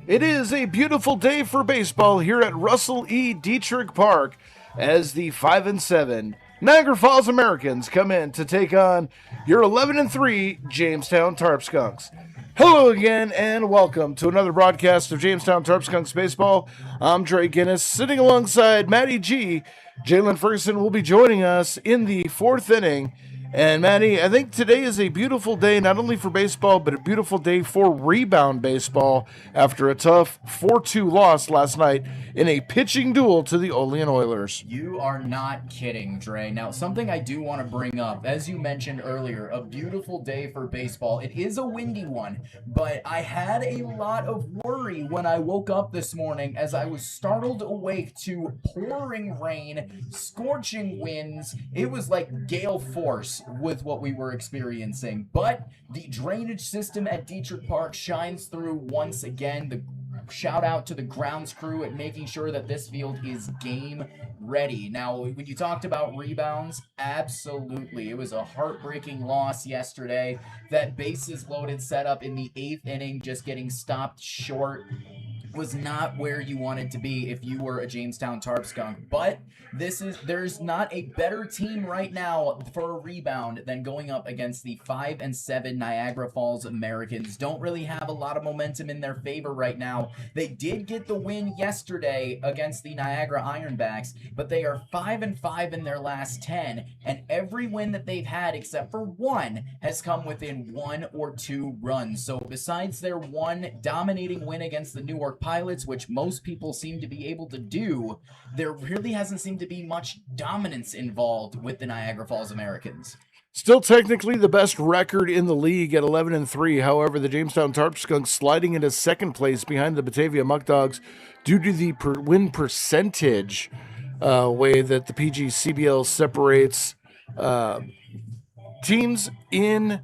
It is a beautiful day for baseball here at Russell E. Diethrich Park as the 5-7 Niagara Falls Americans come in to take on your 11-3 Jamestown Tarp Skunks. Hello again and welcome to another broadcast of Jamestown Tarp Skunks Baseball. I'm Dre Guinness, sitting alongside Matty G. Jalen Ferguson will be joining us in the fourth inning. And Matty, I think today is a beautiful day, not only for baseball, but a beautiful day for rebound baseball after a tough 4-2 loss last night in a pitching duel to the Olean Oilers. You are not kidding, Dre. Now, something I do want to bring up, as you mentioned earlier, a beautiful day for baseball. It is a windy one, but I had a lot of worry when I woke up this morning as I was startled awake to pouring rain, scorching winds. It was like gale force with what we were experiencing, but the drainage system at Diethrich Park shines through once again. The shout out to the grounds crew at making sure that this field is game ready. Now, when you talked about rebounds, absolutely. It was a heartbreaking loss yesterday. That bases loaded setup in the 8th inning just getting stopped short was not where you wanted to be if you were a Jamestown Tarp Skunk. But there's not a better team right now for a rebound than going up against the 5-7 Niagara Falls Americans. Don't really have a lot of momentum in their favor right now. They did get the win yesterday against the Niagara Ironbacks, but they are 5-5 in their last 10, and every win that they've had except for one has come within 1 or 2 runs. So besides their one dominating win against the Newark Pilots, which most people seem to be able to do, there really hasn't seemed to be much dominance involved with the Niagara Falls Americans. Still technically the best record in the league at 11-3. However, the Jamestown Tarp Skunks sliding into second place behind the Batavia Muck Dogs due to the win percentage way that the PGCBL separates teams in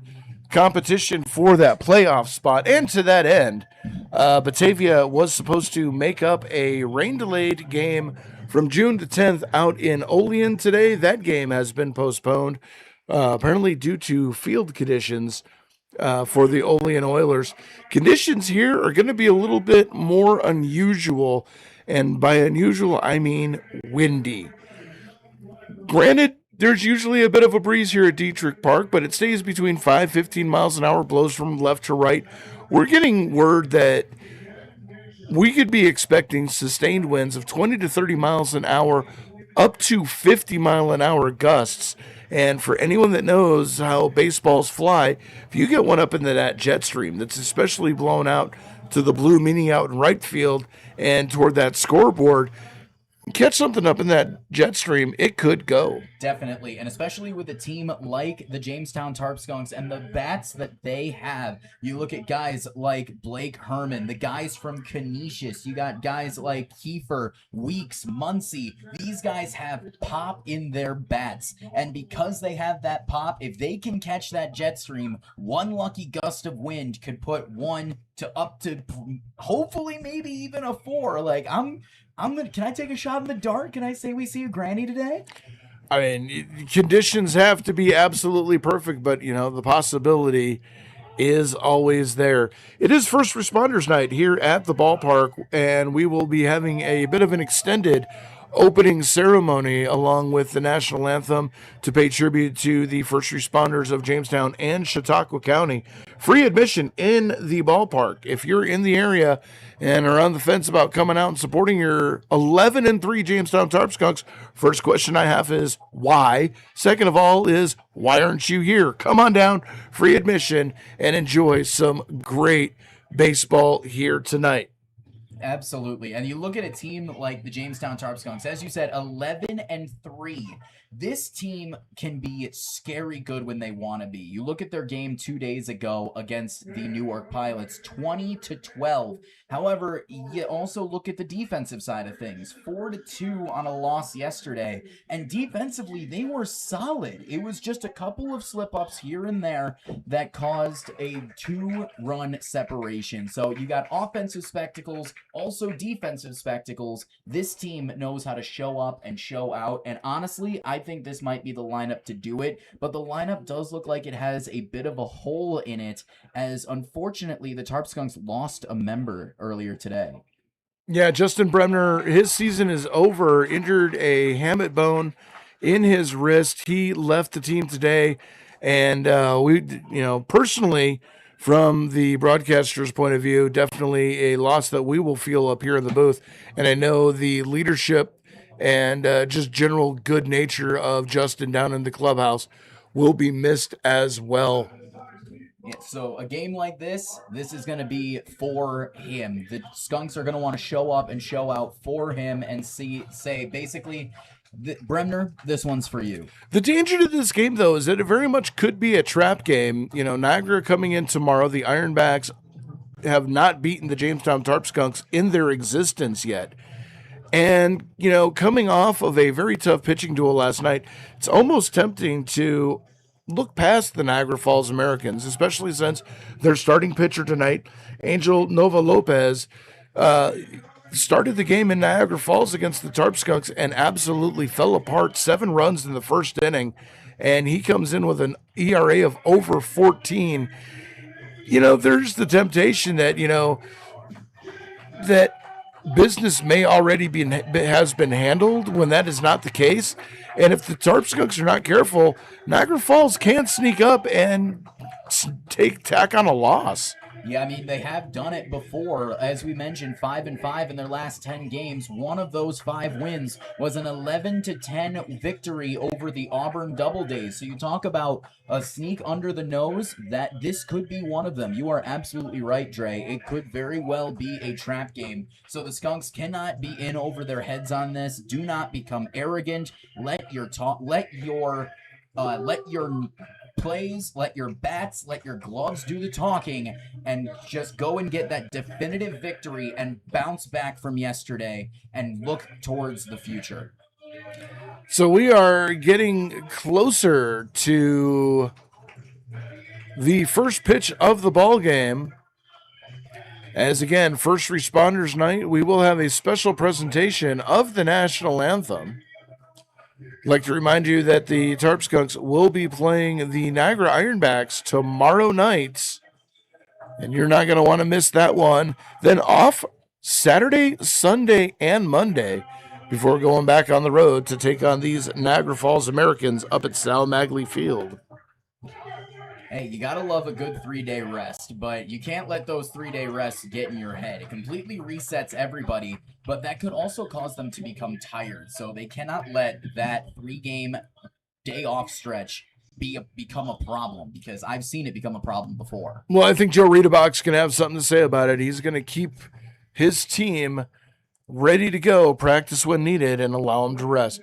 competition for that playoff spot. And to that end, Batavia was supposed to make up a rain-delayed game from June to 10th out in Olean today. That game has been postponed, apparently due to field conditions for the Olean Oilers. Conditions here are going to be a little bit more unusual, and by unusual, I mean windy. Granted, there's usually a bit of a breeze here at Diethrich Park, but it stays between 5-15 miles an hour, blows from left to right. We're getting word that we could be expecting sustained winds of 20 to 30 miles an hour, up to 50 mile an hour gusts. And for anyone that knows how baseballs fly, if you get one up into that jet stream that's especially blown out to the blue meaning out in right field and toward that scoreboard, catch something up in that jet stream, it could go. Definitely, and especially with a team like the Jamestown Tarp Skunks and the bats that they have. You look at guys like Blake Herman, the guys from Canisius. You got guys like Kiefer, Weeks, Muncie. These guys have pop in their bats, and because they have that pop, if they can catch that jet stream, one lucky gust of wind could put one to up to hopefully maybe even a 4. Like can I take a shot in the dark? Can I say we see a granny today? I mean, conditions have to be absolutely perfect, but, the possibility is always there. It is First Responders Night here at the ballpark, and we will be having a bit of an extended opening ceremony along with the national anthem to pay tribute to the first responders of Jamestown and Chautauqua County. Free admission in the ballpark. If you're in the area and are on the fence about coming out and supporting your 11-3 Jamestown Tarp Skunks, first question I have is why? Second of all is why aren't you here? Come on down, free admission, and enjoy some great baseball here tonight. Absolutely. And you look at a team like the Jamestown Tarp Skunks, as you said, 11-3. This team can be scary good when they want to be. You look at their game 2 days ago against the Newark Pilots, 20-12. However, you also look at the defensive side of things, 4-2 on a loss yesterday. And defensively, they were solid. It was just a couple of slip-ups here and there that caused a 2-run separation. So you got offensive spectacles Also, defensive spectacles. This team knows how to show up and show out. And honestly, I think this might be the lineup to do it. But the lineup does look like it has a bit of a hole in it, as unfortunately, the Tarp Skunks lost a member earlier today. Yeah, Justin Bremner, his season is over, injured a hamate bone in his wrist. He left the team today. And personally, from the broadcaster's point of view, definitely a loss that we will feel up here in the booth. And I know the leadership and just general good nature of Justin down in the clubhouse will be missed as well. Yeah, so a game like this is going to be for him. The Skunks are going to want to show up and show out for him and say basically, Bremner, this one's for you. The danger to this game, though, is that it very much could be a trap game. You know, Niagara coming in tomorrow. The Ironbacks have not beaten the Jamestown Tarp Skunks in their existence yet. And, you know, coming off of a very tough pitching duel last night, it's almost tempting to look past the Niagara Falls Americans, especially since their starting pitcher tonight, Angel Nova Lopez, started the game in Niagara Falls against the Tarp Skunks and absolutely fell apart. 7 runs in the first inning, and he comes in with an ERA of over 14. You know, there's the temptation that, that business may already has been handled when that is not the case. And if the Tarp Skunks are not careful, Niagara Falls can sneak up and tack on a loss. Yeah, I mean, they have done it before. As we mentioned, 5-5 in their last 10 games. One of those 5 wins was an 11-10 victory over the Auburn Doubledays. So you talk about a sneak under the nose, that this could be one of them. You are absolutely right, Dre. It could very well be a trap game. So the Skunks cannot be in over their heads on this. Do not become arrogant. Let your plays, let your bats, let your gloves do the talking, and just go and get that definitive victory and bounce back from yesterday and look towards the future. So we are getting closer to the first pitch of the ball game. As again, First Responders Night, we will have a special presentation of the national anthem. I'd like to remind you that the Tarp Skunks will be playing the Niagara Ironbacks tomorrow night, and you're not going to want to miss that one. Then off Saturday, Sunday, and Monday before going back on the road to take on these Niagara Falls Americans up at Sal Magley Field. Hey, you gotta love a good 3-day rest, but you can't let those 3-day rests get in your head. It completely resets everybody, but that could also cause them to become tired. So they cannot let that 3-game day off stretch become a problem, because I've seen it become a problem before. Well, I think Joe Riedebach's going to have something to say about it. He's going to keep his team ready to go, practice when needed, and allow them to rest.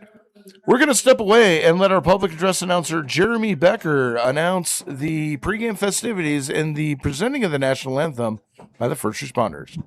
We're going to step away and let our public address announcer, Jeremy Becker, announce the pregame festivities and the presenting of the national anthem by the first responders.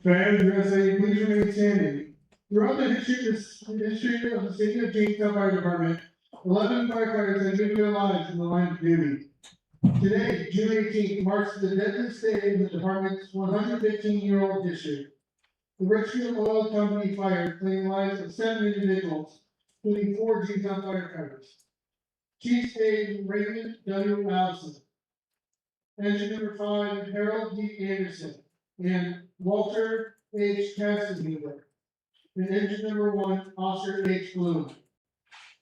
Fans, USA, please remain standing. Throughout the history of the city of Jamestown Fire Department, 11 firefighters have given their lives in the line of duty. Today, June 18th, marks the deadliest day in the department's 115-year-old history. The Richfield Oil Company fire claimed the lives of 7 individuals, including 4 Jamestown firefighters. Chief State Raymond W. Allison, Engine number 5, Harold D. Anderson, and Walter H. Cassidy, and engine number 1, Officer H. Bloom.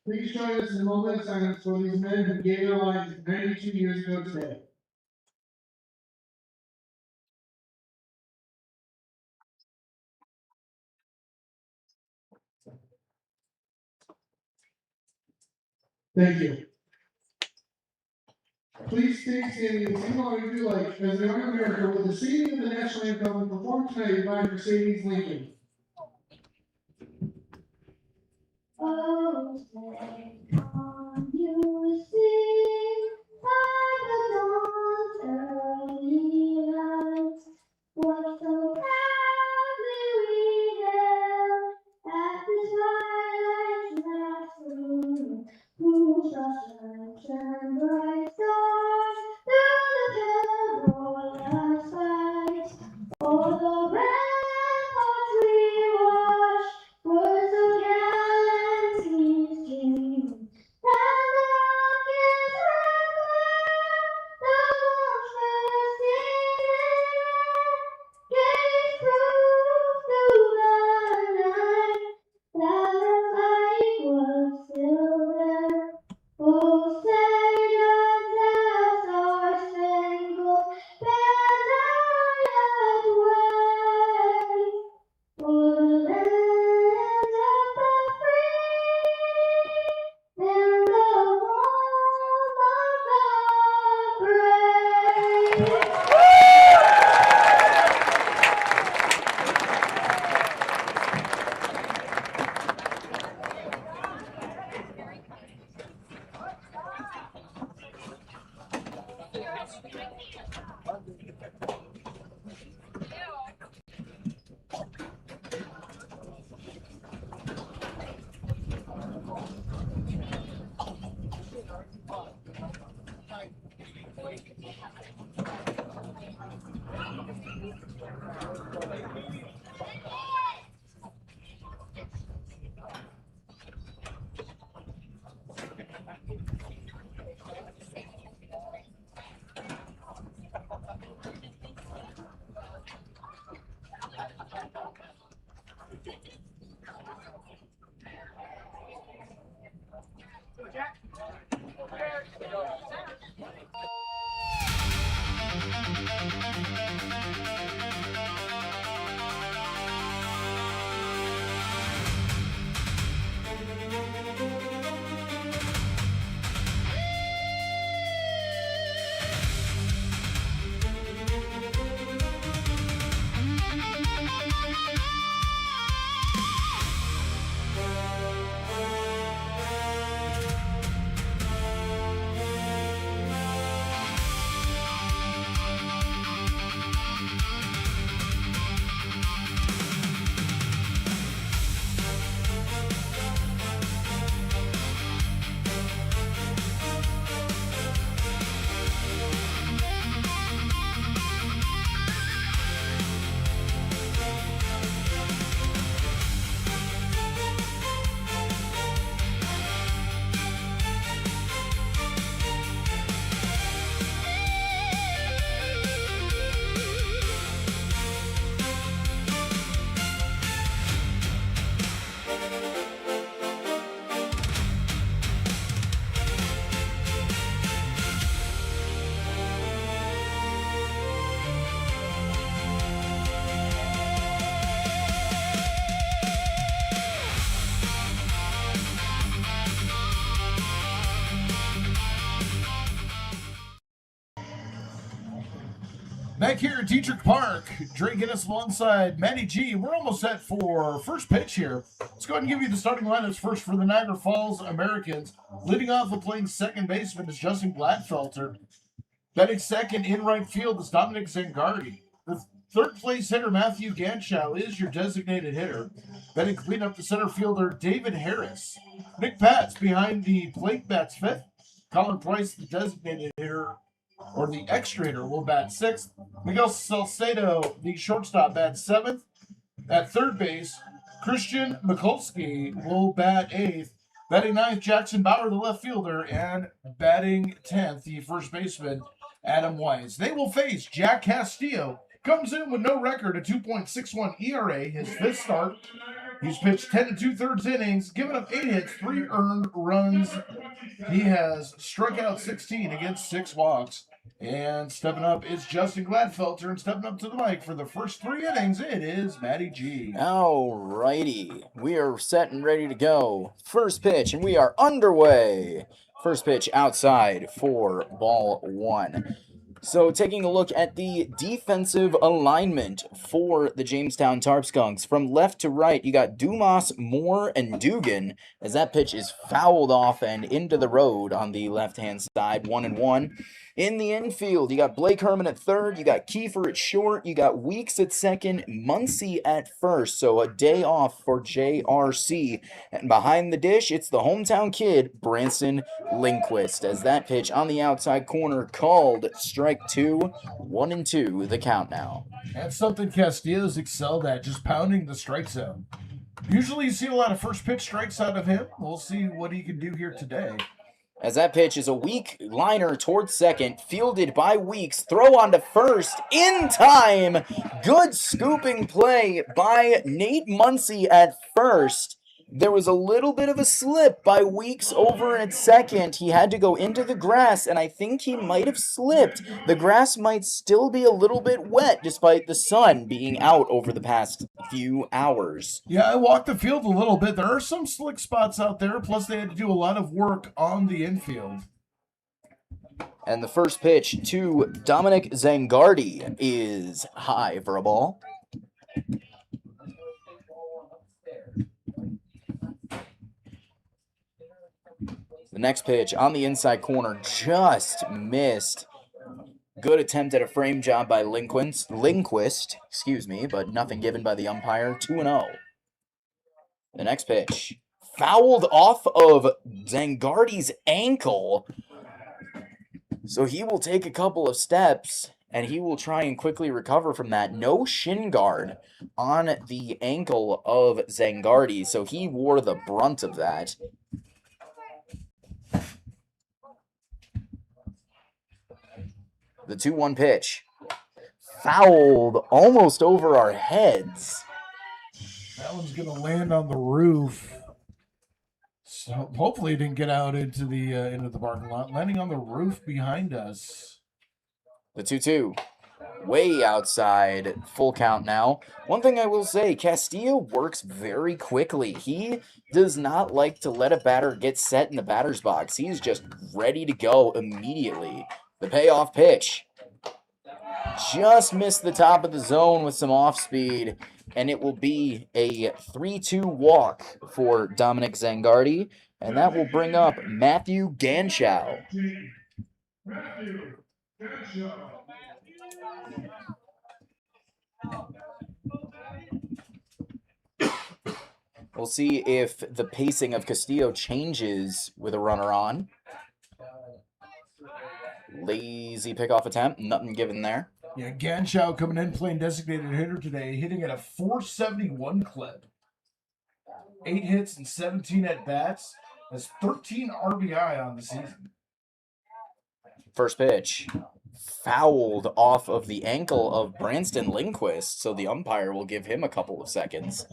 Please join us in a moment of silence for these men who gave their lives 92 years ago today. Thank you. Please stay standing and sing along if you like as we honor America with the singing of the national anthem performed tonight by Mercedes Lincoln. Oh, say on you sing by the dawn's early light, what so proudly we hailed at the twilight's last gleam, who shall shine bright stars through the perilous fight, o'er the ramparts we watched were so gallantly streamed, that the rockets red glare, the watchfires gave proof through the night that the fight was still there. Oh, say does the star-spangled banner yet wave o'er the land of the free and the home of the brave? Back here at Diethrich Park, Dre Guinness alongside Matty G. We're almost set for first pitch here. Let's go ahead and give you the starting lineups first for the Niagara Falls Americans. Leading off with playing second baseman is Justin Gladfelter. Batting second in right field is Dominic Zangardi. The third place hitter, Matthew Ganschow, is your designated hitter. Batting clean up the center fielder, David Harris. Nick Patz behind the plate bats fifth. Colin Price, the designated hitter, or the extra hitter, will bat sixth. Miguel Salcedo, the shortstop, bats seventh. At third base, Christian Mikulski will bat eighth. Batting ninth, Jackson Bauer, the left fielder, and batting 10th, the first baseman, Adam Wise. They will face Jack Castillo. Comes in with no record, a 2.61 ERA, his fifth start. He's pitched 10 2/3 innings, given up 8 hits, 3 earned runs. He has struck out 16 against 6 walks. And stepping up is Justin Gladfelter, and stepping up to the mic for the first 3 innings, it is Matty G. All righty. We are set and ready to go. First pitch, and we are underway. First pitch outside for ball 1. So taking a look at the defensive alignment for the Jamestown Tarp Skunks. From left to right, you got Dumas, Moore, and Dugan, as that pitch is fouled off and into the road on the left-hand side, 1-1. In the infield, you got Blake Herman at third, you got Kiefer at short, you got Weeks at second, Muncie at first, so a day off for JRC. And behind the dish, it's the hometown kid, Branson Lindquist, as that pitch on the outside corner called strike 2, 1-2, the count now. That's something Castillo's excelled at, just pounding the strike zone. Usually you see a lot of first pitch strikes out of him. We'll see what he can do here today. As that pitch is a weak liner towards second, fielded by Weeks, throw on to first, in time! Good scooping play by Nate Muncie at first. There was a little bit of a slip by Weeks over at second. He had to go into the grass, and I think he might have slipped. The grass might still be a little bit wet, despite the sun being out over the past few hours. Yeah, I walked the field a little bit. There are some slick spots out there, plus they had to do a lot of work on the infield. And the first pitch to Dominic Zangardi is high for a ball. The next pitch on the inside corner just missed. Good attempt at a frame job by Lindquist, but nothing given by the umpire. 2-0. The next pitch fouled off of Zangardi's ankle. So he will take a couple of steps, and he will try and quickly recover from that. No shin guard on the ankle of Zangardi, so he wore the brunt of that. The 2-1 pitch. Fouled almost over our heads. That one's going to land on the roof. So hopefully it didn't get out into the parking lot. Landing on the roof behind us. The 2-2. Way outside. Full count now. One thing I will say, Castillo works very quickly. He does not like to let a batter get set in the batter's box. He's just ready to go immediately. The payoff pitch just missed the top of the zone with some off speed, and it will be a 3-2 walk for Dominic Zangardi, and that will bring up Matthew Ganschow. We'll see if the pacing of Castillo changes with a runner on. Lazy pickoff attempt, nothing given there. Yeah, Ganschow coming in playing designated hitter today, hitting at a .471 clip. 8 hits and 17 at-bats. Has 13 RBI on the season. First pitch. Fouled off of the ankle of Branson Lindquist, so the umpire will give him a couple of seconds.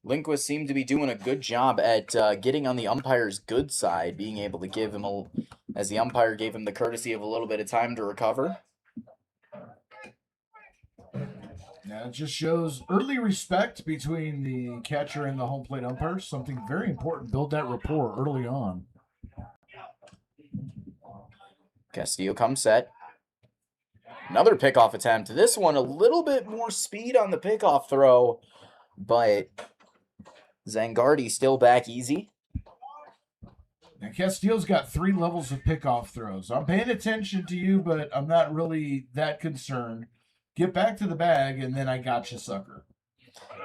Lindquist seemed to be doing a good job at getting on the umpire's good side, being able to give him as the umpire gave him the courtesy of a little bit of time to recover. Now it just shows early respect between the catcher and the home plate umpire. Something very important. Build that rapport early on. Castillo comes set. Another pickoff attempt. This one a little bit more speed on the pickoff throw, but Zangardi still back easy. Now Castillo's got 3 levels of pickoff throws. I'm paying attention to you, but I'm not really that concerned. Get back to the bag, and then I got you, sucker.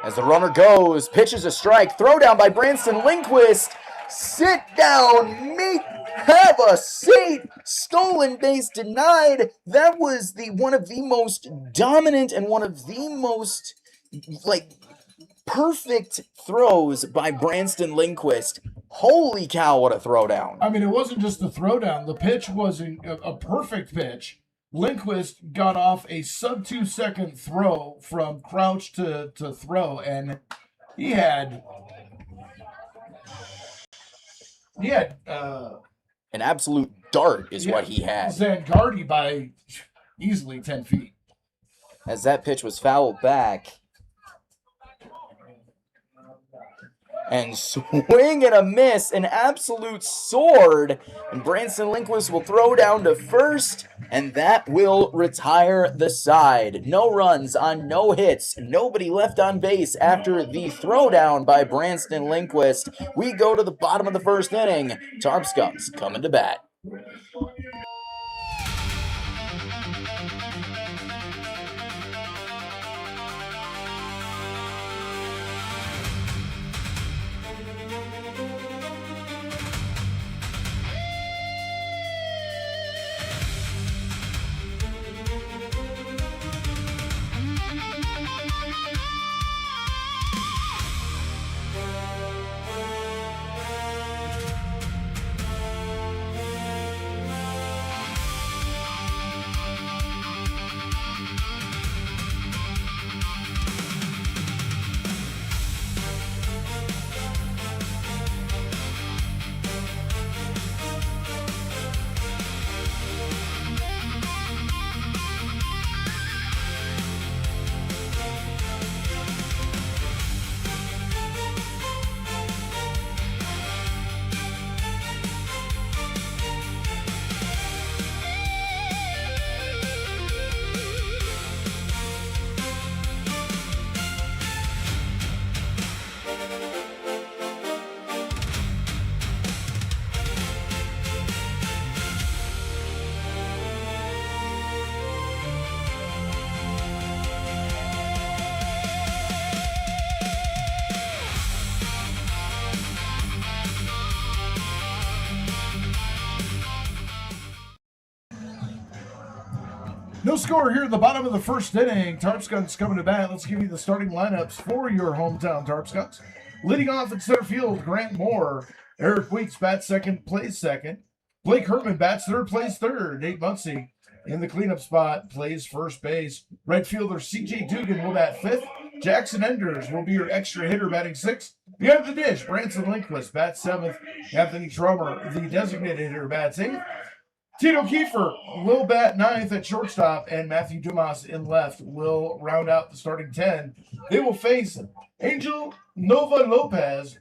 As the runner goes, pitches a strike, throw down by Branson Lindquist. Sit down, have a seat. Stolen base denied. That was one of the most dominant and one of the most perfect throws by Branson Lindquist. Holy cow, what a throwdown. I mean, it wasn't just the throwdown. The pitch was a perfect pitch. Lindquist got off a sub 2 second throw from crouch to throw, and he had An absolute dart is what he had. Zangardi by easily 10 feet. As that pitch was fouled back. And swing and a miss, an absolute sword. And Branson Lindquist will throw down to first, and that will retire the side. No runs on no hits, nobody left on base after the throwdown by Branson Lindquist. We go to the bottom of the first inning. Tarp Skunks coming to bat. No score here at the bottom of the first inning. Tarp Skunks coming to bat. Let's give you the starting lineups for your hometown Tarp Skunks. Leading off at center field, Grant Moore. Eric Weeks bats second, plays second. Blake Herman bats third, plays third. Nate Muncy in the cleanup spot, plays first base. Right fielder CJ Dugan will bat fifth. Jackson Enders will be your extra hitter batting sixth. Behind the dish, Branson Lindquist bats seventh. Anthony Tromer, the designated hitter, bats eighth. Tito Kiefer will bat ninth at shortstop, and Matthew Dumas in left will round out the starting 10. They will face Angel Nova Lopez,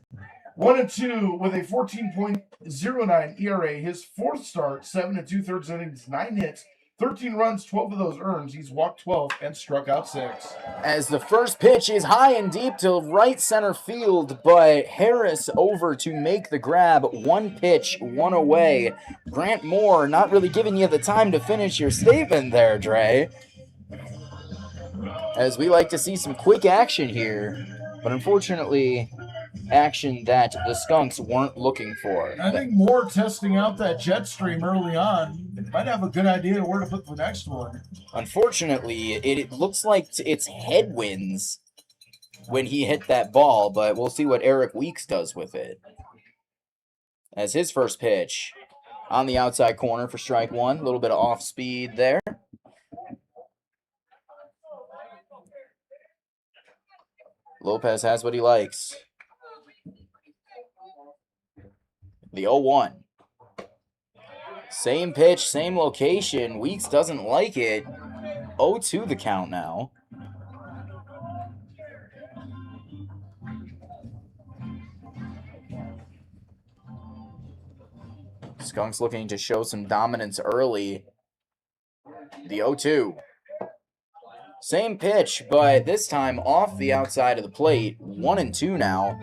1-2 with a 14.09 ERA. His fourth start, 7 2/3 innings, 9 hits, 13 runs, 12 of those earned. He's walked 12 and struck out 6. As the first pitch is high and deep to right center field, but Harris over to make the grab. One pitch, one away. Grant Moore not really giving you the time to finish your statement there, Dre. As we like to see some quick action here, but unfortunately, action that the Skunks weren't looking for. I think Moore testing out that jet stream early on might have a good idea where to put the next one. Unfortunately, it looks like it's headwinds when he hit that ball, but we'll see what Eric Weeks does with it. As his first pitch on the outside corner for strike one, a little bit of off speed there. Lopez has what he likes. The 0-1. Same pitch, same location. Weeks doesn't like it. 0-2 the count now. Skunks looking to show some dominance early. The 0-2. Same pitch, but this time off the outside of the plate. 1-2 now.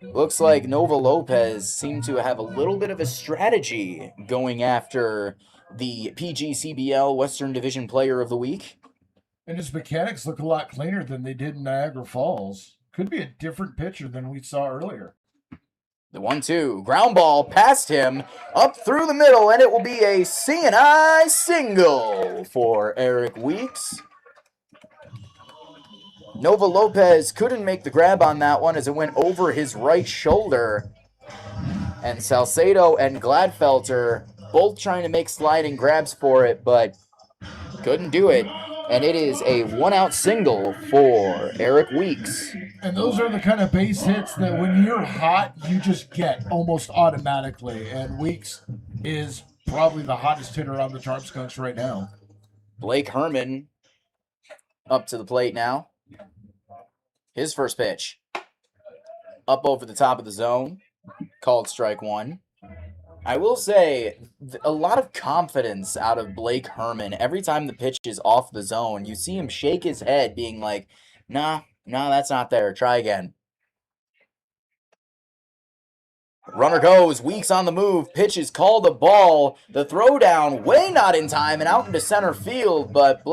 Looks like Nova Lopez seemed to have a little bit of a strategy going after the PGCBL Western Division Player of the Week. And his mechanics look a lot cleaner than they did in Niagara Falls. Could be a different pitcher than we saw earlier. The 1-2. Ground ball past him, up through the middle, and it will be a C&I single for Eric Weeks. Nova Lopez couldn't make the grab on that one as it went over his right shoulder. And Salcedo and Gladfelter both trying to make sliding grabs for it, but Couldn't do it. And it is a one-out single for Eric Weeks. And those are the kind of base hits that when you're hot, you just get almost automatically. And Weeks is probably the hottest hitter on the Tarp Skunks right now. Blake Herman up to the plate now. His first pitch. Up over the top of the zone. Called strike one. I will say, a lot of confidence out of Blake Herman. Every time the pitch is off the zone, you see him shake his head, being like, nah, that's not there. Try again. Runner goes, Weeks on the move, pitch is called a ball. The throw down, way not in time, and out into center field, but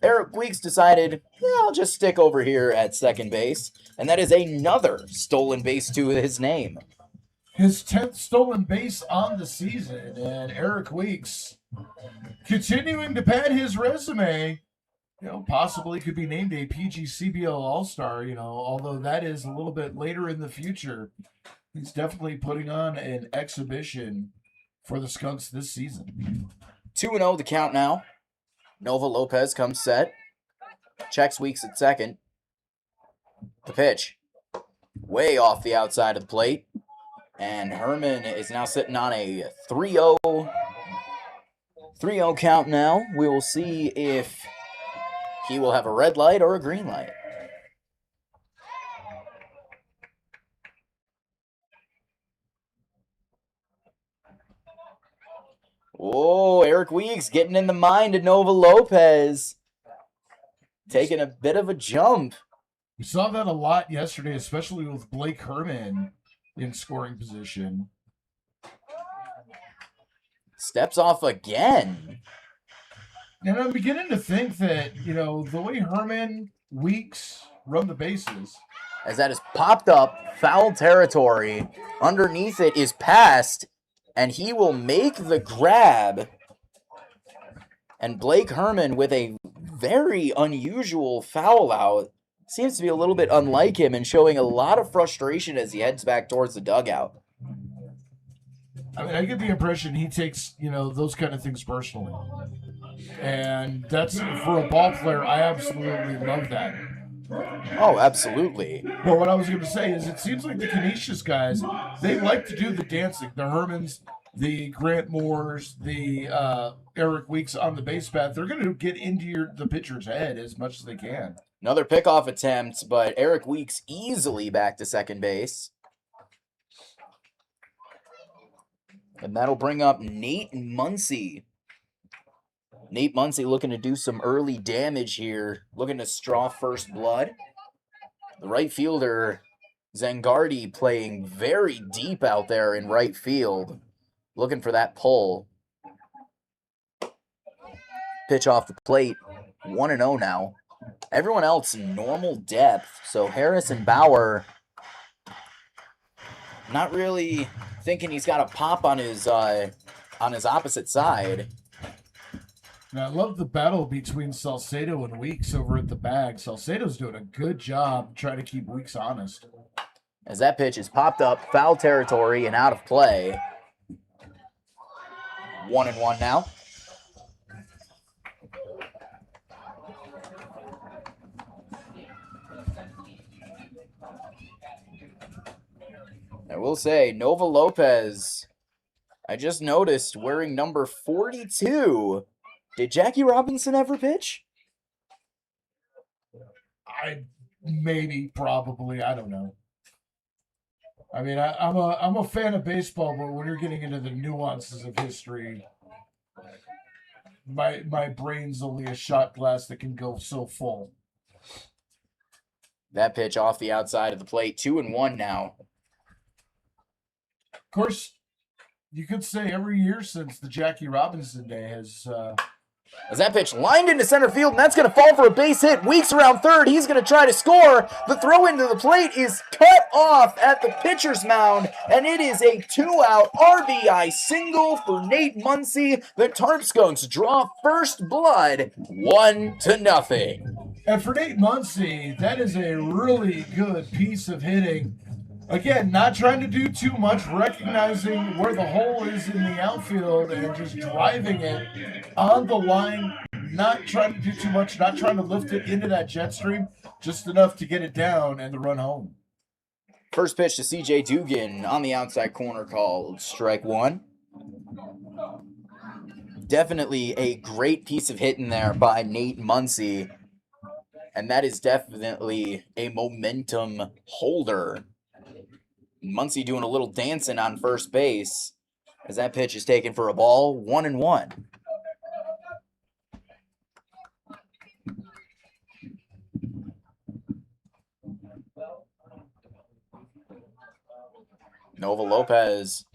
Eric Weeks decided, yeah, I'll just stick over here at second base. And that is another stolen base to his name. His 10th stolen base on the season, and Eric Weeks continuing to pad his resume. Possibly could be named a PGCBL All-Star, although that is a little bit later in the future. He's definitely putting on an exhibition for the Skunks this season. 2-0 the count now. Nova Lopez comes set. Checks Weeks at second. The pitch. Way off the outside of the plate. And Herman is now sitting on a 3-0 count now. We will see if he will have a red light or a green light. Oh, Eric Weeks getting in the mind of Nova Lopez. Taking a bit of a jump. We saw that a lot yesterday, especially with Blake Herman in scoring position. Steps off again. And I'm beginning to think that, the way Herman, Weeks run the bases. As that is popped up, foul territory. Underneath it is passed, and he will make the grab. And Blake Herman with a very unusual foul out. Seems to be a little bit unlike him and showing a lot of frustration as he heads back towards the dugout. I get the impression he takes, those kind of things personally. And that's, for a ball player, I absolutely love that. Oh, absolutely. But what I was going to say is it seems like the Canisius guys, they like to do the dancing. The Hermans, the Grant Moores, the Eric Weeks on the base path, they're going to get into the pitcher's head as much as they can. Another pickoff attempt, but Eric Weeks easily back to second base. And that'll bring up Nate Muncy. Nate Muncy looking to do some early damage here, looking to straw first blood. The right fielder, Zangardi, playing very deep out there in right field, looking for that pull. Pitch off the plate, 1-0 now. Everyone else normal depth, so Harris and Bauer not really thinking he's got a pop on his opposite side. And I love the battle between Salcedo and Weeks over at the bag. Salcedo's doing a good job trying to keep Weeks honest. As that pitch is popped up, foul territory and out of play. 1-1 now. I will say, Nova Lopez, I just noticed, wearing number 42. Did Jackie Robinson ever pitch? Probably, I don't know. I'm a fan of baseball, but when you're getting into the nuances of history, my brain's only a shot glass that can go so full. That pitch off the outside of the plate, 2-1 now. Of course, you could say every year since the Jackie Robinson day has... As that pitch lined into center field, and that's going to fall for a base hit. Weeks around third. He's going to try to score. The throw into the plate is cut off at the pitcher's mound, and it is a 2-out RBI single for Nate Muncy. The Tarp Skunks draw first blood, 1-0. And for Nate Muncy, that is a really good piece of hitting. Again, not trying to do too much, recognizing where the hole is in the outfield and just driving it on the line not trying to do too much, not trying to lift it into that jet stream, just enough to get it down and to run home. First pitch to C.J. Dugan on the outside corner called strike one. Definitely a great piece of hitting there by Nate Muncy. And that is definitely a momentum holder. Muncy doing a little dancing on first base as that pitch is taken for a ball, 1-1. Nova Lopez.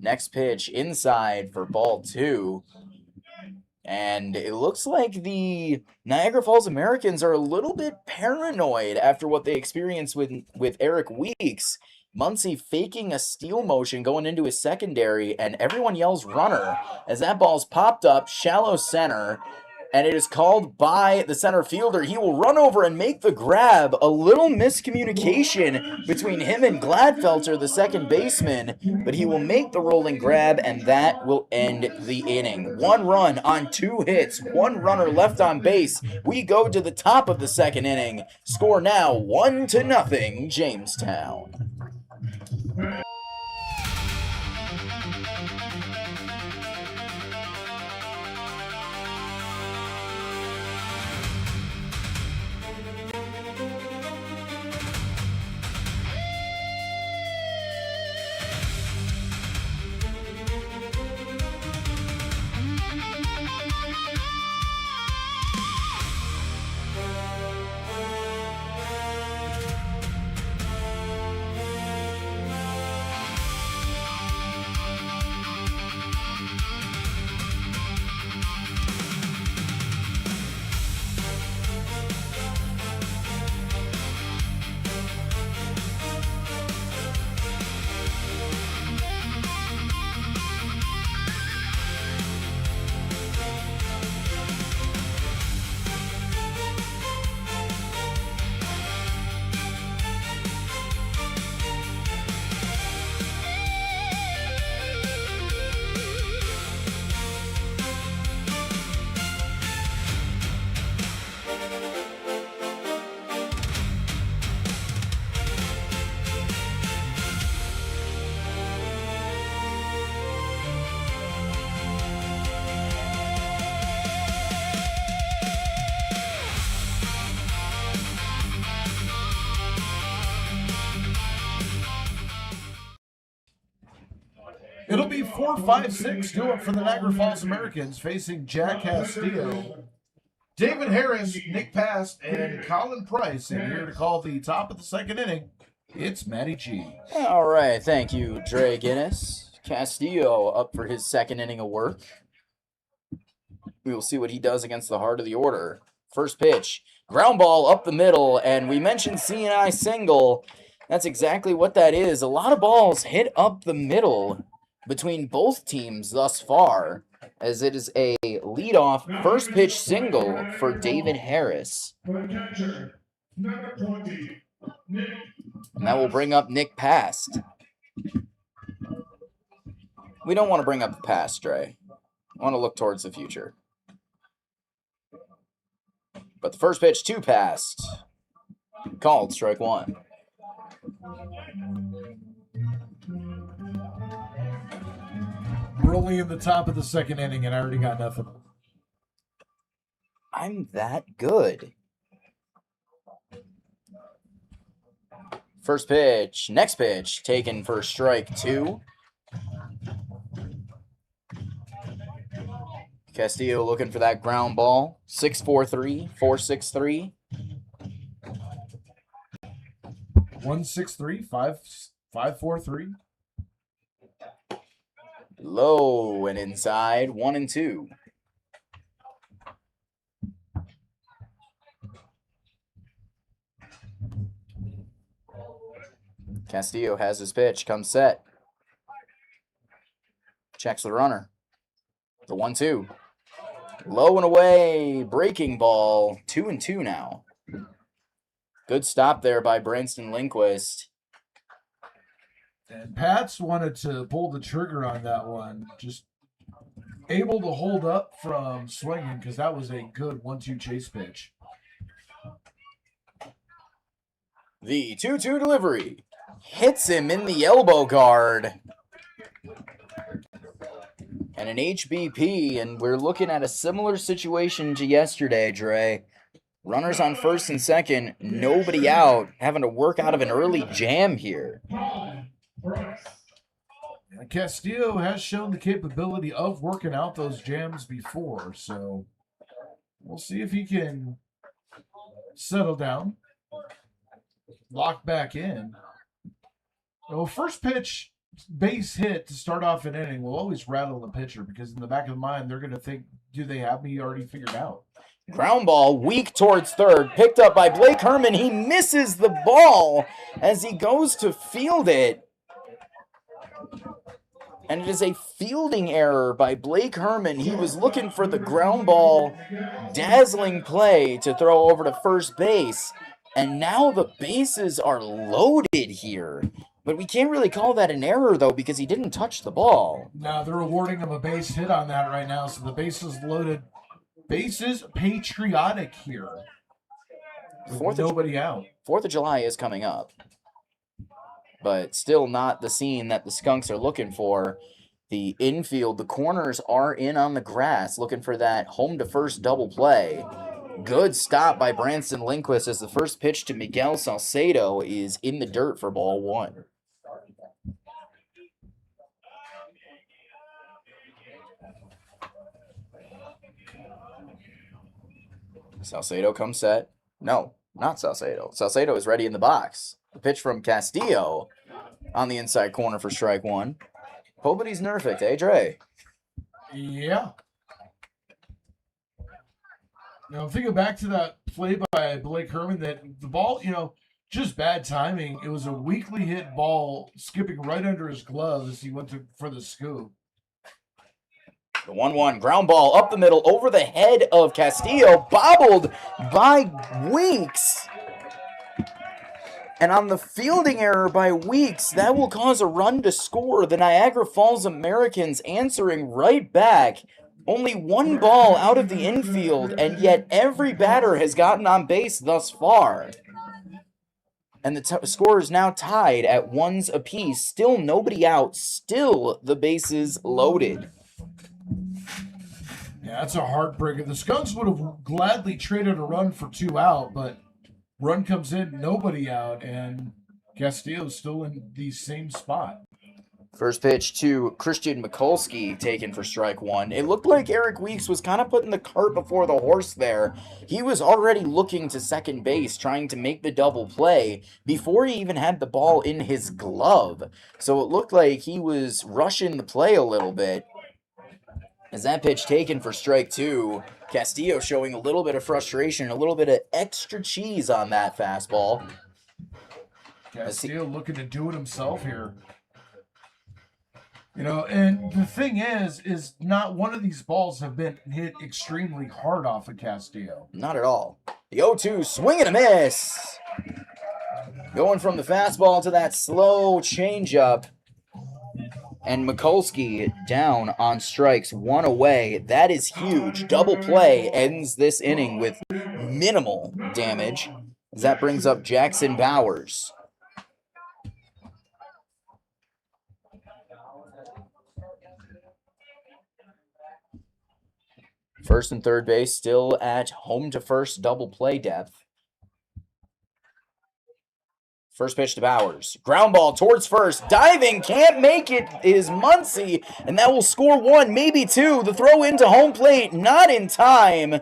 Next pitch inside for ball 2. And it looks like the Niagara Falls Americans are a little bit paranoid after what they experienced with Eric Weeks. Muncy faking a steal motion going into his secondary, and everyone yells runner as that ball's popped up shallow center, and it is called by the center fielder. He will run over and make the grab. A little miscommunication between him and Gladfelter, the second baseman, but he will make the rolling grab, and that will end the inning. 1 run on 2 hits, 1 runner left on base. We go to the top of the second inning. Score now 1-0 Jamestown. It'll be 4-5-6 due up for the Niagara Falls Americans facing Jack Castillo, David Harris, Nick Past, and Colin Price. And here to call the top of the second inning, it's Matty G. All right, thank you, Dre Guinness. Castillo up for his second inning of work. We will see what he does against the heart of the order. First pitch, ground ball up the middle, and we mentioned C&I single. That's exactly what that is. A lot of balls hit up the middle between both teams thus far, as it is a leadoff first pitch single for David Harris. And that will bring up Nick Past. We don't want to bring up the past, Dre. I want to look towards the future. But the first pitch to Past, called strike one. We're only in the top of the second inning, and I already got nothing. I'm that good. First pitch, next pitch, taken for strike two. Castillo looking for that ground ball. 6-4-3, 4-6-3. 1-6-3, 5-4-3. Low and inside, 1-2. Castillo has his pitch, comes set. Checks the runner. The 1-2. Low and away, breaking ball, 2-2 now. Good stop there by Branston Lindquist. And Pats wanted to pull the trigger on that one. Just able to hold up from swinging because that was a good 1-2 chase pitch. The 2-2 delivery hits him in the elbow guard. And an HBP, and we're looking at a similar situation to yesterday, Dre. Runners on first and second, nobody out, having to work out of an early jam here. Castillo has shown the capability of working out those jams before, so we'll see if he can settle down, lock back in. Well, first pitch base hit to start off an inning will always rattle the pitcher because in the back of the mind, they're going to think, do they have me already figured out? Ground ball weak towards third, picked up by Blake Herman. He misses the ball as he goes to field it. And it is a fielding error by Blake Herman. He was looking for the ground ball, dazzling play to throw over to first base. And now the bases are loaded here. But we can't really call that an error, though, because he didn't touch the ball. No, they're awarding him a base hit on that right now, so the bases loaded. Bases patriotic here. Nobody out. 4th of July is coming up. But still not the scene that the Skunks are looking for. The infield, the corners are in on the grass, looking for that home to first double play. Good stop by Branson Lindquist as the first pitch to Miguel Salcedo is in the dirt for ball one. Salcedo comes set. No, not Salcedo. Salcedo is ready in the box. The pitch from Castillo on the inside corner for strike one. Nobody's nerfed, eh, Dre? Yeah. Now, thinking back to that play by Blake Herman, that the ball, just bad timing. It was a weakly hit ball skipping right under his glove as he went for the scoop. The 1-1 ground ball up the middle over the head of Castillo, bobbled by Weeks. And on the fielding error by Weeks, that will cause a run to score. The Niagara Falls Americans answering right back. Only one ball out of the infield, and yet every batter has gotten on base thus far. And the score is now tied at ones apiece. Still nobody out. Still the bases loaded. Yeah, that's a heartbreaker. The Skunks would have gladly traded a run for 2 out, but run comes in, nobody out, and Castillo's still in the same spot. First pitch to Christian Mikulski taken for strike one. It looked like Eric Weeks was kind of putting the cart before the horse there. He was already looking to second base, trying to make the double play before he even had the ball in his glove. So it looked like he was rushing the play a little bit. As that pitch taken for strike two, Castillo showing a little bit of frustration, a little bit of extra cheese on that fastball. Castillo looking to do it himself here. And the thing is not one of these balls have been hit extremely hard off of Castillo. Not at all. The 0-2 swing and a miss. Going from the fastball to that slow changeup. And Mikulski down on strikes, one away. That is huge. Double play ends this inning with minimal damage. As that brings up Jackson Bowers. First and third base still at home to first double play depth. First pitch to Bowers. Ground ball towards first. Diving, can't make it, is Muncy. And that will score one, maybe two. The throw into home plate, not in time.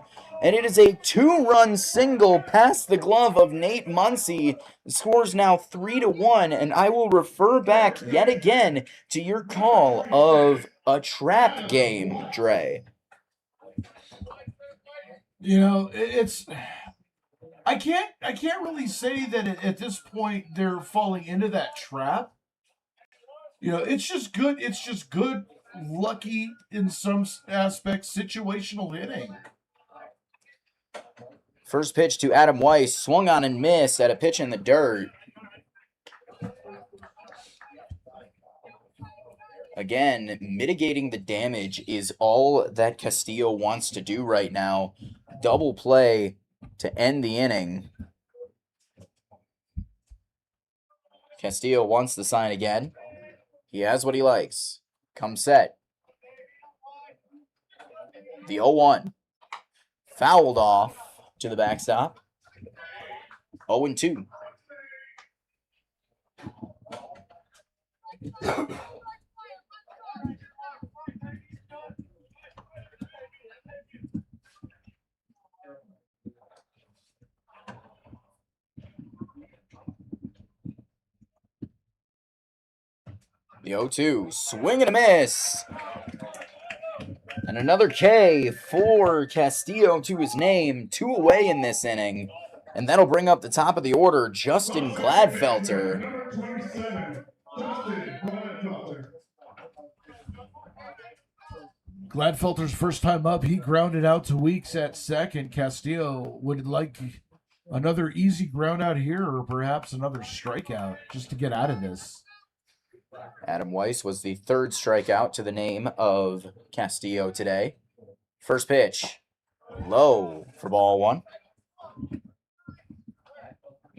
And it is a 2-run single past the glove of Nate Muncy. The score is now 3-1. And I will refer back yet again to your call of a trap game, Dre. It's... I can't really say that at this point they're falling into that trap. It's just good. It's just good, lucky in some aspects, situational hitting. First pitch to Adam Weiss, swung on and missed at a pitch in the dirt. Again, mitigating the damage is all that Castillo wants to do right now. Double play to end the inning. Castillo wants the sign again. He has what he likes. Come set. The 0-1. Fouled off to the backstop. 0-2. The 0-2. Swing and a miss. And another K for Castillo to his name. 2 away in this inning. And that'll bring up the top of the order, Justin Gladfelter. Number 27, Justin Gladfelter. Gladfelter's first time up, he grounded out to Weeks at second. Castillo would like another easy ground out here or perhaps another strikeout just to get out of this. Adam Weiss was the third strikeout to the name of Castillo today. First pitch, low for ball 1.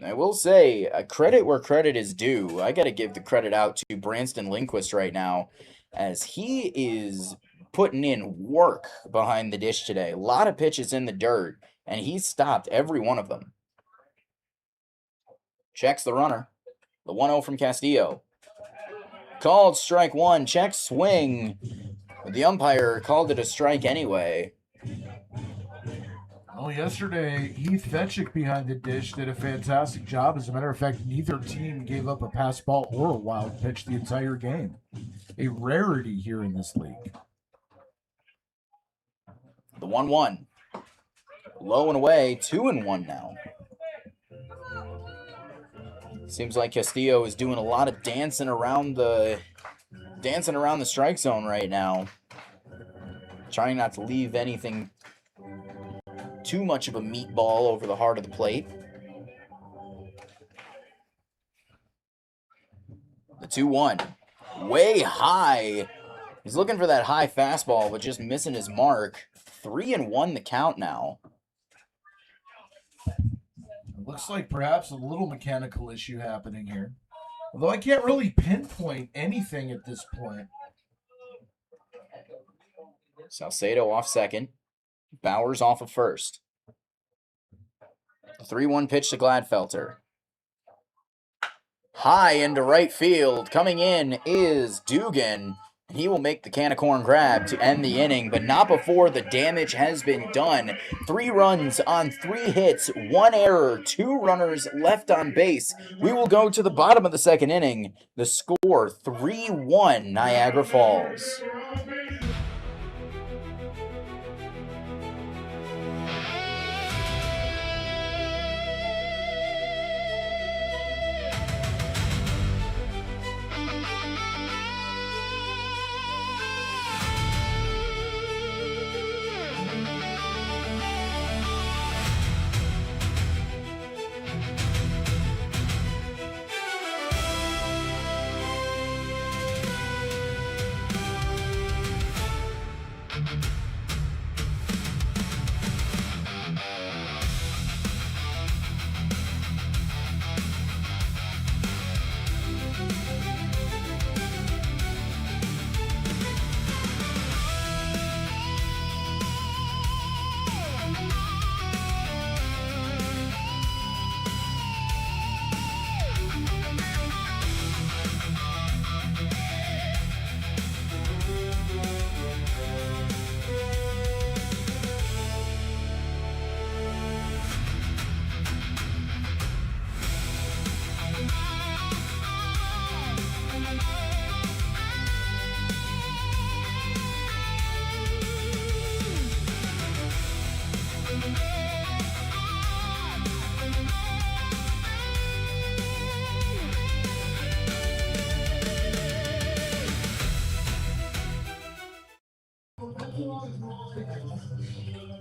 I will say, credit where credit is due. I got to give the credit out to Branston Lindquist right now, as he is putting in work behind the dish today. A lot of pitches in the dirt, and he stopped every one of them. Checks the runner. The 1-0 from Castillo. Called strike 1. Check swing. The umpire called it a strike anyway. Well, yesterday, Heath Fetchick behind the dish did a fantastic job. As a matter of fact, neither team gave up a pass ball or a wild pitch the entire game. A rarity here in this league. The 1-1. Low and away, 2-1 now. Seems like Castillo is doing a lot of dancing around the strike zone right now. Trying not to leave anything too much of a meatball over the heart of the plate. The 2-1. Way high. He's looking for that high fastball, but just missing his mark. 3-1 the count now. It looks like perhaps a little mechanical issue happening here. Although I can't really pinpoint anything at this point. Salcedo off second. Bowers off of first. The 3-1 pitch to Gladfelter. High into right field. Coming in is Dugan. He will make the can of corn grab to end the inning, but not before the damage has been done. 3 runs on 3 hits, 1 error, 2 runners left on base. We will go to the bottom of the second inning. The score 3-1 Niagara Falls.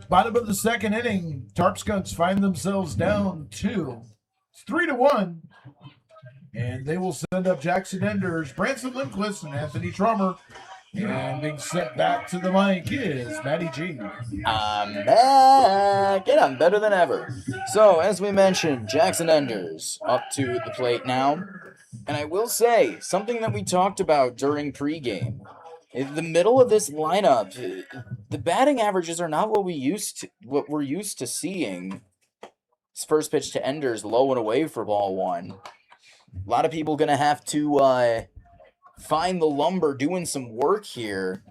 Bottom of the second inning, Tarp Skunks find themselves down 2. It's 3-1. And they will send up Jackson Enders, Branson Lindquist, and Anthony Trummer. And being sent back to the mic is Matty G. I'm back, and I'm better than ever. So, as we mentioned, Jackson Enders up to the plate now. And I will say, something that we talked about during pregame. In the middle of this lineup, the batting averages are not what we're used to seeing. His first pitch to Enders, low and away for ball one. A lot of people gonna have to find the lumber doing some work here.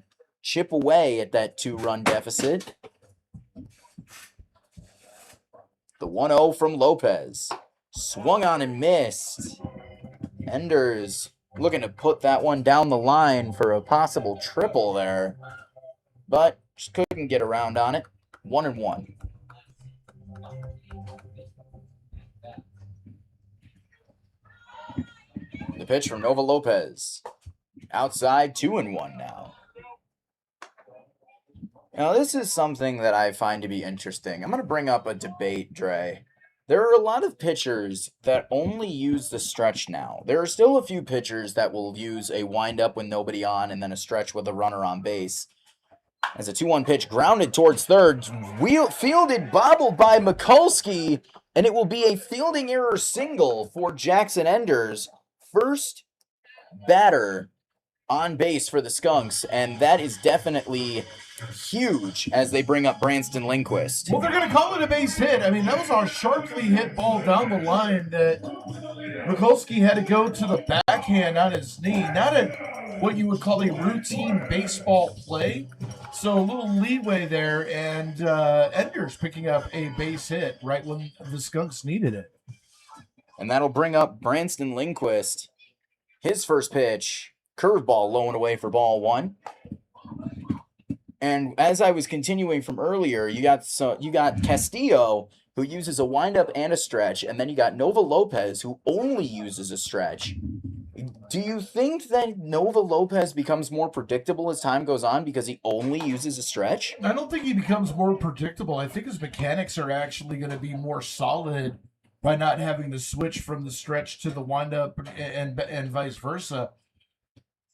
Chip away at that 2-run deficit. The 1-0 from Lopez. Swung on and missed. Enders looking to put that one down the line for a possible triple there. But just couldn't get around on it. 1-1. The pitch from Nova Lopez. Outside, 2-1 now. Now, this is something that I find to be interesting. I'm going to bring up a debate, Dre. There are a lot of pitchers that only use the stretch now. There are still a few pitchers that will use a windup with nobody on and then a stretch with a runner on base. As a 2-1 pitch grounded towards third, fielded, bobbled by Mikulski, and it will be a fielding error single for Jackson Enders. First batter on base for the Skunks, and that is definitely huge as they bring up Branson Lindquist. Well, they're going to call it a base hit. I mean, that was a sharply hit ball down the line that Mikulski had to go to the backhand on his knee. Not a what you would call a routine baseball play. So a little leeway there, and Enders picking up a base hit right when the Skunks needed it. And that'll bring up Branson Lindquist. His first pitch, curveball low and away for ball one. And as I was continuing from earlier, you got Castillo, who uses a windup and a stretch, and then you got Nova Lopez, who only uses a stretch. Do you think that Nova Lopez becomes more predictable as time goes on because he only uses a stretch? I don't think he becomes more predictable. I think his mechanics are actually going to be more solid by not having to switch from the stretch to the windup and vice versa.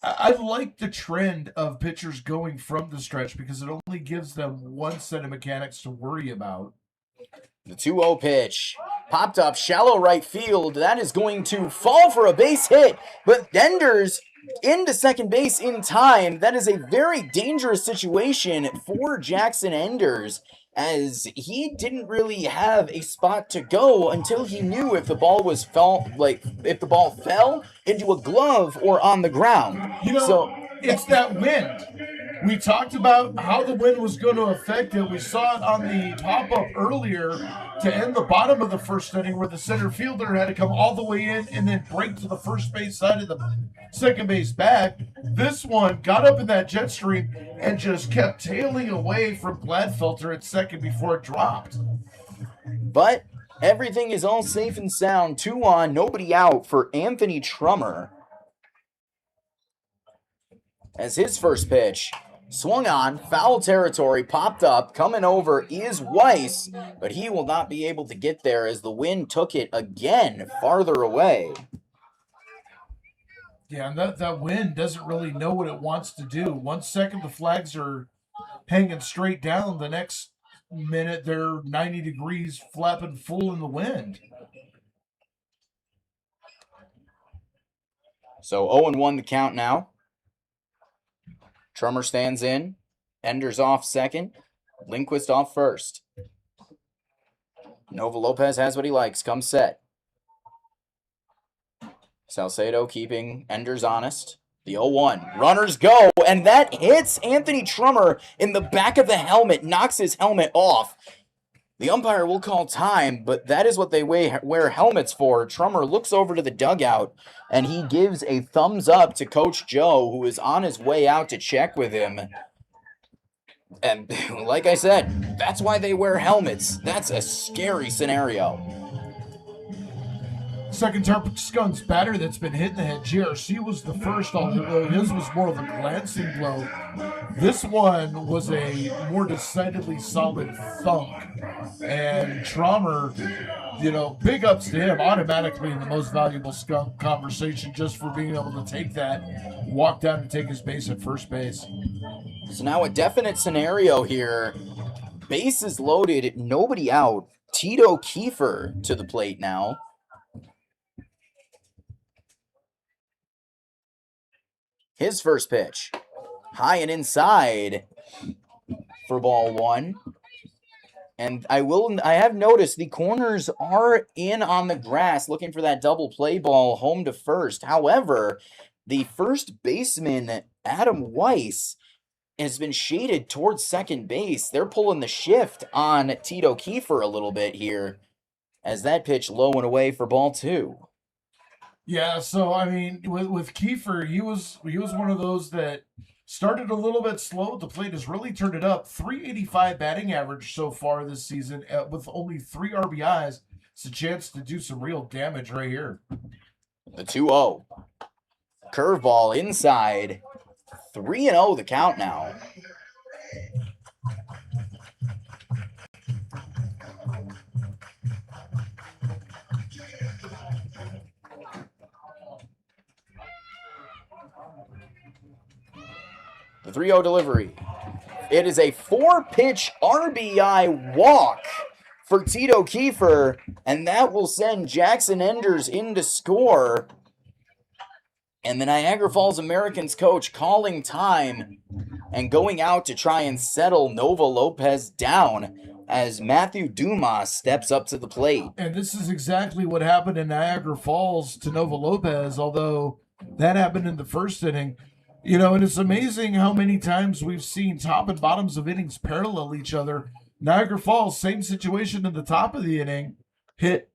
I like the trend of pitchers going from the stretch because it only gives them one set of mechanics to worry about. The 2-0 pitch popped up shallow right field. That is going to fall for a base hit, but Enders into second base in time. That is a very dangerous situation for Jackson Enders, as he didn't really have a spot to go until he knew if the ball if the ball fell into a glove or on the ground. It's that wind. We talked about how the wind was going to affect it. We saw it on the pop-up earlier to end the bottom of the first inning where the center fielder had to come all the way in and then break to the first base side of the second base back. This one got up in that jet stream and just kept tailing away from Gladfelter at second before it dropped. But everything is all safe and sound. 2 on, nobody out for Anthony Trummer. As his first pitch swung on, foul territory, popped up, coming over is Weiss, but he will not be able to get there as the wind took it again farther away. Yeah, and that wind doesn't really know what it wants to do. 1 second the flags are hanging straight down. The next minute they're 90 degrees flapping full in the wind. So 0-1 the count now. Trummer stands in. Enders off second. Lindquist off first. Nova Lopez has what he likes. Come set. Salcedo keeping Enders honest. The 0-1. Runners go, and that hits Anthony Trummer in the back of the helmet, knocks his helmet off. The umpire will call time, but that is what they wear helmets for. Trummer looks over to the dugout, and he gives a thumbs up to Coach Joe, who is on his way out to check with him. And like I said, that's why they wear helmets. That's a scary scenario. Second Tarp Skunks batter that's been hit in the head. GRC was the first, although his was more of a glancing blow. This one was a more decidedly solid thunk. And Trommer, big ups to him, automatically in the most valuable skunk conversation just for being able to take that, walk down and take his base at first base. So now a definite scenario here. Bases loaded, nobody out. Tito Kiefer to the plate now. His first pitch. High and inside for ball one. And I have noticed the corners are in on the grass looking for that double play ball home to first. However, the first baseman, Adam Weiss, has been shaded towards second base. They're pulling the shift on Tito Kiefer a little bit here as that pitch low and away for ball two. Yeah, so I mean, with Kiefer, he was one of those that started a little bit slow at the plate, has really turned it up. 385 batting average so far this season with only 3 RBIs. It's a chance to do some real damage right here. The 2-0. Curveball inside. 3-0 the count now. The 3-0 delivery. It is a 4-pitch RBI walk for Tito Kiefer, and that will send Jackson Enders in to score. And the Niagara Falls Americans coach calling time and going out to try and settle Nova Lopez down as Matthew Dumas steps up to the plate. And this is exactly what happened in Niagara Falls to Nova Lopez, although that happened in the first inning. And it's amazing how many times we've seen top and bottoms of innings parallel each other. Niagara Falls, same situation in the top of the inning. Hit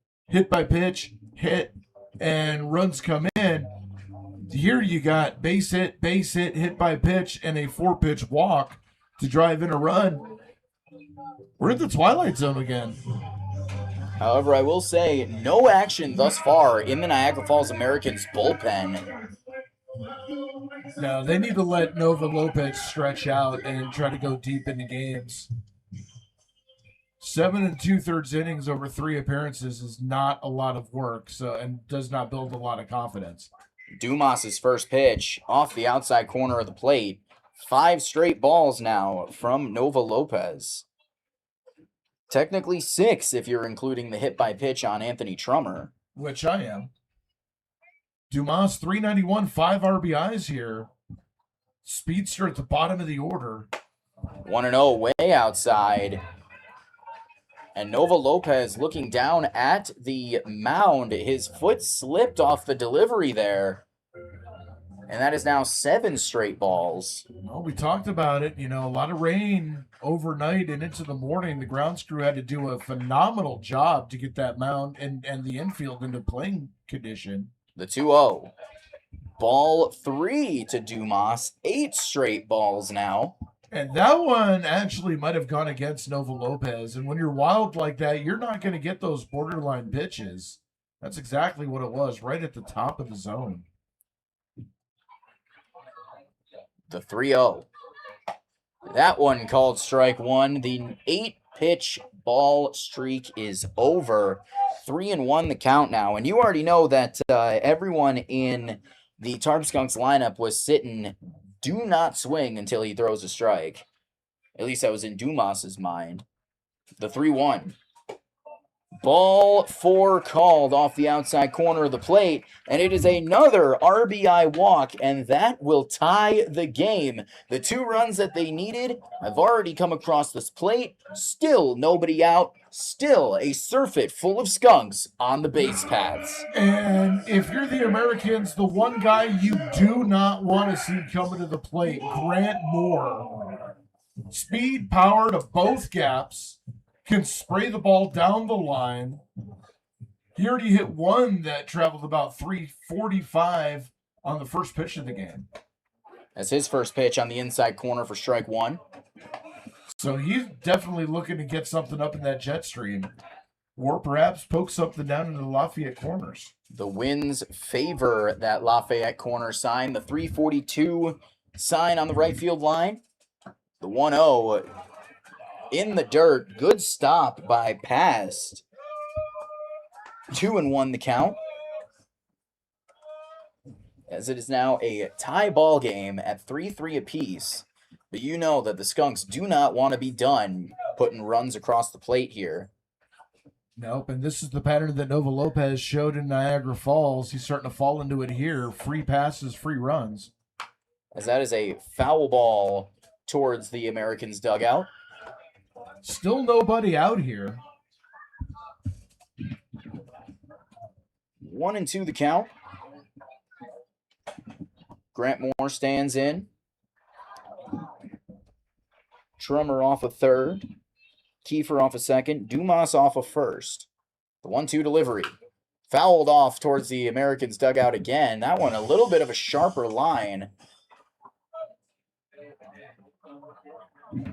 by pitch, hit, and runs come in. Here you got base hit, hit by pitch, and a 4-pitch walk to drive in a run. We're in the twilight zone again. However, I will say no action thus far in the Niagara Falls Americans bullpen. No, they need to let Nova Lopez stretch out and try to go deep into games. 7 2/3 innings over 3 appearances is not a lot of work, and does not build a lot of confidence. Dumas's first pitch off the outside corner of the plate. 5 straight balls now from Nova Lopez. Technically 6 if you're including the hit by pitch on Anthony Trummer. Which I am. Dumas, 391, 5 RBIs here. Speedster at the bottom of the order. 1-0 way outside. And Nova Lopez looking down at the mound. His foot slipped off the delivery there. And that is now 7 straight balls. Well, we talked about it. A lot of rain overnight and into the morning. The grounds crew had to do a phenomenal job to get that mound and the infield into playing condition. The 2-0. Ball 3 to Dumas. 8 straight balls now. And that one actually might have gone against Nova Lopez. And when you're wild like that, you're not going to get those borderline pitches. That's exactly what it was, right at the top of the zone. The 3-0. That one called strike one. The 8-pitch ball streak is over. 3-1 the count now. And you already know that everyone in the Tarp Skunks lineup was sitting, do not swing until he throws a strike. At least that was in Dumas's mind. The 3-1. Ball 4 called off the outside corner of the plate, and it is another RBI walk, and that will tie the game. The 2 runs that they needed have already come across this plate. Still nobody out. Still a surfeit full of skunks on the base paths. And if you're the Americans, the one guy you do not want to see coming to the plate, Grant Moore. Speed, power to both gaps. Can spray the ball down the line. He already hit one that traveled about 345 on the first pitch of the game. That's his first pitch on the inside corner for strike one. So he's definitely looking to get something up in that jet stream. or perhaps poke something down into the Lafayette corners. The winds favor that Lafayette corner sign. The 342 sign on the right field line. The 1-0 in the dirt. Good stop by Past. 2-1 the count. As it is now a tie ball game at 3-3 apiece. But you know that the Skunks do not want to be done putting runs across the plate here. Nope, and this is the pattern that Nova Lopez showed in Niagara Falls. He's starting to fall into it here. Free passes, free runs. As that is a foul ball towards the Americans' dugout. Still nobody out here. 1-2 the count. Grant Moore stands in. Trummer off a third. Kiefer off a second. Dumas off a first. The 1-2 delivery. Fouled off towards the Americans' dugout again. That one a little bit of a sharper line.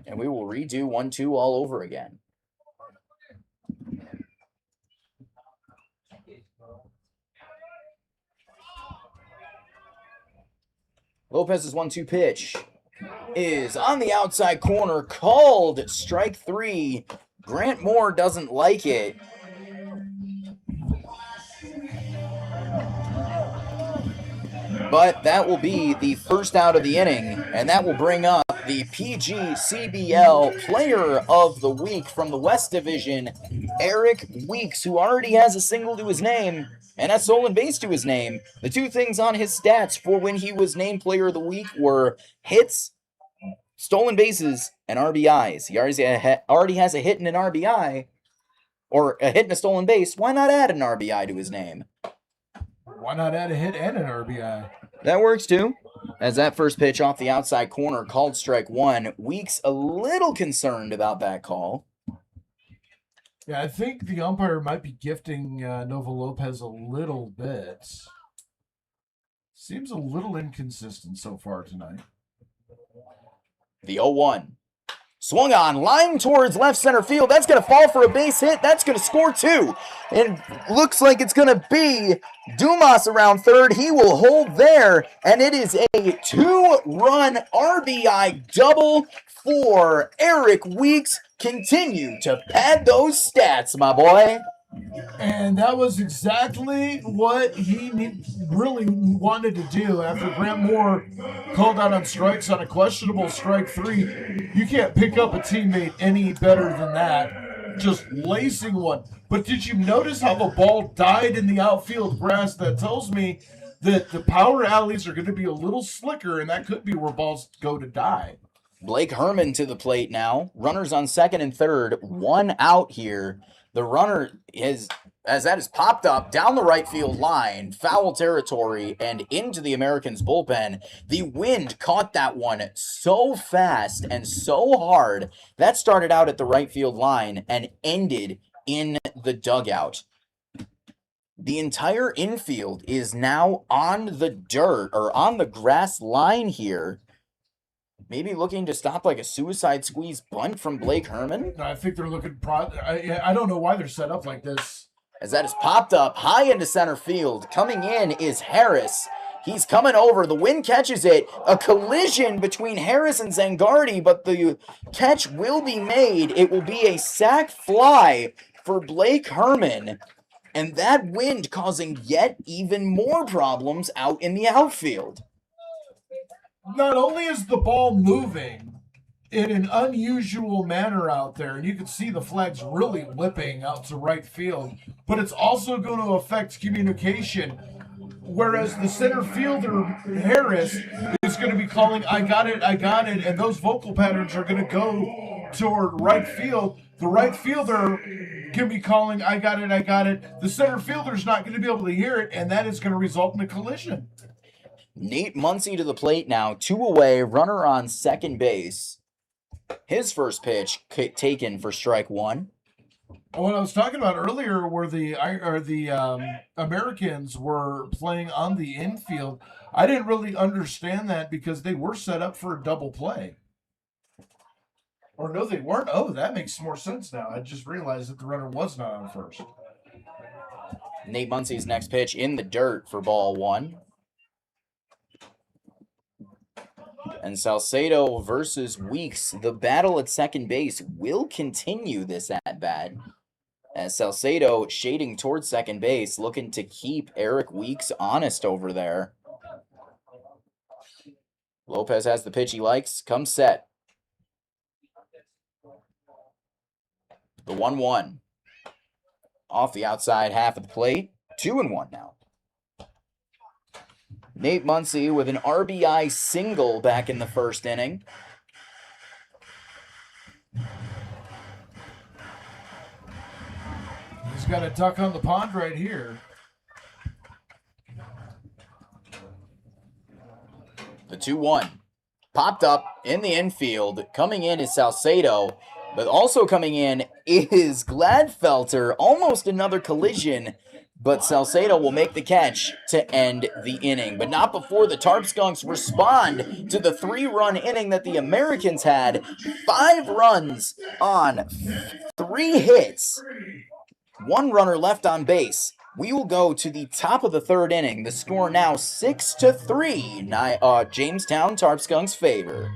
And we will redo 1-2 all over again. Lopez's 1-2 pitch is on the outside corner, called strike 3. Grant Moore doesn't like it. But that will be the first out of the inning, and that will bring up the PGCBL Player of the Week from the West Division, Eric Weeks, who already has a single to his name and a stolen base to his name. The two things on his stats for when he was named Player of the Week were hits, stolen bases, and RBIs. He already has a hit and an RBI, or a hit and a stolen base. Why not add an RBI to his name? Why not add a hit and an RBI? That works too. As that first pitch off the outside corner called strike 1. Weeks a little concerned about that call. Yeah, I think the umpire might be gifting Nova Lopez a little bit. Seems a little inconsistent so far tonight. The 0-1. Swung on, line towards left center field. That's going to fall for a base hit. That's going to score 2. And looks like it's going to be Dumas around third. He will hold there. And it is a 2-run RBI double for Eric Weeks. Continue to pad those stats, my boy. And that was exactly what he really wanted to do after Grant Moore called out on strikes on a questionable strike 3. You can't pick up a teammate any better than that. Just lacing one. But did you notice how the ball died in the outfield grass? That tells me that the power alleys are going to be a little slicker, and that could be where balls go to die. Blake Herman to the plate now. Runners on second and third. 1 out here. The runner is, as that is popped up down the right field line, foul territory, and into the Americans' bullpen. The wind caught that one so fast and so hard. That started out at the right field line and ended in the dugout. The entire infield is now on the dirt, or on the grass line here. Maybe looking to stop like a suicide squeeze bunt from Blake Herman. I think they're looking. I don't know why they're set up like this. As that is popped up high into center field. Coming in is Harris. He's coming over. The wind catches it. A collision between Harris and Zangardi, but the catch will be made. It will be a sac fly for Blake Herman. And that wind causing yet even more problems out in the outfield. Not only is the ball moving in an unusual manner out there, and you can see the flags really whipping out to right field, but it's also going to affect communication. Whereas the center fielder, Harris, is going to be calling, I got it, and those vocal patterns are going to go toward right field. The right fielder can be calling, I got it. The center fielder's not going to be able to hear it, and that is going to result in a collision. Nate Muncy to the plate now, 2 away, runner on second base. His first pitch taken for strike 1. What I was talking about earlier, where the Americans were playing on the infield, I didn't really understand that because they were set up for a double play. Or no, they weren't. Oh, that makes more sense now. I just realized that the runner was not on first. Nate Muncie's next pitch in the dirt for ball 1. And Salcedo versus Weeks. The battle at second base will continue this at-bat. As Salcedo shading towards second base, looking to keep Eric Weeks honest over there. Lopez has the pitch he likes. Comes set. The 1-1. Off the outside half of the plate. 2-1 now. Nate Muncie with an RBI single back in the first inning. He's got a duck on the pond right here. The 2-1. Popped up in the infield. Coming in is Salcedo. But also coming in is Gladfelter. Almost another collision. But Salcedo will make the catch to end the inning. But not before the Tarp Skunks respond to the 3-run inning that the Americans had. 5 runs on 3 hits. 1 runner left on base. We will go to the top of the 3rd inning. The score now 6-3. Jamestown Tarp Skunks favor.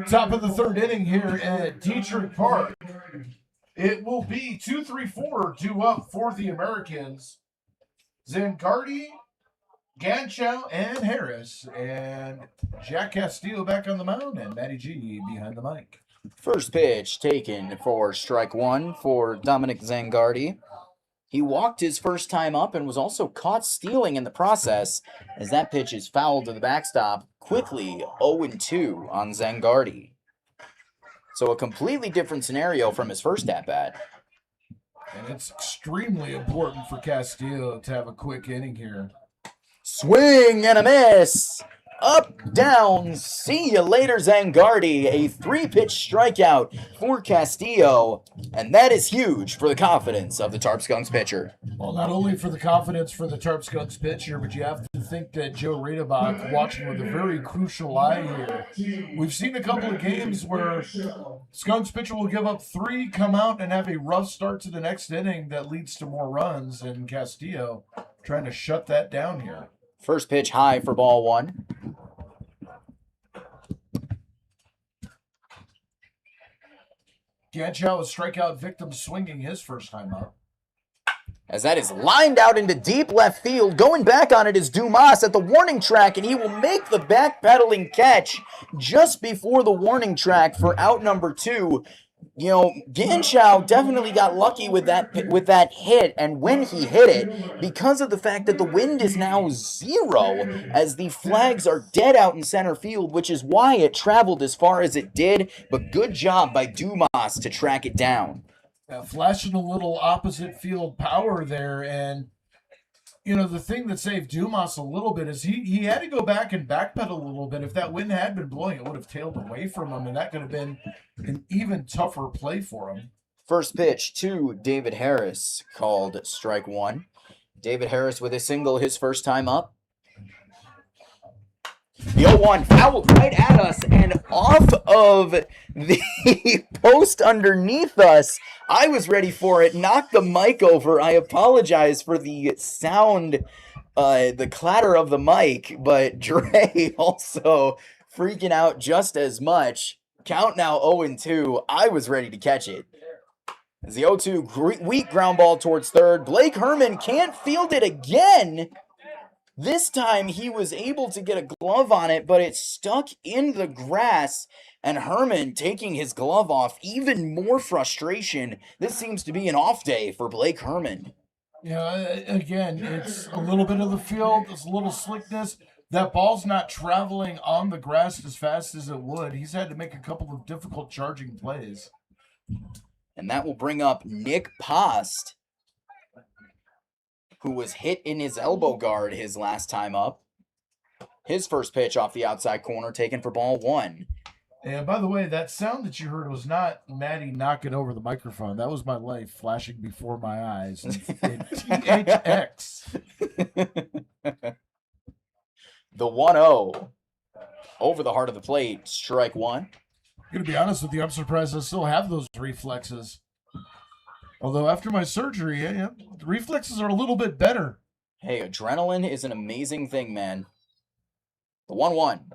Top of the 3rd inning here at Diethrich Park. It will be 2-3-4 due up for the Americans. Zangardi, Ganchow, and Harris. And Jack Castillo back on the mound, and Matty G behind the mic. First pitch taken for strike 1 for Dominic Zangardi. He walked his first time up and was also caught stealing in the process, as that pitch is fouled to the backstop. Quickly 0-2 on Zangardi. So a completely different scenario from his first at-bat. And it's extremely important for Castillo to have a quick inning here. Swing and a miss. Up, down, see you later, Zangardi. A 3-pitch strikeout for Castillo, and that is huge for the confidence of the Tarp Skunks pitcher. Well, not only for the confidence for the Tarp Skunks pitcher, but you have to think that Joe Radebach watching with a very crucial eye here. We've seen a couple of games where Skunks pitcher will give up 3, come out and have a rough start to the next inning that leads to more runs, and Castillo trying to shut that down here. First pitch high for ball 1. Ganchow, a strikeout victim, swinging his first time up. As that is lined out into deep left field. Going back on it is Dumas at the warning track, and he will make the backpedaling catch just before the warning track for out number 2. You know, Ganchow definitely got lucky with that hit, and when he hit it, because of the fact that the wind is now 0, as the flags are dead out in center field, which is why it traveled as far as it did, but good job by Dumas to track it down. Flashing a little opposite field power there, and You know, the thing that saved Dumas a little bit is he had to go back and backpedal a little bit. If that wind had been blowing, it would have tailed away from him, and that could have been an even tougher play for him. First pitch to David Harris, called strike one. David Harris with a single his first time up. The 0-1 fouled right at us and off of the post underneath us. I was ready for it. Knocked the mic over. I apologize for the sound, the clatter of the mic, but Dre also freaking out just as much. Count now 0-2. I was ready to catch it. As the 0-2 weak ground ball towards third. Blake Herman can't field it again. This time he was able to get a glove on it, but it stuck in the grass, and Herman taking his glove off. Even more frustration. This seems to be an off day for Blake Herman. Yeah, again, it's a little bit of the field. It's a little slickness. That ball's not traveling on the grass as fast as it would. He's had to make a couple of difficult charging plays. And that will bring up Nick Post, who was hit in his elbow guard his last time up. His first pitch off the outside corner, taken for ball one. And by the way, that sound that you heard was not Maddie knocking over the microphone. That was my life flashing before my eyes. In THX. The 1-0 over the heart of the plate, strike one. I'm going to be honest with you, I'm surprised I still have those reflexes. Although after my surgery, the reflexes are a little bit better. Hey, adrenaline is an amazing thing, man. The 1-1.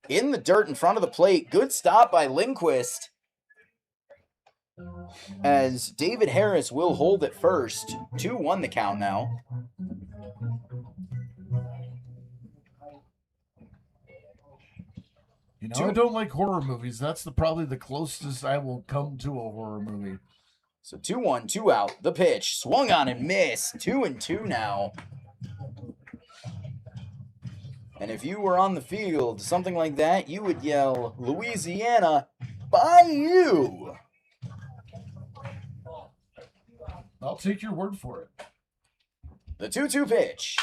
In the dirt in front of the plate. Good stop by Lindquist. As David Harris will hold at first. 2-1 the count now. You know, I don't like horror movies. That's probably the closest I will come to a horror movie. So 2-1, 2 out. The pitch swung on and missed. 2-2 now. And if you were on the field, something like that, you would yell, Louisiana, Bayou. I'll take your word for it. The 2-2 pitch.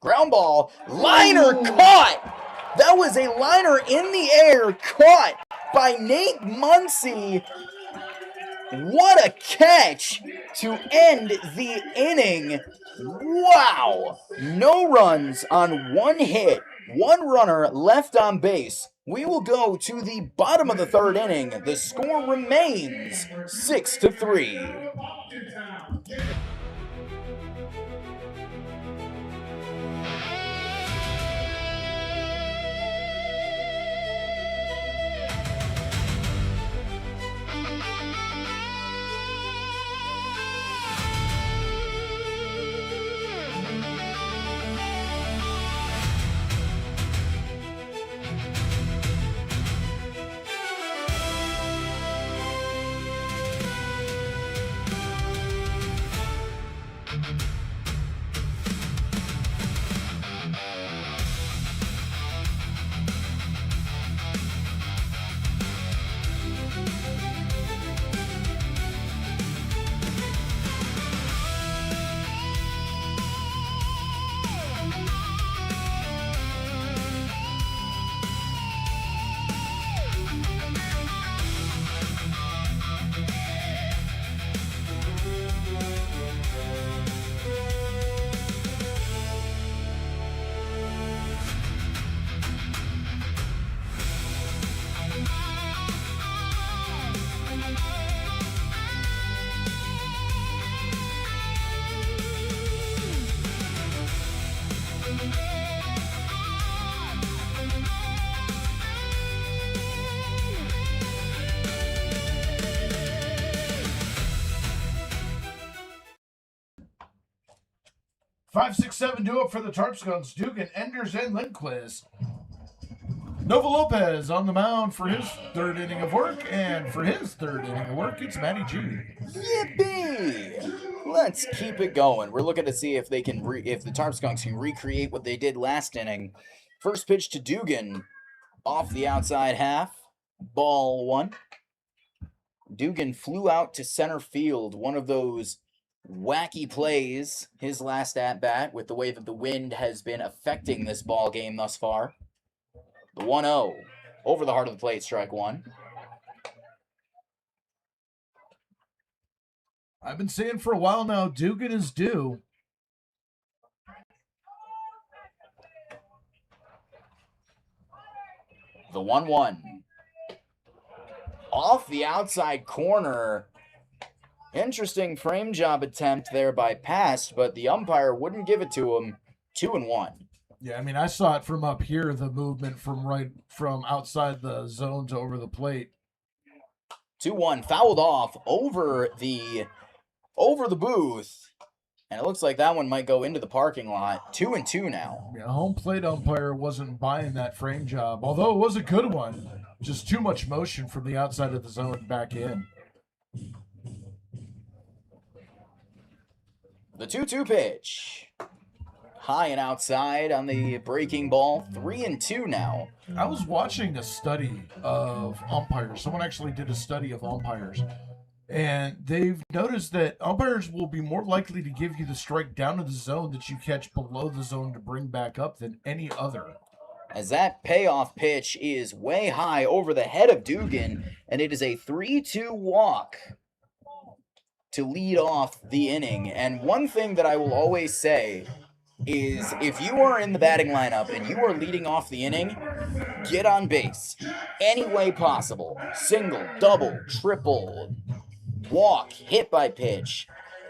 Ground ball. Liner caught. That was a liner in the air caught by Nate Muncy. What a catch to end the inning. Wow. No runs on one hit. One runner left on base. We will go to the bottom of the third inning. The score remains 6-3. 5-6-7 due up for the Tarp Skunks. Dugan, Enders, and Lindquist. Nova Lopez on the mound for his third inning of work, and for his third inning of work, it's Matty G. Yippee! Let's keep it going. We're looking to see if they can, if the Tarp Skunks can recreate what they did last inning. First pitch to Dugan, off the outside half, ball one. Dugan flew out to center field, one of those wacky plays his last at-bat with the way that the wind has been affecting this ball game thus far. The 1-0 over the heart of the plate, strike one. I've been saying for a while now, Dugan is due. The 1-1. Off the outside corner. Interesting frame job attempt there by Past, but the umpire wouldn't give it to him. 2-1. Yeah, I mean, I saw it from up here, the movement from outside the zone to over the plate. 2-1, fouled off over the booth. And it looks like that one might go into the parking lot. 2-2 now. Yeah, home plate umpire wasn't buying that frame job, although it was a good one. Just too much motion from the outside of the zone back in. The 2-2 pitch. High and outside on the breaking ball. 3-2 now. I was watching a study of umpires. Someone actually did a study of umpires. And they've noticed that umpires will be more likely to give you the strike down to the zone that you catch below the zone to bring back up than any other. As that payoff pitch is way high over the head of Dugan, and it is a 3-2 walk to lead off the inning. And one thing that I will always say is if you are in the batting lineup and you are leading off the inning, get on base any way possible. Single, double, triple, walk, hit by pitch,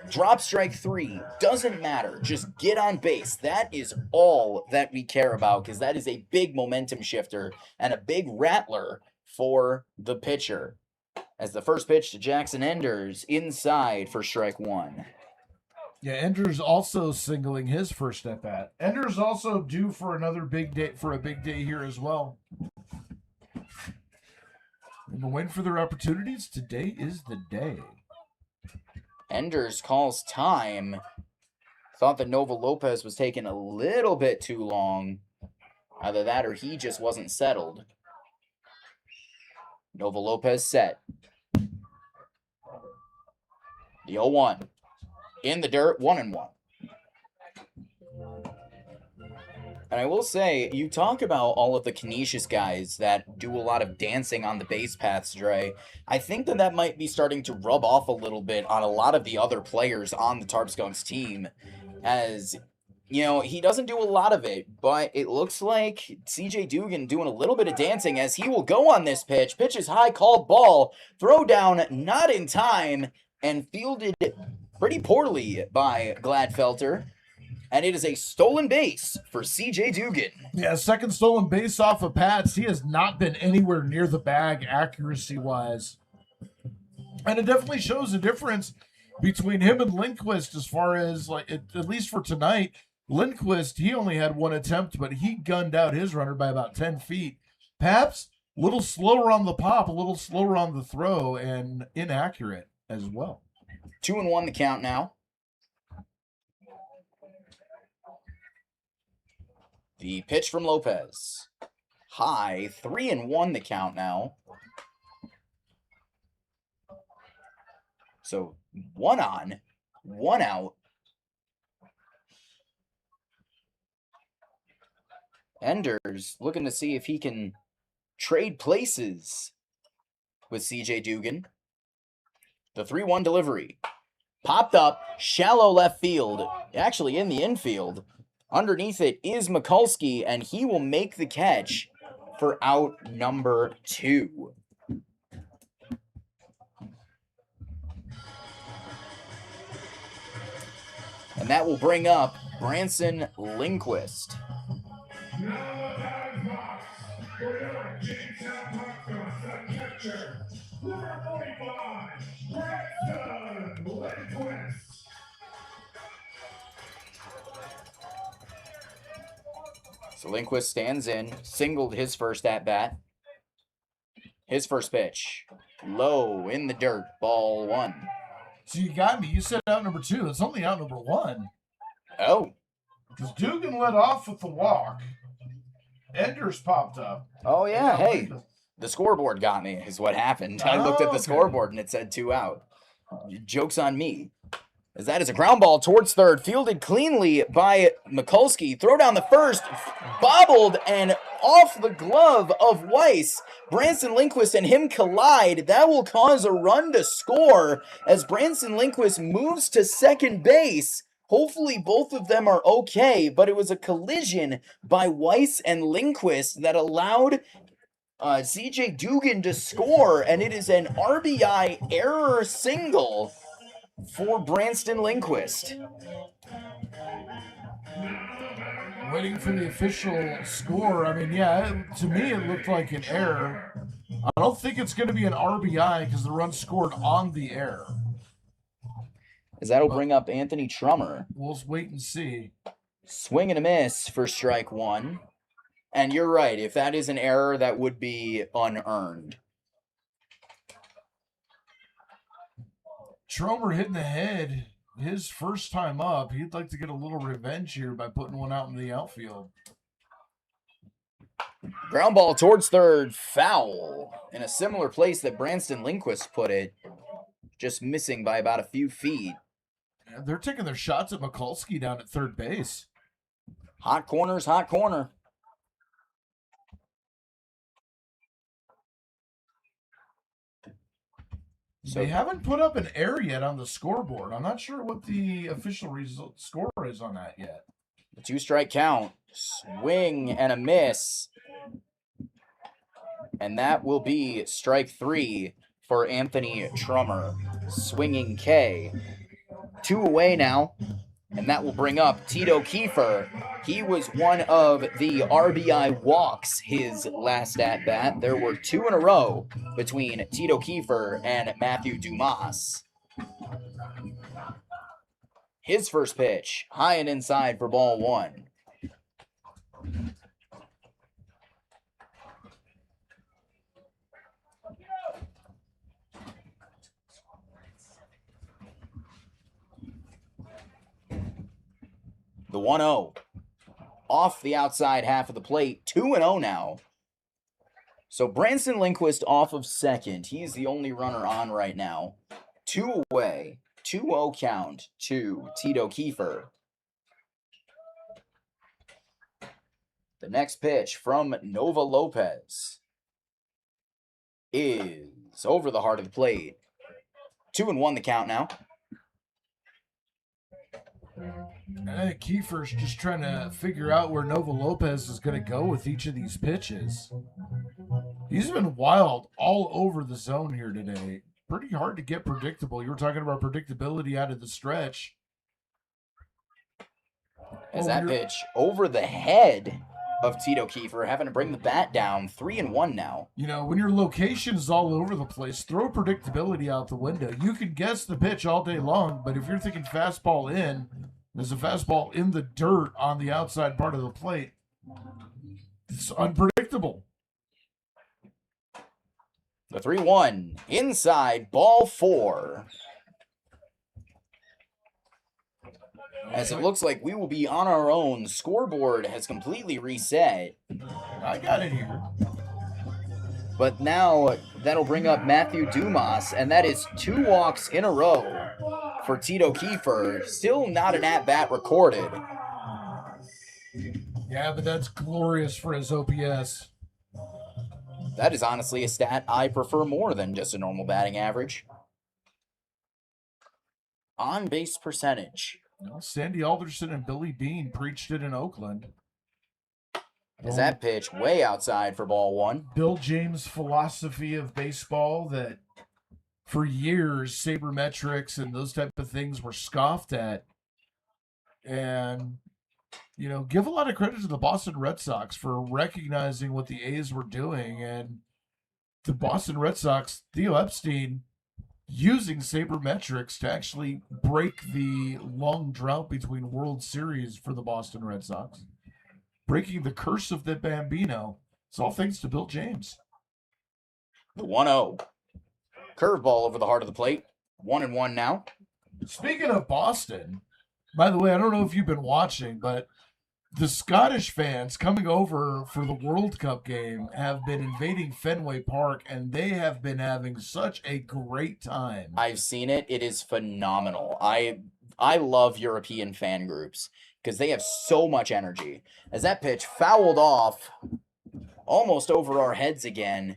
drop strike 3, doesn't matter. Just get on base. That is all that we care about because that is a big momentum shifter and a big rattler for the pitcher. As the first pitch to Jackson Enders inside for strike 1. Yeah, Enders also singling his first at bat. Enders also due for another big day here as well. And the win for their opportunities. Today is the day. Enders calls time. Thought that Nova Lopez was taking a little bit too long. Either that or he just wasn't settled. Nova Lopez set. The 0-1. In the dirt, 1-1. And I will say, you talk about all of the Canisius guys that do a lot of dancing on the base paths, Dre. I think that might be starting to rub off a little bit on a lot of the other players on the Tarp Skunks team. As, you know, he doesn't do a lot of it, but it looks like CJ Dugan doing a little bit of dancing as he will go on this pitch. Pitch is high, called ball. Throw down, not in time, and fielded pretty poorly by Gladfelter. And it is a stolen base for CJ Dugan. Yeah, second stolen base off of Pats. He has not been anywhere near the bag accuracy-wise. And it definitely shows a difference between him and Lindquist as far as, like, at least for tonight. Lindquist, he only had one attempt, but he gunned out his runner by about 10 feet. Paps, a little slower on the pop, a little slower on the throw, and inaccurate as well. 2-1 the count now. The pitch from Lopez. High, 3-1 the count now. So 1 on, 1 out. Enders looking to see if he can trade places with CJ Dugan. The 3-1 delivery. Popped up, shallow left field, actually in the infield. Underneath it is Mikulski, and he will make the catch for out number 2. And that will bring up Branson Lindquist. Now the batting box for your Jamestown Tarp Skunks, the catcher, number 45, Branson Lindquist. So Lindquist stands in, singled his first at-bat. His first pitch, low in the dirt, ball 1. So you got me. You said out number 2. It's only out number 1. Oh. Because Dugan led off with the walk. Enders popped up. Oh, yeah. Hey, the scoreboard got me is what happened. I looked at the scoreboard and it said 2 out. Joke's on me. As that is a ground ball towards third, fielded cleanly by Mikulski. Throw down the first, bobbled and off the glove of Weiss. Branson Lindquist and him collide. That will cause a run to score as Branson Lindquist moves to second base. Hopefully both of them are okay, but it was a collision by Weiss and Lindquist that allowed CJ Dugan to score, and it is an RBI error single for Branston Lindquist. Waiting for the official score. I mean, yeah, to me it looked like an error. I don't think it's going to be an RBI because the run scored on the air. As that'll bring up Anthony Trummer. We'll wait and see. Swing and a miss for strike one. And you're right, if that is an error, that would be unearned. Tromer hitting the head his first time up. He'd like to get a little revenge here by putting one out in the outfield. Ground ball towards third, foul. In a similar place that Branston Lindquist put it, just missing by about a few feet. Yeah, they're taking their shots at Mikulski down at third base. Hot corner's hot corner. They haven't put up an error yet on the scoreboard. I'm not sure what the official score is on that yet. The 2-strike count. Swing and a miss. And that will be strike three for Anthony Trummer. Swinging K. 2 away now. And that will bring up Tito Kiefer. He was one of the RBI walks his last at-bat. There were 2 in a row between Tito Kiefer and Matthew Dumas. His first pitch, high and inside for ball one. The 1-0. Off the outside half of the plate. 2-0 now. So Branson Lindquist off of second. He's the only runner on right now. 2 away. 2-0 count to Tito Kiefer. The next pitch from Nova Lopez is over the heart of the plate. 2-1 the count now. I think Kiefer's just trying to figure out where Nova Lopez is going to go with each of these pitches. He's been wild all over the zone here today. Pretty hard to get predictable. You were talking about predictability out of the stretch. As that pitch over the head of Tito Kiefer, having to bring the bat down. 3-1 now. You know, when your location is all over the place, throw predictability out the window. You can guess the pitch all day long, but if you're thinking fastball in, there's a fastball in the dirt on the outside part of the plate. It's unpredictable. The 3-1 inside, ball 4. As it looks like we will be on our own. Scoreboard has completely reset. I got it here. But now that'll bring up Matthew Dumas, and that is 2 walks in a row for Tito Kiefer. Still not an at-bat recorded. Yeah, but that's glorious for his OPS. That is honestly a stat I prefer more than just a normal batting average. On-base percentage. Well, Sandy Alderson and Billy Bean preached it in Oakland. Is that pitch way outside for ball 1? Bill James' philosophy of baseball that for years sabermetrics and those type of things were scoffed at. And, you know, give a lot of credit to the Boston Red Sox for recognizing what the A's were doing. And the Boston Red Sox, Theo Epstein, using sabermetrics to actually break the long drought between World Series for the Boston Red Sox. Breaking the curse of the Bambino. It's all thanks to Bill James. The 1-0. Curveball over the heart of the plate. 1-1 now. Speaking of Boston, by the way, I don't know if you've been watching, but the Scottish fans coming over for the World Cup game have been invading Fenway Park, and they have been having such a great time. I've seen it. It is phenomenal. I love European fan groups because they have so much energy. As that pitch fouled off almost over our heads again.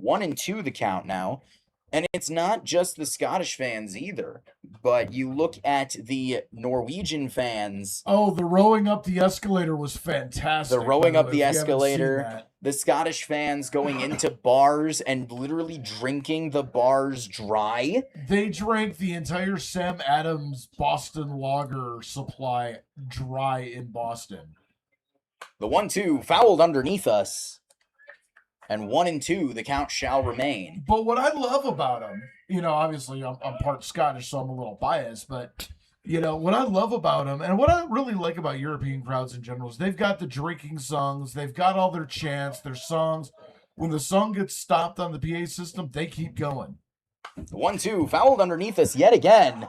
1-2 the count now. And it's not just the Scottish fans either, but you look at the Norwegian fans. Oh, the rowing up the escalator was fantastic. The rowing by up the way, if you haven't seen escalator, that. the Scottish fans going into bars and literally drinking the bars dry. They drank the entire Sam Adams Boston Lager supply dry in Boston. The 1-2 fouled underneath us. And 1-2, the count shall remain. But what I love about them, obviously I'm part Scottish, so I'm a little biased, but, what I love about them, and what I really like about European crowds in general, is they've got the drinking songs, they've got all their chants, their songs. When the song gets stopped on the PA system, they keep going. The 1-2 fouled underneath us yet again.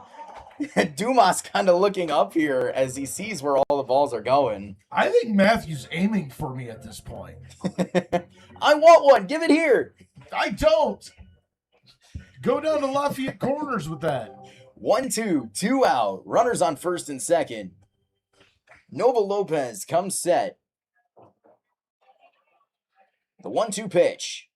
Dumas kind of looking up here as he sees where all the balls are going. I think Matthew's aiming for me at this point. I want one. Give it here. I don't. Go down to Lafayette Corners with that. 1-2, 2 out. Runners on first and second. Nova Lopez comes set. The 1-2 pitch.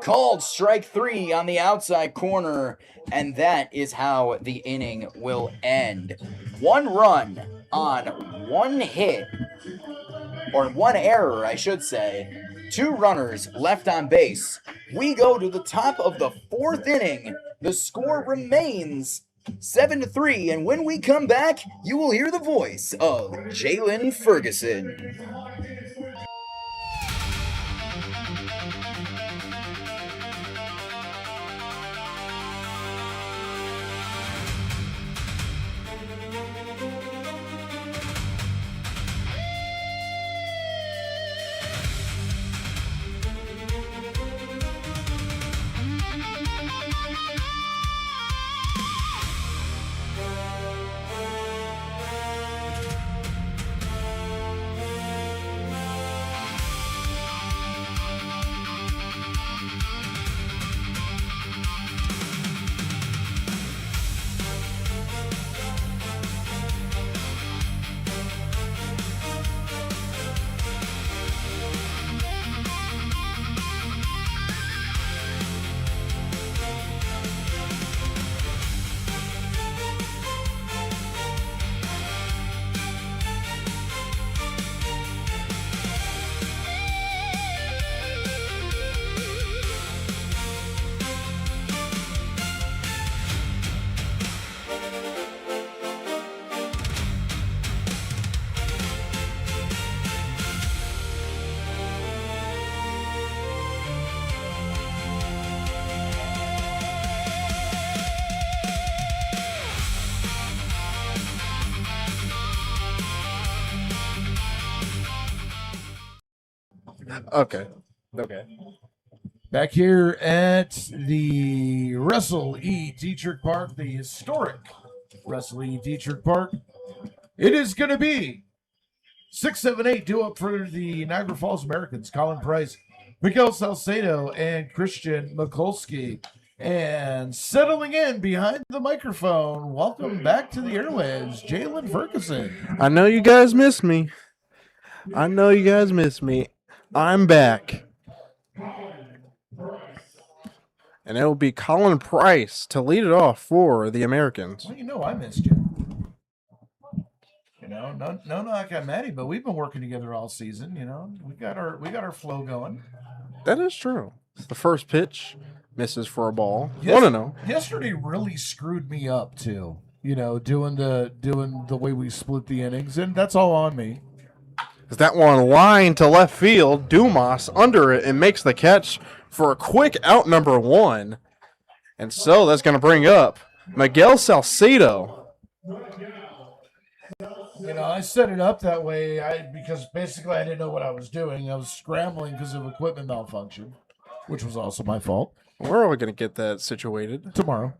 Called strike 3 on the outside corner, and that is how the inning will end. 1 run on 1 hit, or 1 error, I should say. 2 runners left on base. We go to the top of the 4th inning. The score remains 7-3, and when we come back, you will hear the voice of Jalen Ferguson. Okay. Back here at the Russell E. Diethrich Park, the historic Russell E. Diethrich Park, it is going to be 6-7-8 due up for the Niagara Falls Americans. Colin Price, Miguel Salcedo, and Christian Mikulski. And settling in behind the microphone, welcome back to the airwaves, Jalen Ferguson. I know you guys missed me. I'm back. And it will be Colin Price to lead it off for the Americans. Well, I missed you. No knock on Maddie, but we've been working together all season. We got our flow going. That is true. The first pitch misses for a ball. 1-0. Yesterday really screwed me up too. Doing the way we split the innings, and that's all on me. Is that one line to left field? Dumas under it and makes the catch for a quick out number 1. And so that's going to bring up Miguel Salcedo. I set it up that way because basically I didn't know what I was doing. I was scrambling because of equipment malfunction, which was also my fault. Where are we going to get that situated? Tomorrow.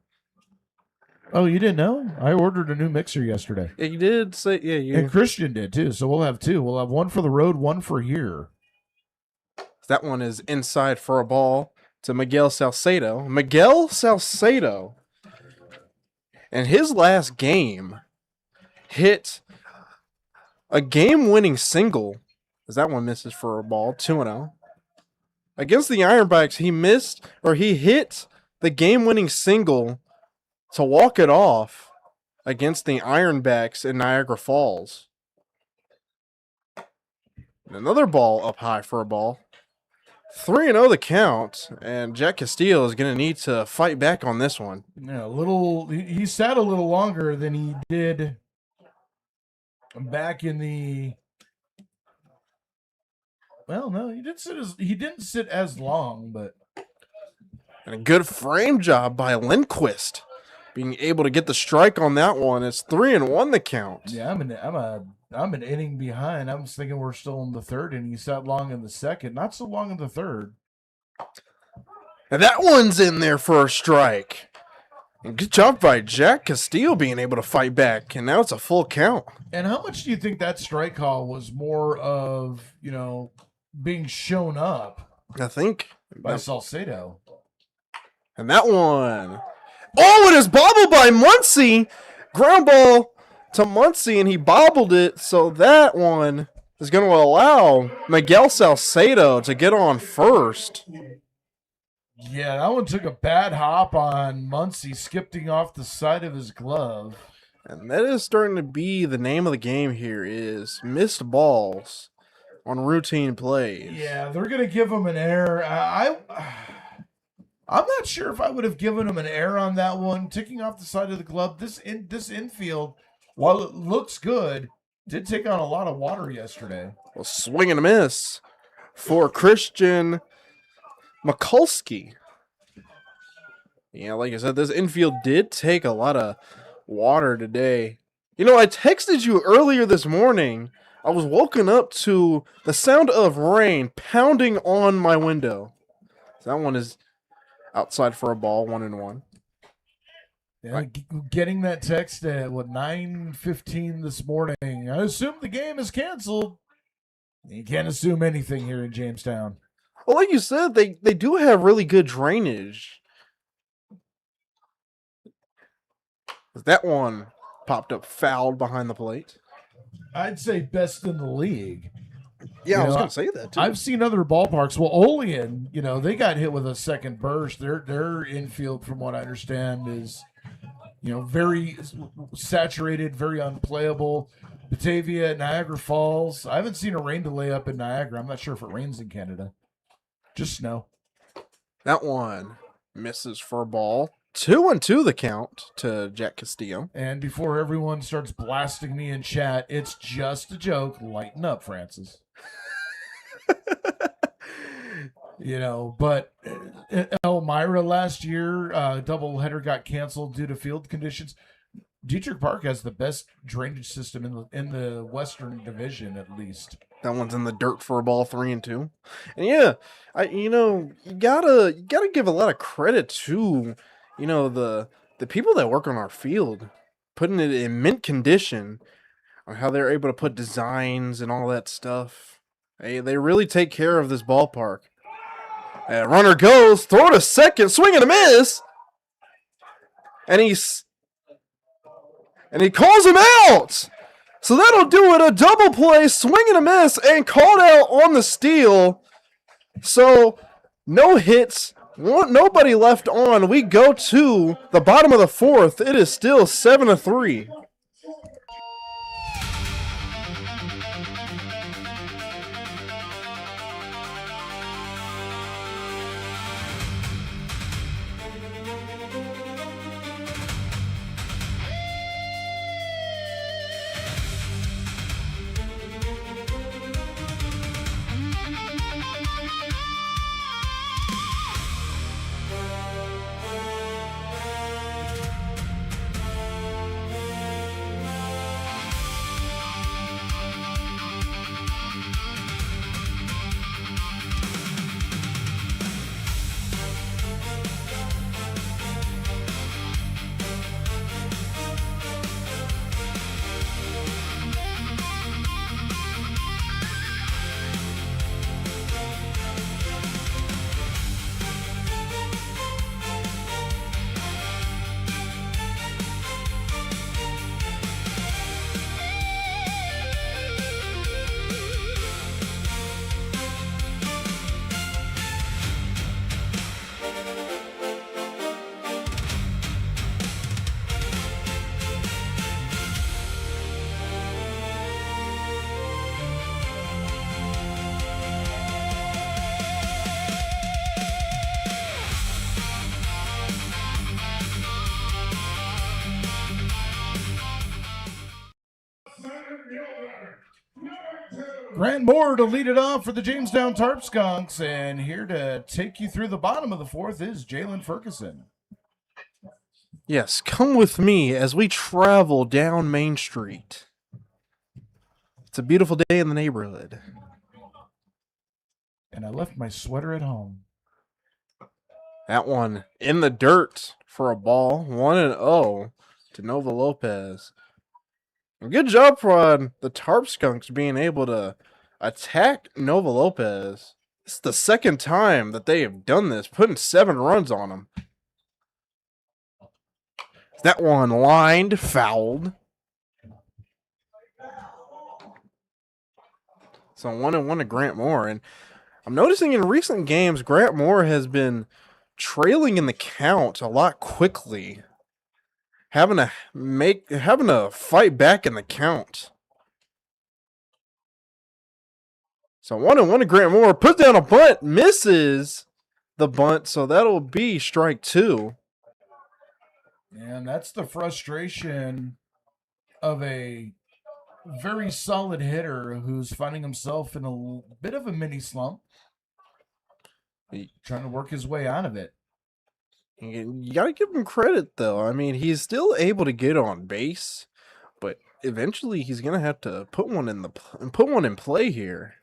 Oh, you didn't know? I ordered a new mixer yesterday. Yeah, you did say, yeah, you. And Christian did too. So we'll have 2. We'll have 1 for the road, 1 for here. That one is inside for a ball to Miguel Salcedo. Miguel Salcedo, in his last game hit a game-winning single, as that one misses for a ball, 2-0. Against the Ironbacks, he hit the game-winning single to walk it off against the Ironbacks in Niagara Falls. Another ball up high for a ball. 3-0 the count, and Jack Castillo is going to need to fight back on this one. Yeah, he sat a little longer than he did back in the. Well, no, he didn't sit as long, but. And a good frame job by Lindquist, being able to get the strike on that one. It's 3-1 the count. Yeah, I'm an inning behind. I was thinking we're still in the third, and he sat long in the second, not so long in the third. And that one's in there for a strike. And good job by Jack Castillo being able to fight back, and now it's a full count. And how much do you think that strike call was more of, being shown up I think by Salcedo? And that one. Oh, it is bobbled by Muncie. Ground ball to Muncie, and he bobbled it. So that one is going to allow Miguel Salcedo to get on first. Yeah, that one took a bad hop on Muncie, skipping off the side of his glove. And that is starting to be the name of the game here, is missed balls on routine plays. Yeah, they're going to give him an error. I'm not sure if I would have given him an error on that one. Ticking off the side of the glove. This infield, while it looks good, did take on a lot of water yesterday. Well, swing and a miss for Christian Mikulski. Yeah, like I said, this infield did take a lot of water today. I texted you earlier this morning. I was woken up to the sound of rain pounding on my window. So that one is outside for a ball, 1-1. Yeah, Right. Getting that text at 9:15 this morning. I assume the game is canceled. You can't assume anything here in Jamestown. Well, like you said, they do have really good drainage. That one popped up fouled behind the plate. I'd say best in the league. Yeah, I was going to say that too. I've seen other ballparks. Well, Olean, they got hit with a second burst. Their infield, from what I understand, is, very saturated, very unplayable. Batavia, Niagara Falls. I haven't seen a rain delay up in Niagara. I'm not sure if it rains in Canada. Just snow. That one misses for a ball. 2-2 the count to Jack Castillo. And before everyone starts blasting me in chat, it's just a joke. Lighten up, Francis. But Elmira last year, doubleheader got canceled due to field conditions. Diethrich Park has the best drainage system in the Western Division, at least. That one's in the dirt for a ball, 3-2. And yeah, you gotta give a lot of credit to, the people that work on our field, putting it in mint condition, on how they're able to put designs and all that stuff. Hey, they really take care of this ballpark. Runner goes, throw to second, swing and a miss, and he calls him out. So that'll do it. A double play, swing and a miss, and called out on the steal. So no hits, nobody left on. We go to the bottom of the fourth. It is still 7-3. Grant Moore to lead it off for the Jamestown Tarp Skunks, and here to take you through the bottom of the fourth is Jalen Ferguson. Yes, come with me as we travel down Main Street. It's a beautiful day in the neighborhood. And I left my sweater at home. That one in the dirt for a ball. 1-0 to Nova Lopez. And good job for the Tarp Skunks being able to attack Nova Lopez. This is the second time that they have done this, putting 7 runs on him. That one lined, fouled. So 1-1 to Grant Moore. And I'm noticing in recent games, Grant Moore has been trailing in the count a lot quickly. Having to fight back in the count. So 1-1 to Grant Moore. Puts down a bunt, misses the bunt, so that'll be strike 2. And that's the frustration of a very solid hitter who's finding himself in a bit of a mini slump. Trying to work his way out of it. You got to give him credit, though. I mean, he's still able to get on base, but eventually he's going to have to put one in play here.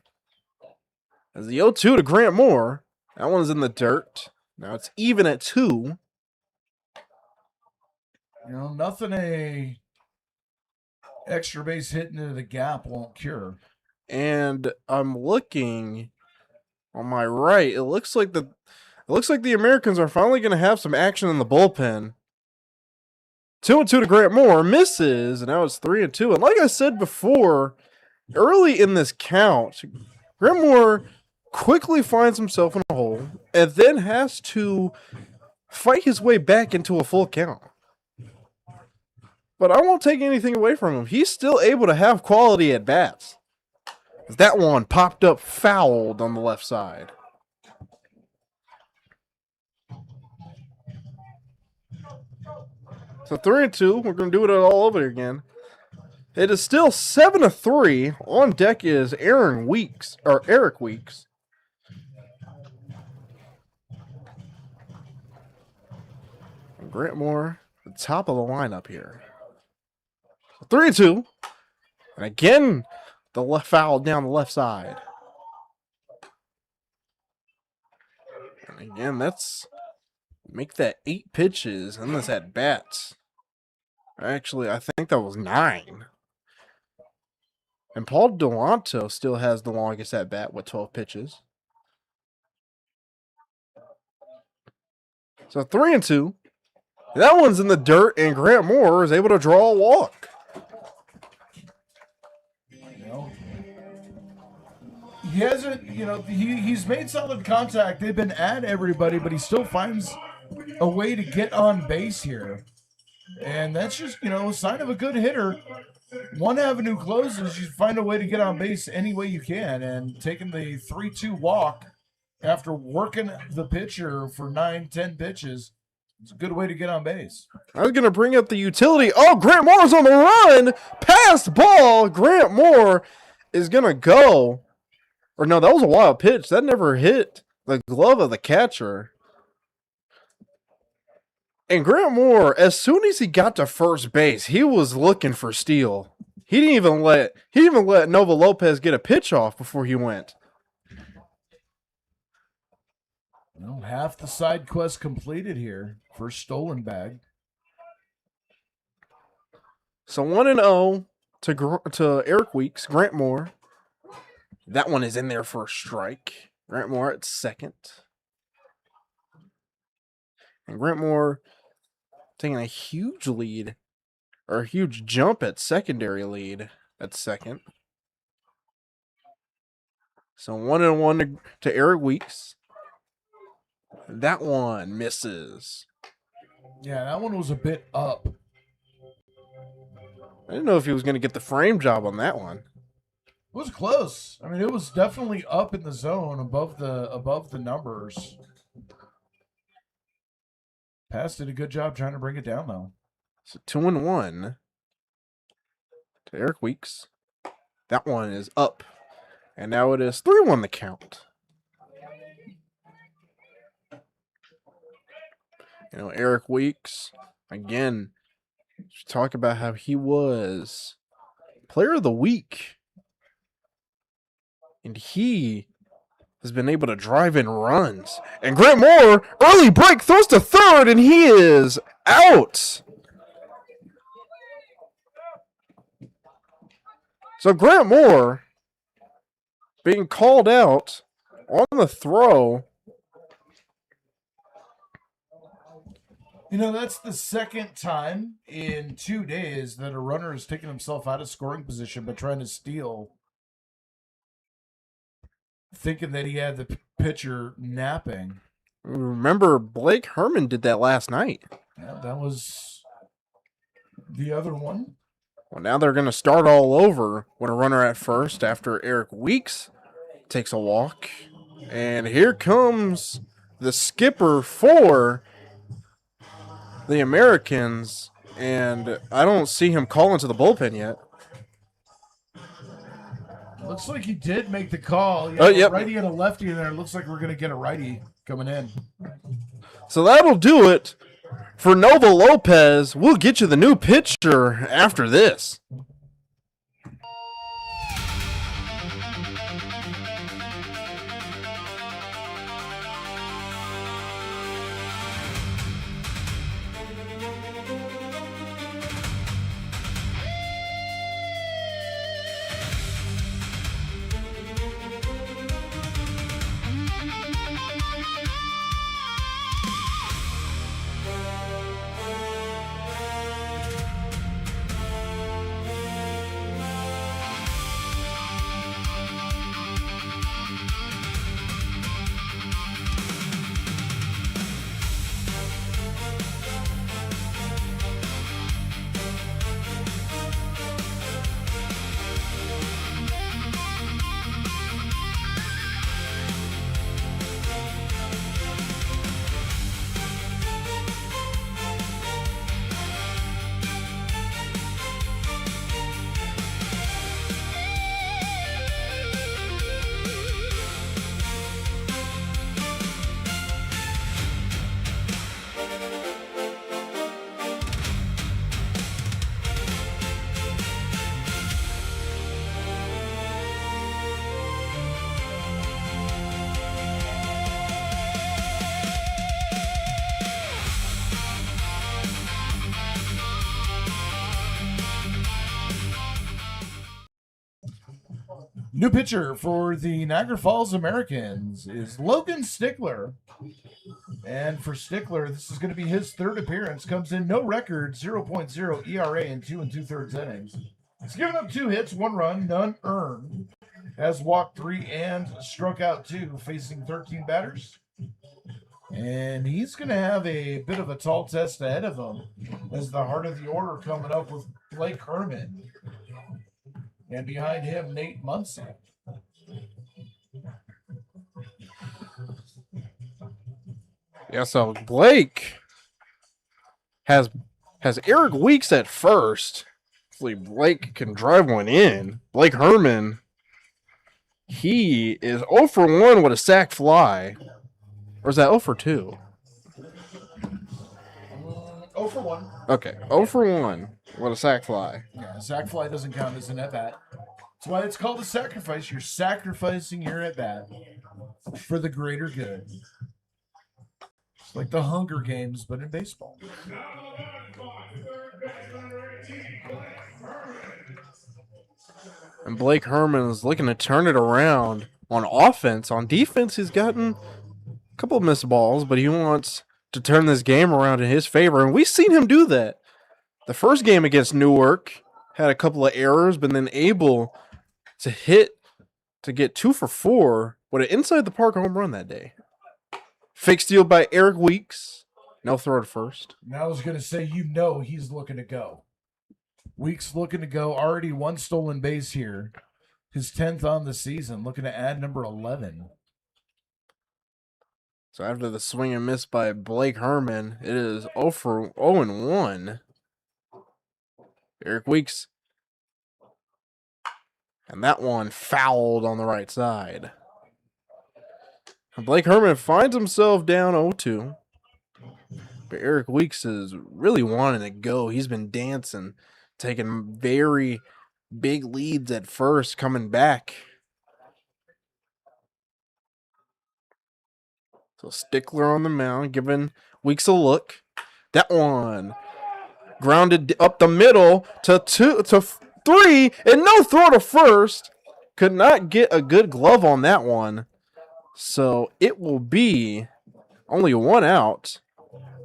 As the 0-2 to Grant Moore. That one's in the dirt. Now it's even at 2. You know, nothing a extra base hit into the gap won't cure. And I'm looking on my right. It looks like the Americans are finally going to have some action in the bullpen. 2-2 to Grant Moore, misses, and now it's 3-2. And like I said before, early in this count, Grant Moore quickly finds himself in a hole and then has to fight his way back into a full count. But I won't take anything away from him. He's still able to have quality at bats. That one popped up fouled on the left side. So 3-2. We're going to do it all over again. It is still 7-3. On deck is Eric Weeks. And Grant Moore, the top of the lineup here. 3-2. And again, the left foul down the left side. And again, that's make that 8 pitches in this at bats. Actually, I think that was 9. And Paul Delanto still has the longest at bat with 12 pitches. So 3-2. That one's in the dirt, and Grant Moore is able to draw a walk. He hasn't, he's made solid contact. They've been at everybody, but he still finds a way to get on base here. And that's just, a sign of a good hitter. One avenue closes, you find a way to get on base any way you can. And taking the 3-2 walk after working the pitcher for 9-10 pitches, it's a good way to get on base. I was going to bring up the utility. Oh, Grant Moore's on the run. Passed ball. Grant Moore is going to go. Or no, that was a wild pitch. That never hit the glove of the catcher. And Grant Moore, as soon as he got to first base, he was looking for steal. He didn't even let Nova Lopez get a pitch off before he went. Half the side quest completed here. First stolen bag. So 1-0 to Eric Weeks, Grant Moore. That one is in there for a strike. Grant Moore at second. And Grant Moore taking a huge lead, or a huge jump at secondary lead at second. So 1-1 to Eric Weeks. That one misses. Yeah, that one was a bit up. I didn't know if he was going to get the frame job on that one. It was close. I mean, it was definitely up in the zone above the numbers. Pass did a good job trying to bring it down, though. So 2-1 to Eric Weeks. That one is up And now it is 3-1 the count. You know, Eric Weeks, again, talk about how he was player of the week. And he has been able to drive in runs. And Grant Moore, early break, throws to third, and he is out. So Grant Moore being called out on the throw. You know, that's the second time in 2 days that a runner has taken himself out of scoring position by trying to steal, thinking that he had the pitcher napping. Remember, Blake Herman did that last night. Yeah, that was the other one. Well, now they're going to start all over with a runner at first after Eric Weeks takes a walk. And here comes the skipper for the Americans. And I don't see him calling to the bullpen yet. Looks like he did make the call. Yeah, Oh, yep. Righty and a lefty in there. Looks like we're going to get a righty coming in. So that'll do it for Nova Lopez. We'll get you the new pitcher after this. New pitcher for the Niagara Falls Americans is Logan Stickler. And for Stickler, this is going to be his third appearance. Comes in no record, 0.0 ERA in 2 2/3 innings. He's given up 2 hits, 1 run, none earned. Has walked 3 and struck out 2, facing 13 batters. And he's going to have a bit of a tall test ahead of him as the heart of the order coming up with Blake Herman. And behind him, Nate Munson. Yeah, so Blake has Eric Weeks at first. Hopefully Blake can drive one in. Blake Herman, he is 0 for 1 with a sac fly. Or is that 0 for 2? 0 for 1. Okay, 0 for 1 with a sac fly. Yeah, a sac fly doesn't count as an at-bat. That's why it's called a sacrifice. You're sacrificing your at-bat for the greater good. It's like the Hunger Games, but in baseball. And Blake Herman is looking to turn it around on offense. On defense, he's gotten a couple of missed balls, but he wants to turn this game around in his favor. And we've seen him do that. The first game against Newark had a couple of errors, but then able to hit to get 2 for 4 with an inside the park home run that day. Fake steal by Eric Weeks. No throw to first. Now I was going to say, he's looking to go. Weeks looking to go. Already 1 stolen base here. His 10th on the season. Looking to add number 11. So after the swing and miss by Blake Herman, it is 0-1. Eric Weeks And that one fouled on the right side. Blake Herman finds himself down 0-2. But Eric Weeks is really wanting to go. He's been dancing, taking very big leads at first, coming back. So Stickler on the mound, giving Weeks a look. That one grounded up the middle to 3, and no throw to first. Could not get a good glove on that one. So it will be only 1 out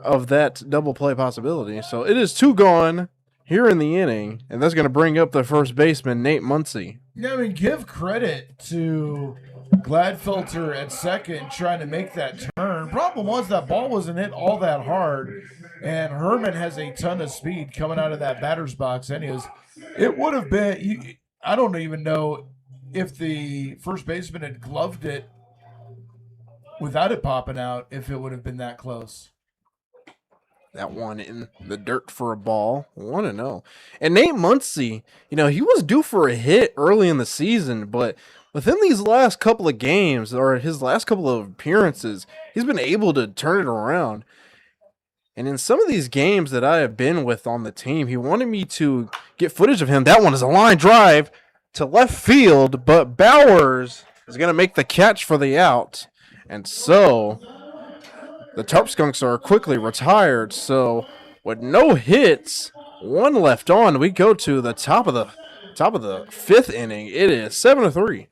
of that double play possibility. So it is 2 gone here in the inning, and that's going to bring up the first baseman, Nate Muncy. Yeah, I mean, give credit to Gladfelter at second trying to make that turn. Problem was that ball wasn't hit all that hard, and Herman has a ton of speed coming out of that batter's box. Anyways, it would have been, I don't even know if the first baseman had gloved it without it popping out, if it would have been that close. That one in the dirt for a ball. 1-0. And Nate Muncy, he was due for a hit early in the season, but within these last couple of games, or his last couple of appearances, he's been able to turn it around. And in some of these games that I have been with on the team, he wanted me to get footage of him. That one is a line drive to left field, but Bowers is going to make the catch for the out. And so the Tarp Skunks are quickly retired. So with no hits, 1 left on, we go to the top of the 5th inning. It is 7-3.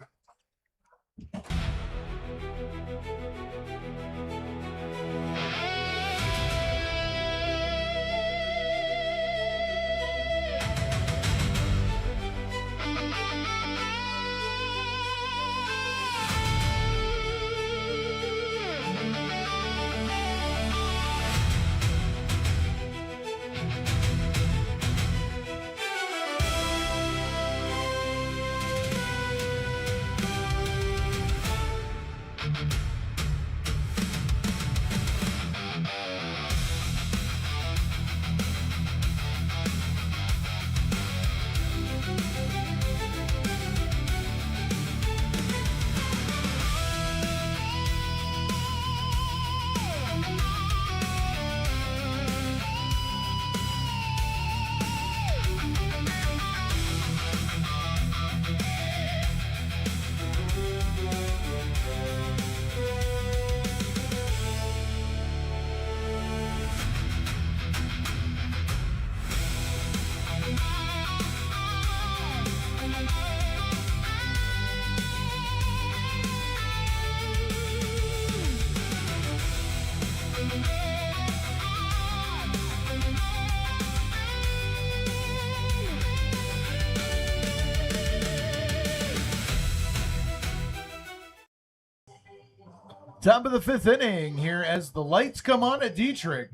Top of the 5th inning here as the lights come on at Diethrich.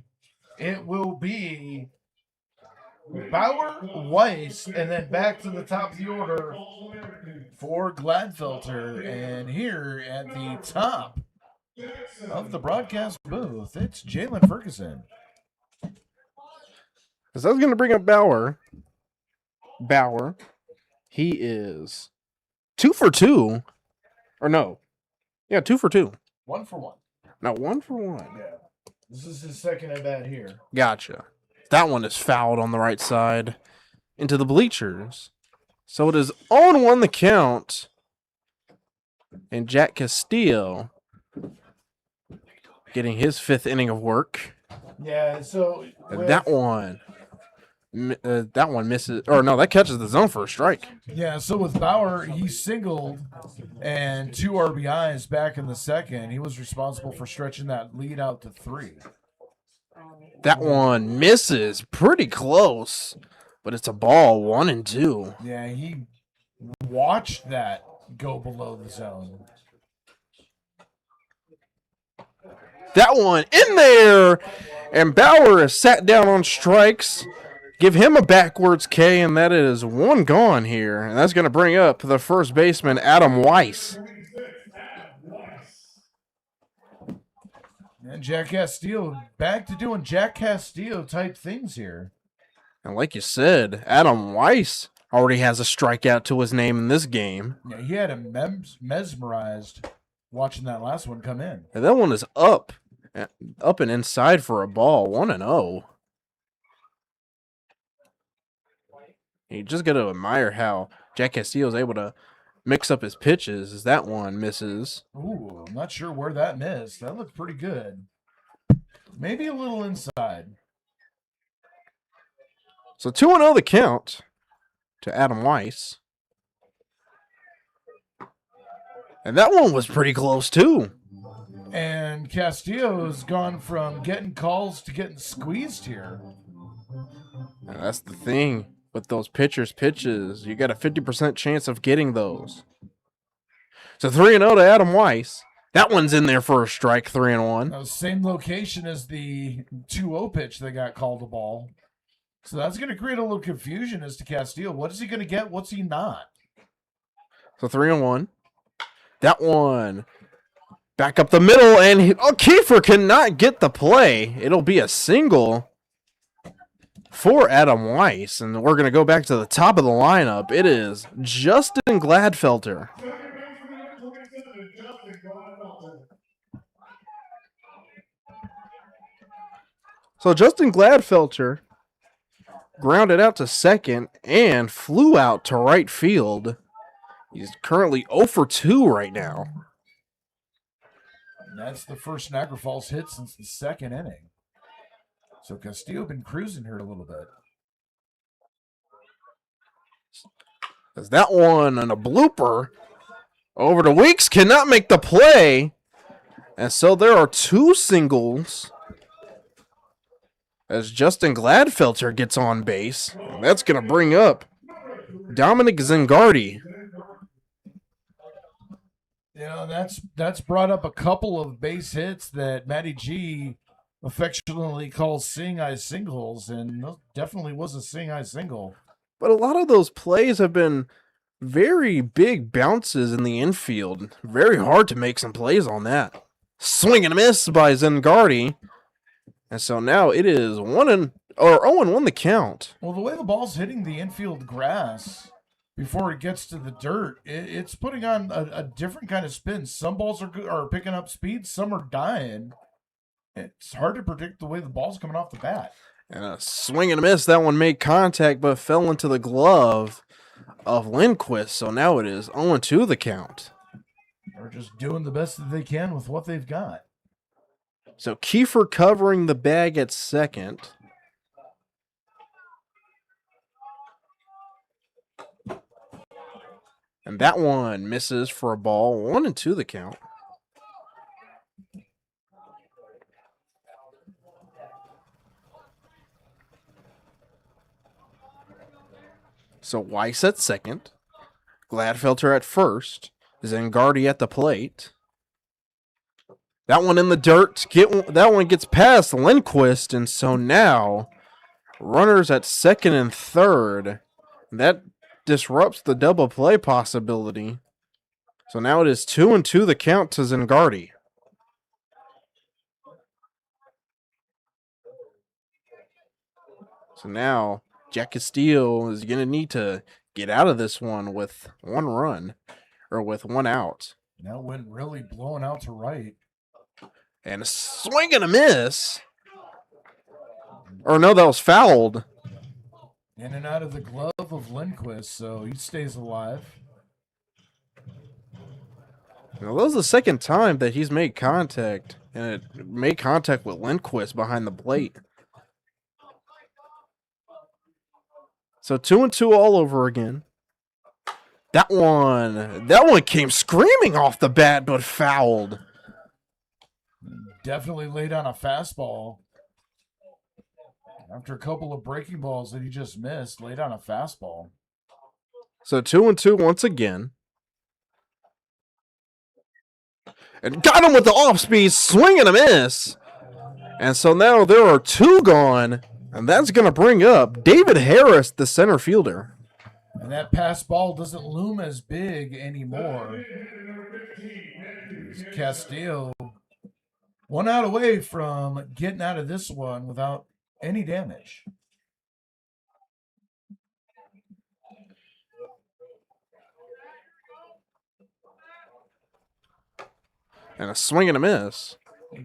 It will be Bauer, Weiss, and then back to the top of the order for Gladfelter. And here at the top of the broadcast booth, it's Jalen Ferguson. Because I was going to bring up Bauer. He is 2 for 2. Or no. Yeah, 2 for 2. 1 for 1. Now 1 for 1. Yeah. This is his second at bat here. Gotcha. That one is fouled on the right side into the bleachers. So it is 0-1 the count. And Jack Castillo getting his 5th inning of work. Yeah, so That one misses, or no, that catches the zone for a strike. Yeah, so with Bauer, he singled and 2 RBIs back in the second. He was responsible for stretching that lead out to 3. That one misses pretty close, but it's a ball, 1-2. Yeah, he watched that go below the zone. That one in there, and Bauer is sat down on strikes. Give him a backwards K, and that is 1 gone here. And that's going to bring up the first baseman, Adam Weiss. And Jack Castillo back to doing Jack Castillo type things here. And like you said, Adam Weiss already has a strikeout to his name in this game. Yeah, he had him mesmerized watching that last one come in. And that one is up and inside for a ball, 1-0. You just got to admire how Jack Castillo's able to mix up his pitches as that one misses. Ooh, I'm not sure where that missed. That looked pretty good. Maybe a little inside. So 2-0 the count to Adam Weiss. And that one was pretty close too. And Castillo's gone from getting calls to getting squeezed here. And that's the thing with those pitchers' pitches. You got a 50% chance of getting those. So 3-0 to Adam Weiss. That one's in there for a strike, 3-1. Same location as the 2-0 pitch that got called a ball. So that's going to create a little confusion as to Castillo. What is he going to get? What's he not? So 3-1. That one back up the middle, and Kiefer cannot get the play. It'll be a single for Adam Weiss, and we're going to go back to the top of the lineup. It is Justin Gladfelter. So Justin Gladfelter grounded out to second and flew out to right field. He's currently 0 for 2 right now. And that's the first Niagara Falls hit since the second inning. So Castillo been cruising here a little bit. As that one and a blooper over to Weeks cannot make the play. And so there are 2 singles as Justin Gladfelter gets on base. And that's going to bring up Dominic Zengardi. You know, that's brought up a couple of base hits that Matty G affectionately calls seeing eye singles, and definitely was a seeing eye single. But a lot of those plays have been very big bounces in the infield. Very hard to make some plays on that. Swing and a miss by Zengardi. And so now it is 0-1 the count. Well, the way the ball's hitting the infield grass before it gets to the dirt, it's putting on a different kind of spin. Some balls are picking up speed, some are dying. It's hard to predict the way the ball's coming off the bat. And a swing and a miss. That one made contact but fell into the glove of Lindquist. So now it is 0-2 the count. They're just doing the best that they can with what they've got. So Kiefer covering the bag at second. And that one misses for a ball. 1-2 the count. So Weiss at second. Gladfelter at first. Zengardi at the plate. That one in the dirt. That one gets past Lindquist. And so now runners at second and third. That disrupts the double play possibility. So now it is 2-2 the count to Zengardi. So now Jack Castillo is going to need to get out of this one with 1 run or with 1 out. Now it went really blowing out to right. And a swing and a miss. Or no, that was fouled. In and out of the glove of Lindquist, so he stays alive. Now, that was the second time that he's made contact. And it made contact with Lindquist behind the plate. So 2-2 all over again. That one came screaming off the bat, but fouled. Definitely laid on a fastball. After a couple of breaking balls that he just missed, laid on a fastball. So 2-2 once again. And got him with the off-speed swing and a miss. And so now there are 2 gone. And that's going to bring up David Harris, the center fielder. And that pass ball doesn't loom as big anymore. Castillo 1 out away from getting out of this one without any damage. And a swing and a miss.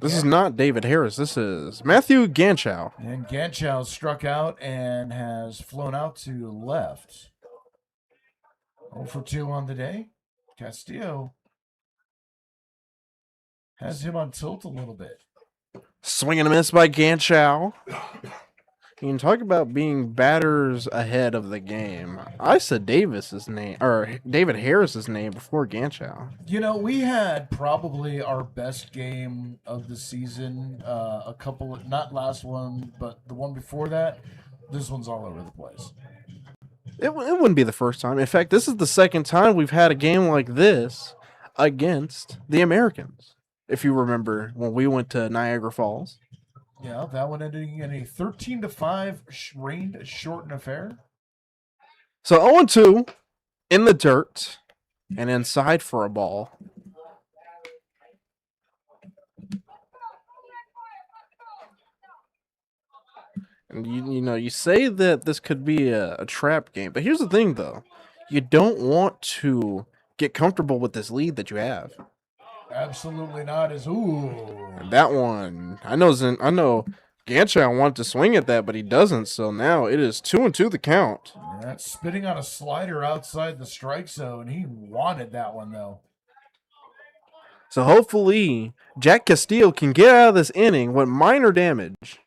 This is not David Harris. This is Matthew Ganchow. And Ganchow struck out and has flown out to left. 0 for 2 on the day. Castillo has him on tilt a little bit. Swing and a miss by Ganchow. You can talk about being batters ahead of the game. I said Davis's name, or David Harris's name before Ganchow. You know, we had probably our best game of the season. A couple, not last one, but the one before that. This one's all over the place. It wouldn't be the first time. In fact, this is the second time we've had a game like this against the Americans. If you remember when we went to Niagara Falls. Yeah, that one ending in a 13-5 rained shortened affair. So 0-2 in the dirt and inside for a ball. And you say that this could be a trap game, but here's the thing though. You don't want to get comfortable with this lead that you have. Absolutely not. And that one, I know Ganchow wanted to swing at that, but he doesn't. So now it is 2-2 the count. That's spitting on a slider outside the strike zone. He wanted that one though. So hopefully Jack Castillo can get out of this inning with minor damage.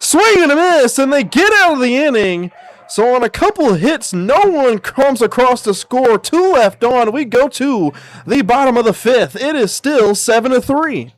Swing and a miss, and they get out of the inning. So on a couple of hits, no one comes across the score. 2 left on. We go to the bottom of the 5th. It is still 7-3.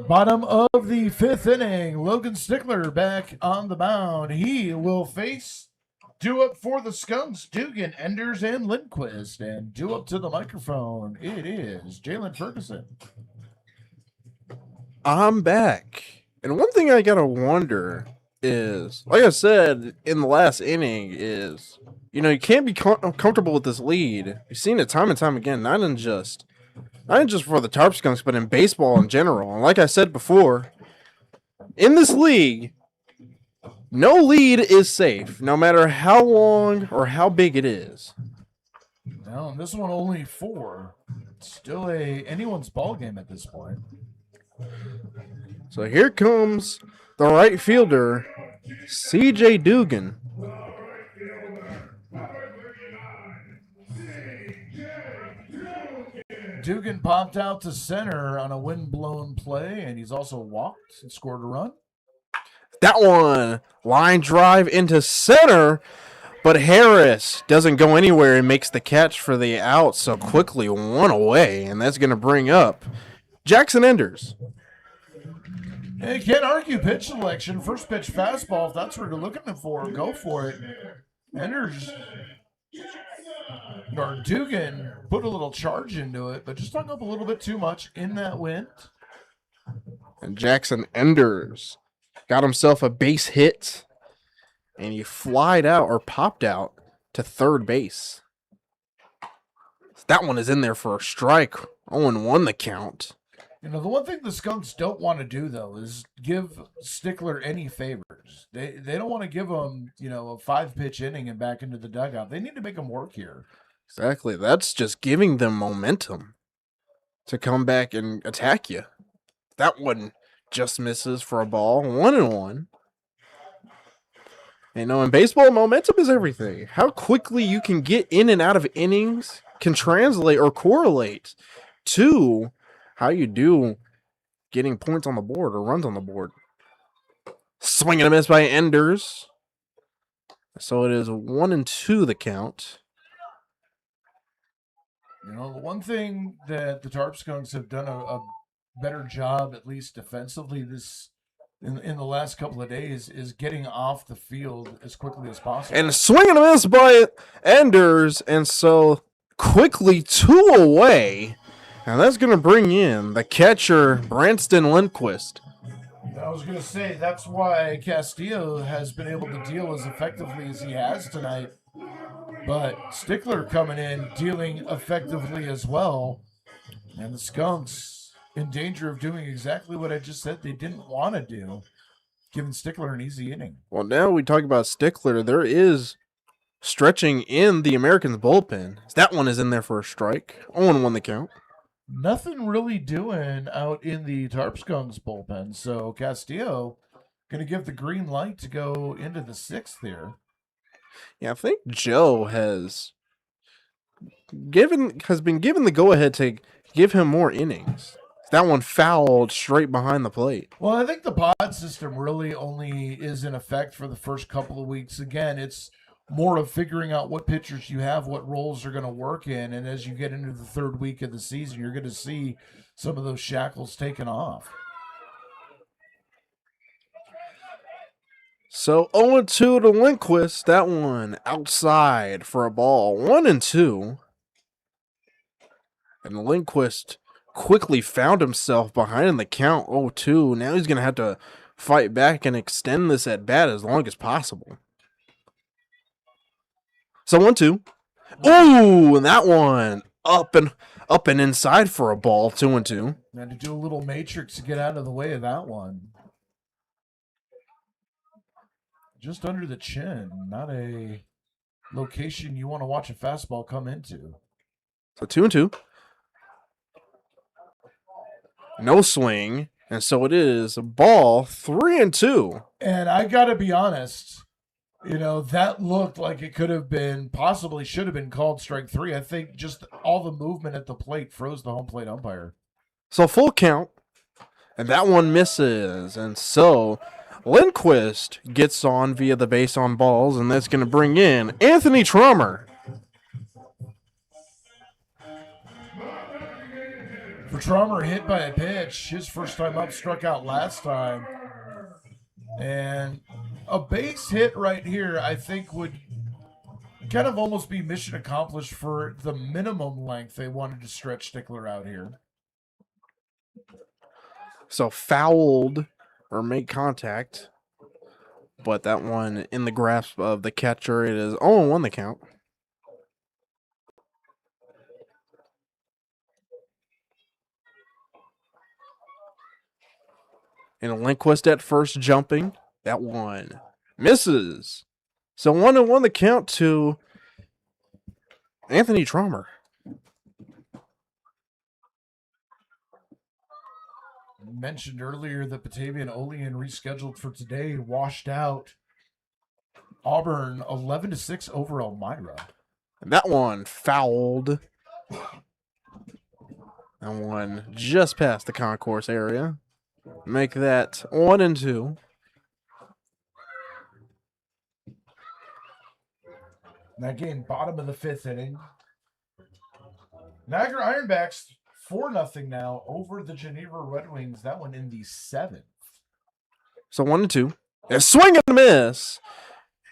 Bottom of the 5th inning, Logan Stickler back on the mound. He will face due up for the Skunks, Dugan, Enders, and Lindquist. And due up to the microphone, it is Jalen Ferguson. I'm back. And one thing I gotta wonder is, like I said in the last inning, is, you can't be comfortable with this lead. You've seen it time and time again, not just for the Tarp Skunks, but in baseball in general. And like I said before, in this league, no lead is safe, no matter how long or how big it is. No, this one only 4. Still anyone's ball game at this point. So here comes the right fielder, C.J. Dugan. Dugan popped out to center on a wind-blown play, and he's also walked and scored a run. That one, line drive into center, but Harris doesn't go anywhere and makes the catch for the out so quickly, 1 away, and that's going to bring up Jackson Enders. You can't argue pitch selection. First pitch fastball, if that's what you're looking for, go for it. Enders, or Dugan, put a little charge into it, but just hung up a little bit too much in that wind. And Jackson Enders got himself a base hit, and he flied out or popped out to third base. That one is in there for a strike. 0-1 the count. You know, the one thing the Skunks don't want to do, though, is give Stickler any favors. They don't want to give him, you know, a 5-pitch inning and back into the dugout. They need to make him work here. Exactly. That's just giving them momentum to come back and attack you. That one just misses for a ball. 1-1. You know, in baseball, momentum is everything. How quickly you can get in and out of innings can translate or correlate to how you do getting points on the board or runs on the board. Swing and a miss by Enders. So it is 1-2 the count. You know, the one thing that the Tarp Skunks have done a better job, at least defensively, in the last couple of days, is getting off the field as quickly as possible. And swing and a miss by Enders. And so quickly 2 away. And that's going to bring in the catcher, Branston Lindquist. I was going to say, that's why Castillo has been able to deal as effectively as he has tonight. But Stickler coming in, dealing effectively as well. And the Skunks in danger of doing exactly what I just said they didn't want to do, giving Stickler an easy inning. Well, now we talk about Stickler. There is stretching in the Americans' bullpen. That one is in there for a strike. 0-1 the count. Nothing really doing out in the Tarp Skunks bullpen. So Castillo going to give the green light to go into the 6th here. Yeah, I think Joe has been given the go-ahead to give him more innings. That one fouled straight behind the plate. Well, I think the pod system really only is in effect for the first couple of weeks. Again, it's more of figuring out what pitchers you have, what roles are going to work in. And as you get into the 3rd week of the season, you're going to see some of those shackles taken off. So 0-2 to Lindquist. That one outside for a ball. 1-2. And Lindquist quickly found himself behind in the count. 0-2. Now he's going to have to fight back and extend this at bat as long as possible. So 1-2. Ooh, and that one up and inside for a ball. 2-2. Had to do a little matrix to get out of the way of that one. Just under the chin, not a location you want to watch a fastball come into. So 2-2. No swing. And so it is a ball. 3-2. And I got to be honest, you know, that looked like it could have been, possibly should have been called strike 3. I think just all the movement at the plate froze the home plate umpire. So full count. And that one misses. And so Lindquist gets on via the base on balls, and that's going to bring in Anthony Trummer. For Trummer, hit by a pitch. His first time up, struck out last time. And a base hit right here, I think, would kind of almost be mission accomplished for the minimum length they wanted to stretch Stickler out here. So fouled or make contact, but that one in the grasp of the catcher. It is 0-1 the count. And Lindquist at first jumping. That one misses. So 1-1 the count to Anthony Trummer. Mentioned earlier that Batavia and Olean rescheduled for today, washed out Auburn 11-6 over Elmira. And that one fouled. That one just past the concourse area. Make that 1-2. That game, bottom of the 5th inning. Niagara Ironbacks 4-0 now over the Geneva Red Wings. That one in the 7th. So 1-2. A swing and a miss.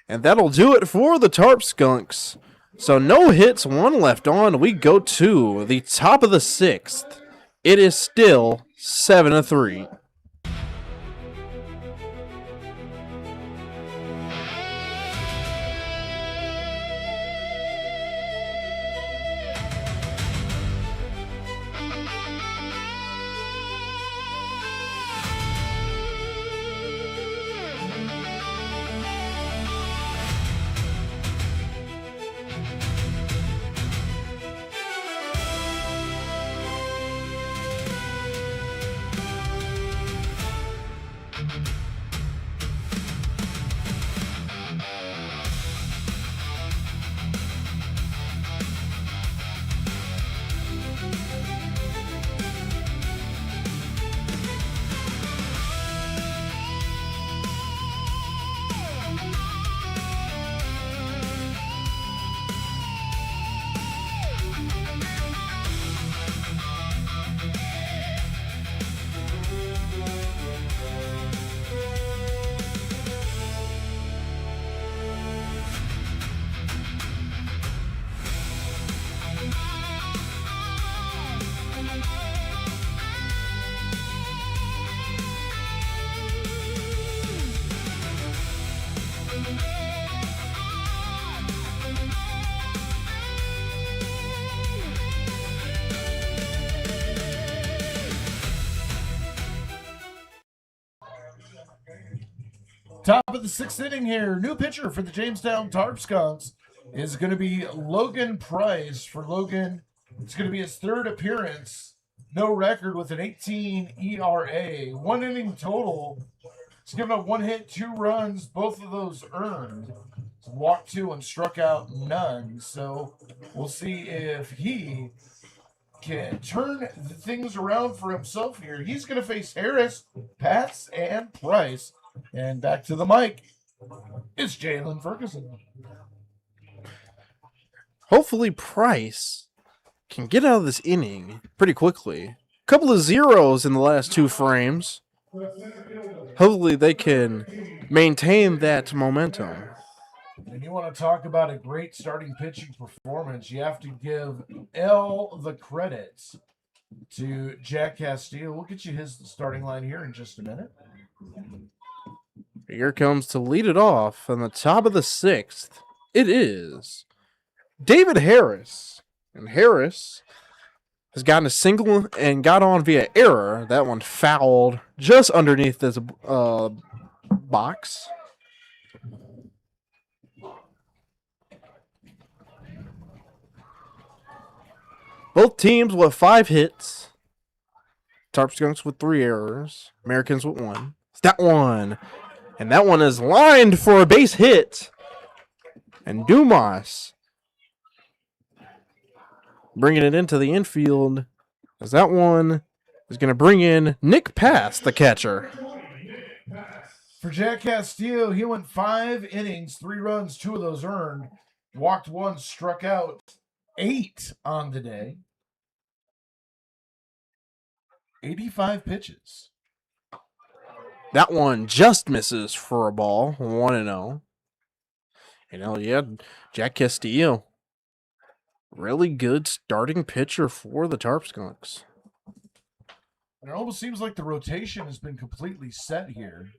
And that'll do it for the Tarp Skunks. So no hits, 1 left on. We go to the top of the 6th. It is still 7-3. Top of the 6th inning here. New pitcher for the Jamestown Tarp Skunks is going to be Logan Price. For Logan, it's going to be his 3rd appearance. No record with an 18 ERA. 1 inning total. He's given up 1 hit, 2 runs, both of those earned. Walked 2 and struck out none. So we'll see if he can turn things around for himself here. He's going to face Harris, Pats, and Price. And back to the mic, it's Jalen Ferguson. Hopefully Price can get out of this inning pretty quickly. A couple of zeros in the last 2 frames. Hopefully they can maintain that momentum. And you want to talk about a great starting pitching performance, you have to give L the credits to Jack Castillo. We'll get you his starting line here in just a minute. Here comes to lead it off on the top of the 6th. It is David Harris. And Harris has gotten a single and got on via error. That one fouled just underneath this box. Both teams with 5 hits. Tarp Skunks with 3 errors. Americans with 1. It's that one. And that one is lined for a base hit. And Dumas bringing it into the infield. As that one is going to bring in Nick Pass, the catcher. For Jack Castillo, he went 5 innings, 3 runs, 2 of those earned. Walked 1, struck out 8 on the day. 85 pitches. That one just misses for a ball, 1-0. Yeah, Jack Castillo, really good starting pitcher for the Tarp Skunks. And it almost seems like the rotation has been completely set here.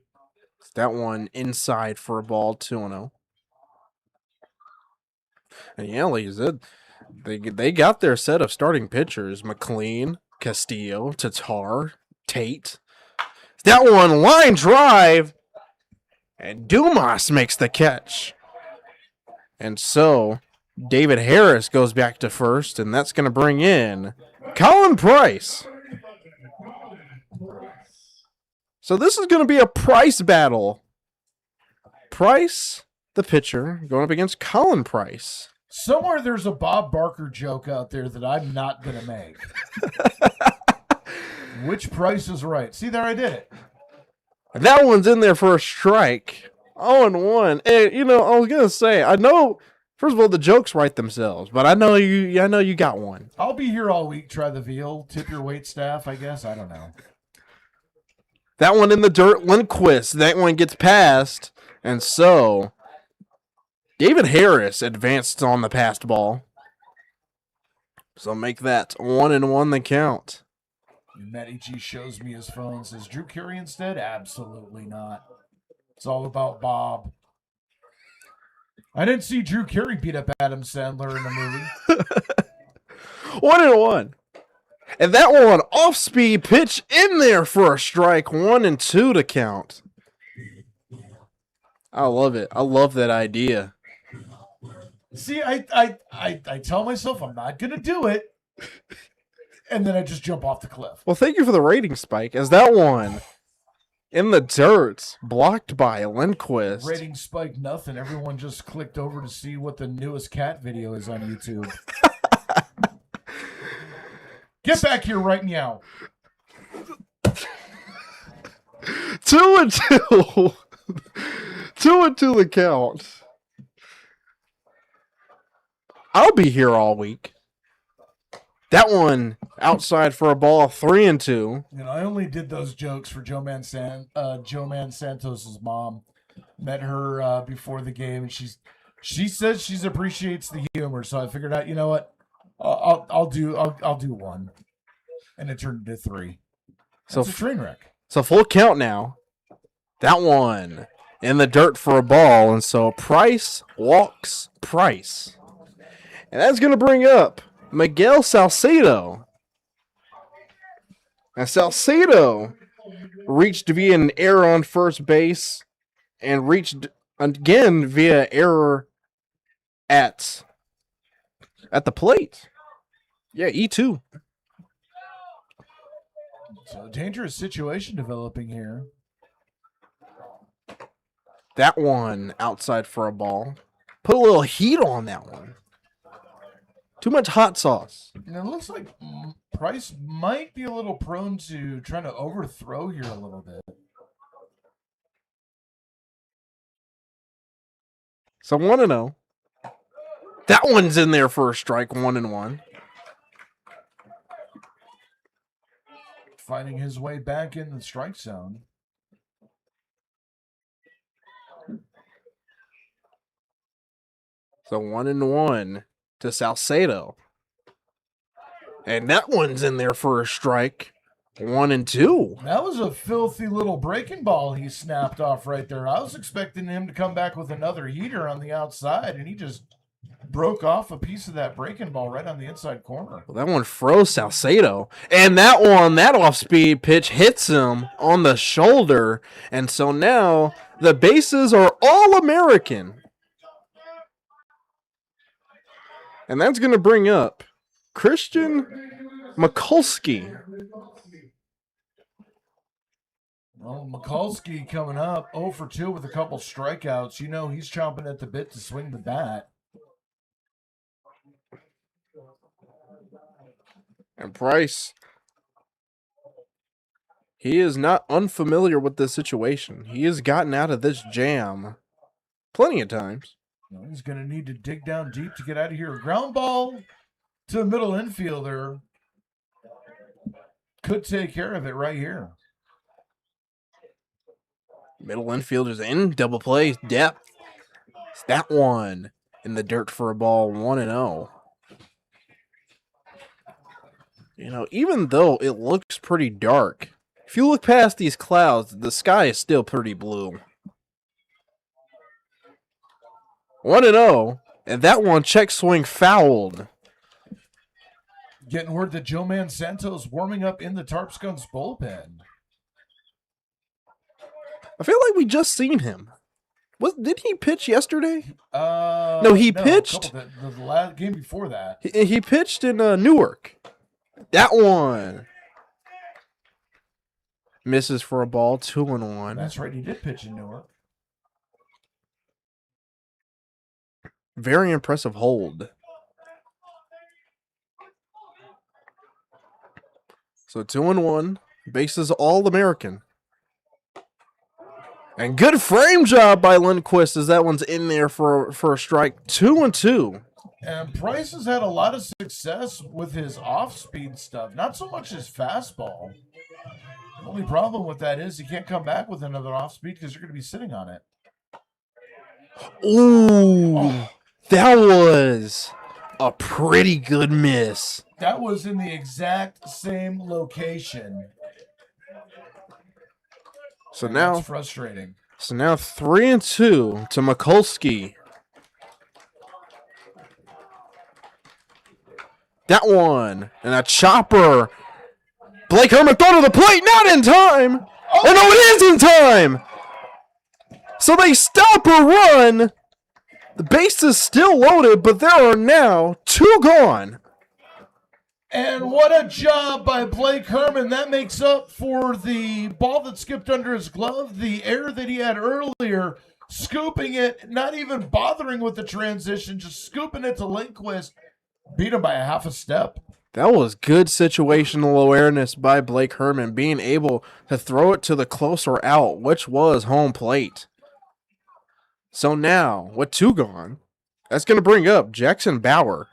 That one inside for a ball, 2-0. And yeah, like you said, they got their set of starting pitchers: McLean, Castillo, Tatar, Tate. That one line drive, and Dumas makes the catch. And so David Harris goes back to first, and that's going to bring in Colin Price. So this is going to be a Price battle. Price, the pitcher, going up against Colin Price. Somewhere there's a Bob Barker joke out there that I'm not going to make. Which Price is right? See, there I did it. That one's in there for a strike. 0-1. And, I was going to say, I know, first of all, the jokes write themselves, but I know you got one. I'll be here all week. Try the veal. Tip your wait staff, I guess. I don't know. That one in the dirt, Lindquist. That one gets passed. And so David Harris advanced on the passed ball. So make that 1-1 the count. Matty G shows me his phone. Says Drew Carey instead? Absolutely not. It's all about Bob. I didn't see Drew Carey beat up Adam Sandler in the movie. 1-1. And that one off-speed pitch in there for a strike. 1-2 to count. I love it. I love that idea. See, I tell myself I'm not going to do it. And then I just jump off the cliff. Well, thank you for the rating spike. As that one in the dirt, blocked by Lindquist. Rating spike nothing. Everyone just clicked over to see what the newest cat video is on YouTube. Get back here right now. 2-2. 2-2 the count. I'll be here all week. That one outside for a ball, 3-2. I only did those jokes for Joe Man Santos's mom. Met her before the game, and she says she appreciates the humor. So I figured out, you know what, I'll do one, and it turned into 3. So it's a train wreck. So full count now. That one in the dirt for a ball, and so Price walks Price, and that's going to bring up Miguel Salcedo. Now Salcedo reached via an error on first base, and reached again via error at the plate. Yeah, E2. So dangerous situation developing here. That one outside for a ball. Put a little heat on that one. Too much hot sauce. And it looks like Price might be a little prone to trying to overthrow here a little bit. So 1-0. That one's in there for a strike, 1-1. Finding his way back in the strike zone. So 1-1 to Salcedo. And that one's in there for a strike. 1-2. That was a filthy little breaking ball he snapped off right there. I was expecting him to come back with another heater on the outside, and he just broke off a piece of that breaking ball right on the inside corner. Well, that one froze Salcedo. And that one, that off-speed pitch hits him on the shoulder. And so now the bases are all American. And that's going to bring up Christian Mikulski. Well, Mikulski coming up 0 for 2 with a couple strikeouts. You know he's chomping at the bit to swing the bat. And Price, he is not unfamiliar with this situation. He has gotten out of this jam plenty of times. Well, he's going to need to dig down deep to get out of here. Ground ball to the middle infielder. Could take care of it right here. Middle infielder's in, double play, depth. It's that one in the dirt for a ball, 1-0. You know, even though it looks pretty dark, if you look past these clouds, the sky is still pretty blue. 1-0, and that one check swing fouled. Getting word that Joe Man Santos warming up in the Tarp Skunks bullpen. I feel like we just seen him. Did he pitch yesterday? No, he pitched. The last game before that. He pitched in Newark. That one misses for a ball, 2-1. That's right, he did pitch in Newark. Very impressive hold. So 2-1, bases all American. And good frame job by Lindquist as that one's in there for a strike. 2-2. And Price has had a lot of success with his off-speed stuff, not so much his fastball. The only problem with that is he can't come back with another off-speed because you're going to be sitting on it. Ooh, that was a pretty good miss. That was in the exact same location. So And now that's frustrating. So now 3-2 to Mikulski. That one. And a chopper. Blake Herman throw to the plate. Not in time. Oh, no, it is in time. So they stop a run. The base is still loaded, but there are now 2 gone. And what a job by Blake Herman. That makes up for the ball that skipped under his glove, the error that he had earlier, scooping it, not even bothering with the transition, just scooping it to Lindquist. Beat him by a half a step. That was good situational awareness by Blake Herman, being able to throw it to the closer out, which was home plate. So now, with 2 gone, that's going to bring up Jackson Bauer.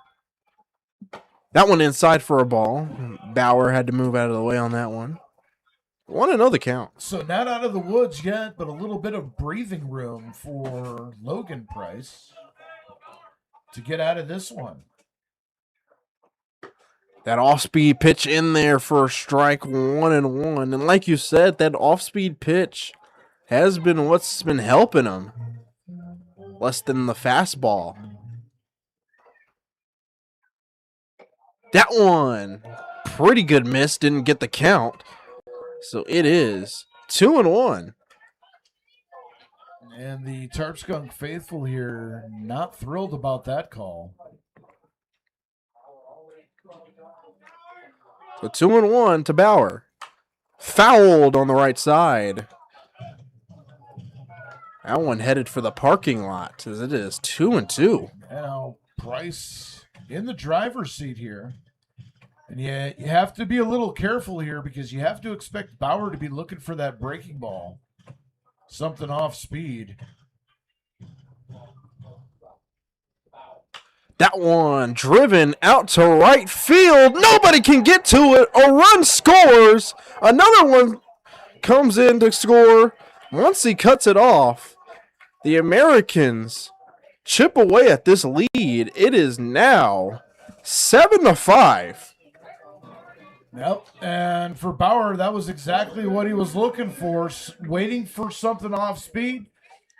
That one inside for a ball. Bauer had to move out of the way on that one. 1-0 the count. So not out of the woods yet, but a little bit of breathing room for Logan Price to get out of this one. That off-speed pitch in there for a strike, 1-1. And like you said, that off-speed pitch has been what's been helping him. Less than the fastball. That one, pretty good miss, didn't get the count. So it is 2-1. And the Tarp Skunk faithful here not thrilled about that call. So 2-1 to Bauer. Fouled on the right side. That one headed for the parking lot as it is 2-2. Now, Price in the driver's seat here. And you have to be a little careful here because you have to expect Bauer to be looking for that breaking ball. Something off speed. That one driven out to right field. Nobody can get to it. A run scores. Another one comes in to score. Once he cuts it off, the Americans chip away at this lead. It is now 7-5. Yep, and for Bauer, that was exactly what he was looking for, waiting for something off speed,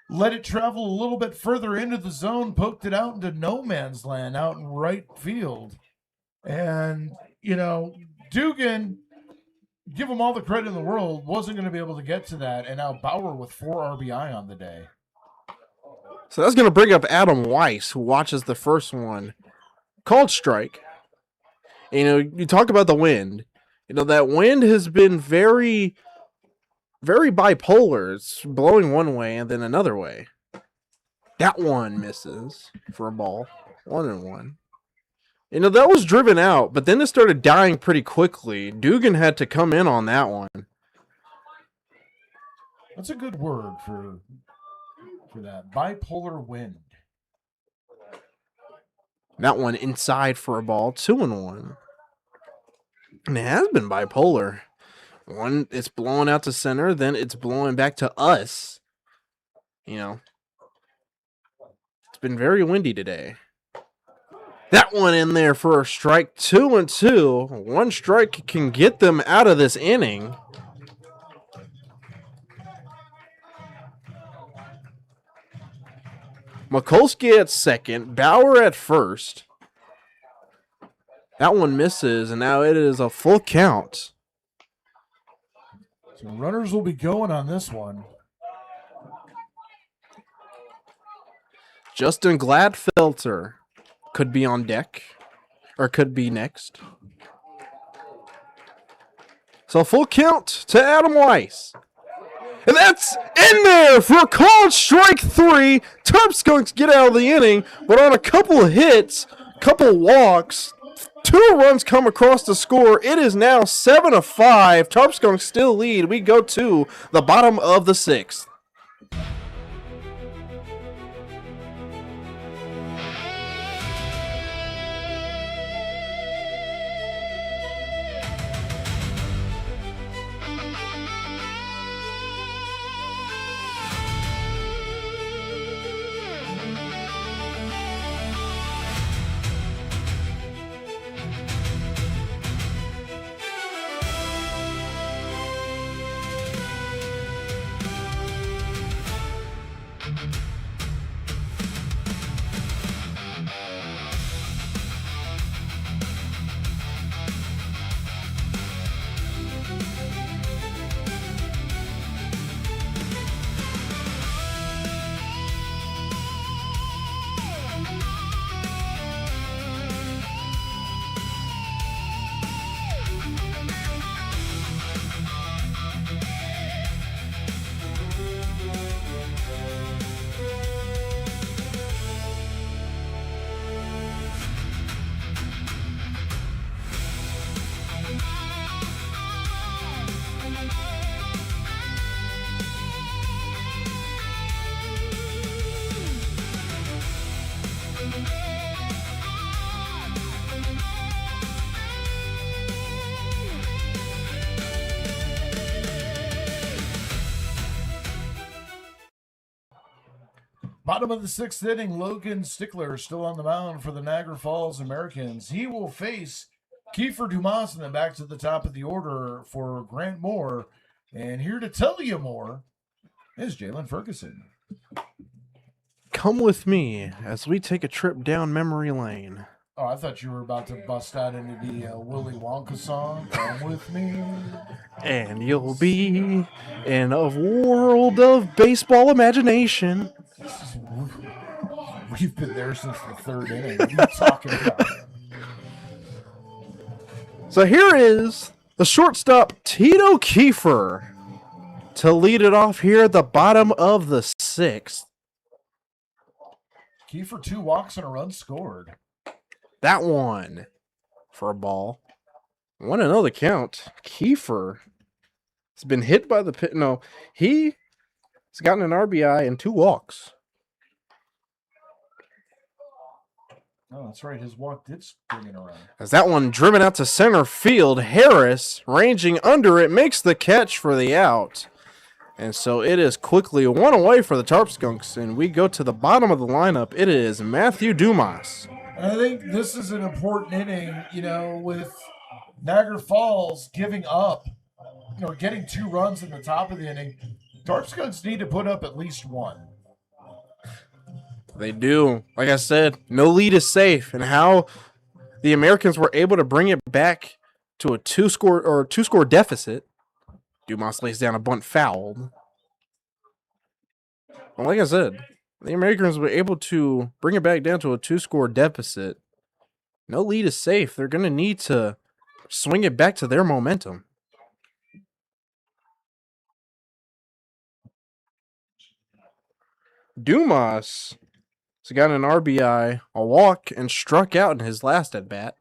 let it travel a little bit further into the zone, poked it out into no man's land out in right field. And, Dugan, give him all the credit in the world, wasn't going to be able to get to that, and now Bauer with 4 RBI on the day. So that's going to bring up Adam Weiss, who watches the first one. Called strike. You talk about the wind. That wind has been very, very bipolar. It's blowing one way and then another way. That one misses for a ball. 1-1. That was driven out, but then it started dying pretty quickly. Dugan had to come in on that one. That's a good word for that. Bipolar wind. That one inside for a ball. 2-1. And it has been bipolar. One, it's blowing out to center, then it's blowing back to us. It's been very windy today. That one in there for a strike. 2-2. One strike can get them out of this inning. Mikulski at second. Bauer at first. That one misses, and now it is a full count. So runners will be going on this one. Justin Gladfelter could be on deck, or could be next. So full count to Adam Weiss. And that's in there for a called strike 3. Tarp Skunks get out of the inning, but on a couple of hits, couple walks, 2 runs come across the score. It is now 7-5. Tarp Skunks still lead. We go to the bottom of the 6th. Bottom of the 6th inning, Logan Stickler still on the mound for the Niagara Falls Americans. He will face Kiefer Dumas, and then back to the top of the order for Grant Moore. And here to tell you more is Jalen Ferguson. Come with me as we take a trip down memory lane. Oh, I thought you were about to bust out into the Willy Wonka song. Come with me. And you'll be in a world of baseball imagination. We've been there since the third inning. What are you talking about? So here is the shortstop, Tito Kiefer, to lead it off here at the bottom of the sixth. Kiefer, 2 walks and a run scored. That one for a ball. 1-0 the count. Kiefer has been hit by the pit. No, he's gotten an RBI and 2 walks. Oh, that's right. His walk did bring it around. As that one driven out to center field, Harris, ranging under it, makes the catch for the out. And so it is quickly 1 away for the Tarp Skunks, and we go to the bottom of the lineup. It is Matthew Dumas. And I think this is an important inning, with Niagara Falls giving up, getting 2 runs in the top of the inning. Tarp Skunks need to put up at least 1. They do. Like I said, no lead is safe. And how the Americans were able to bring it back to a two-score deficit. Dumas lays down a bunt foul. Well, like I said, the Americans were able to bring it back down to a 2-score deficit. No lead is safe. They're going to need to swing it back to their momentum. Dumas has got an RBI, a walk, and struck out in his last at-bat.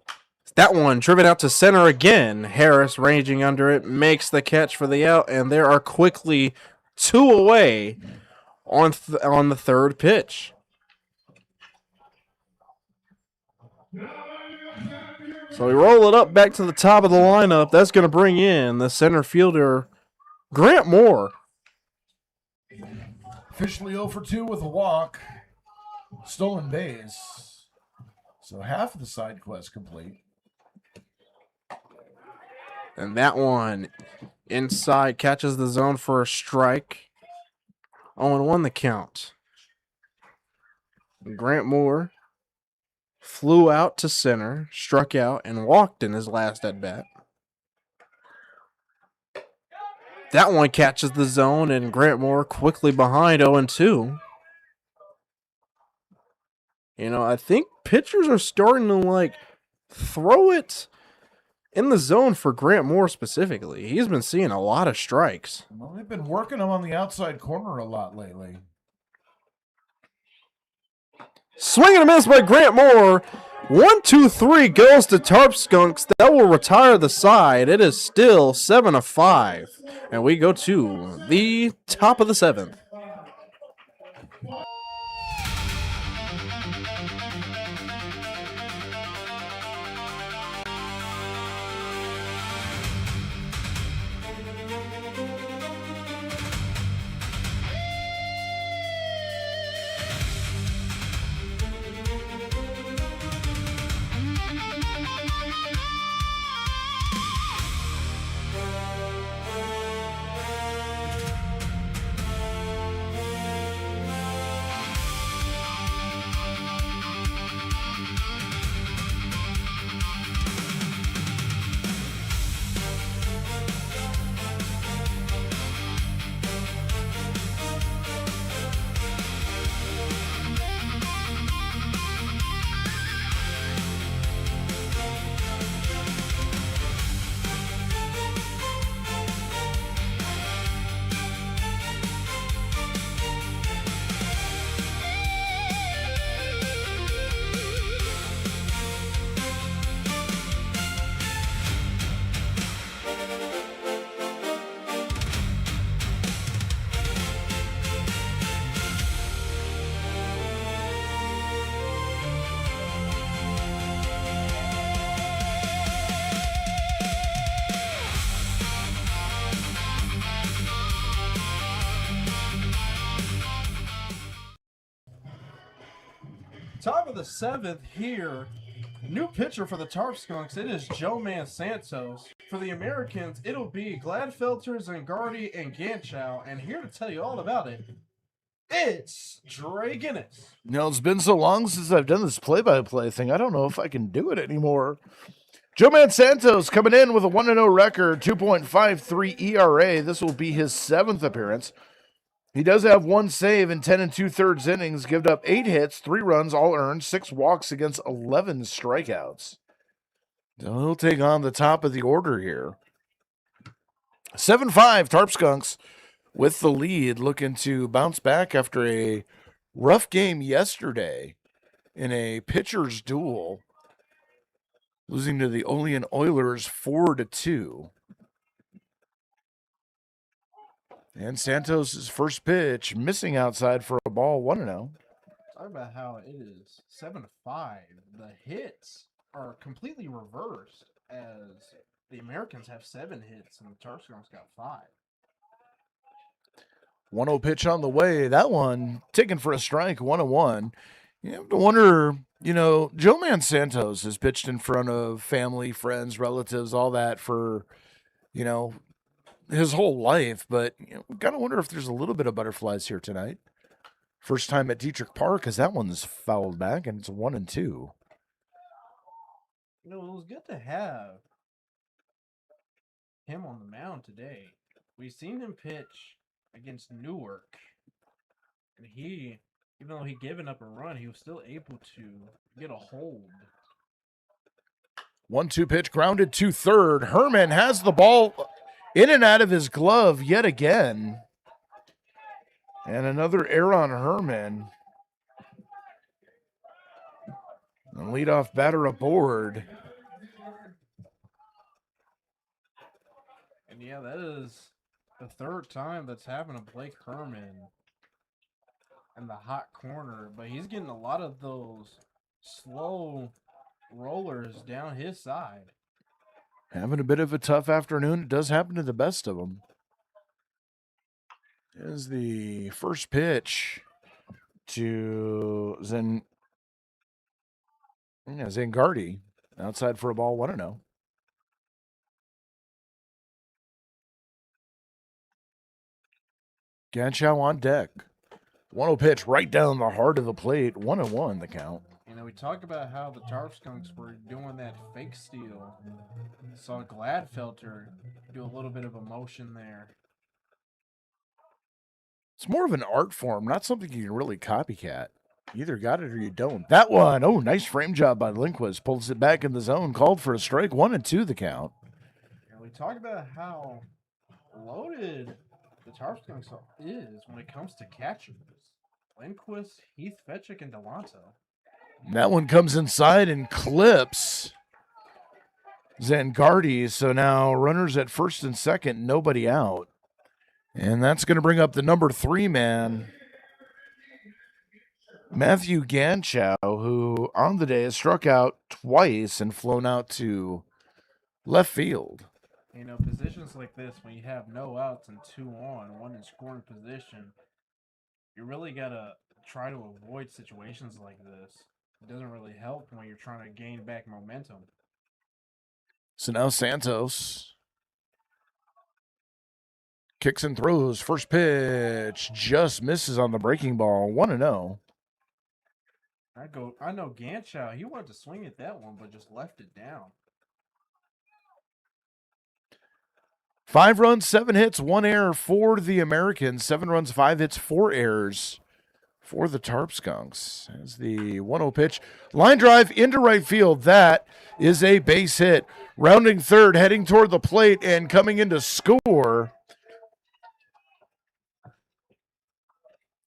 That one driven out to center again. Harris ranging under it, makes the catch for the out, and there are quickly 2 away on the third pitch. So we roll it up back to the top of the lineup. That's going to bring in the center fielder, Grant Moore. Officially 0 for 2 with a walk. Stolen base. So half of the side quest complete. And that one inside catches the zone for a strike. 0-1 the count. Grant Moore flew out to center, struck out, and walked in his last at-bat. That one catches the zone, and Grant Moore quickly behind 0-2. I think pitchers are starting to, throw it in the zone for Grant Moore specifically. He's been seeing a lot of strikes. Well, they've been working him on the outside corner a lot lately. Swing and a miss by Grant Moore. 1-2-3 goes to Tarp Skunks. That will retire the side. It is still 7-5. And we go to the top of the 7th. Top of the 7th here. New pitcher for the Tarp Skunks. It is Joe Santos. For the Americans, it'll be Gladfelter, Zangardi, and Ganchow. And here to tell you all about it, It's Dre Guinness. You know, it's been so long since I've done this play-by-play thing. I don't know if I can do it anymore. Joe Man Santos coming in with a 1-0 record, 2.53 ERA. This will be his 7th appearance. He does have 1 save in 10 2/3 innings, given up 8 hits, 3 runs, all earned, 6 walks against 11 strikeouts. So he'll take on the top of the order here. 7-5 Tarp Skunks with the lead, looking to bounce back after a rough game yesterday in a pitcher's duel, losing to the Olean Oilers 4-2. And Santos' first pitch, missing outside for a ball, 1-0. Talk about how it is 7-5. The hits are completely reversed, as the Americans have 7 hits and the Tarp Skunks got 5. 1-0 pitch on the way. That one taken for a strike, 1-1. You have to wonder, you know, Joe Man Santos has pitched in front of family, friends, relatives, all that for, you know, his whole life. But you know, we've got to wonder if there's a little bit of butterflies here tonight. First time at Diethrich Park, because that one's fouled back, and it's 1-2. You know, it was good to have him on the mound today. We've seen him pitch against Newark, and he, even though he given up a run, he was still able to get a hold. 1-2 pitch grounded to third. Herman has the ball in and out of his glove yet again. And another error on Herman. And leadoff batter aboard. And yeah, that is the 3rd time that's happened to Blake Herman in the hot corner, but he's getting a lot of those slow rollers down his side. Having a bit of a tough afternoon. It does happen to the best of them. Is the first pitch to Zangardi. Outside for a ball, 1-0. Ganschow on deck. 1-0 pitch right down the heart of the plate. 1-1 the count. You know, we talk about how the Tarp Skunks were doing that fake steal. Saw Gladfelter do a little bit of emotion there. It's more of an art form, not something you can really copycat. You either got it or you don't. That one, oh, nice frame job by Lindquist. Pulls it back in the zone, called for a strike. 1-2 the count. And we talk about how loaded the Tarp Skunks is when it comes to catchers. Lindquist, Heath Fetchick, and Delanto. That one comes inside and clips Zangardi. So now runners at first and second, nobody out. And that's going to bring up the number 3 man, Matthew Ganschow, who on the day has struck out twice and flown out to left field. You know, positions like this, when you have no outs and 2 on, 1 in scoring position, you really got to try to avoid situations like this. It doesn't really help when you're trying to gain back momentum. So now Santos kicks and throws. First pitch just misses on the breaking ball. 1-0. I know Ganschow, he wanted to swing at that one, but just left it down. 5 runs, 7 hits, 1 error for the Americans. 7 runs, 5 hits, 4 errors for the Tarp Skunks. As the 1-0 pitch. Line drive into right field. That is a base hit. Rounding third, heading toward the plate, and coming in to score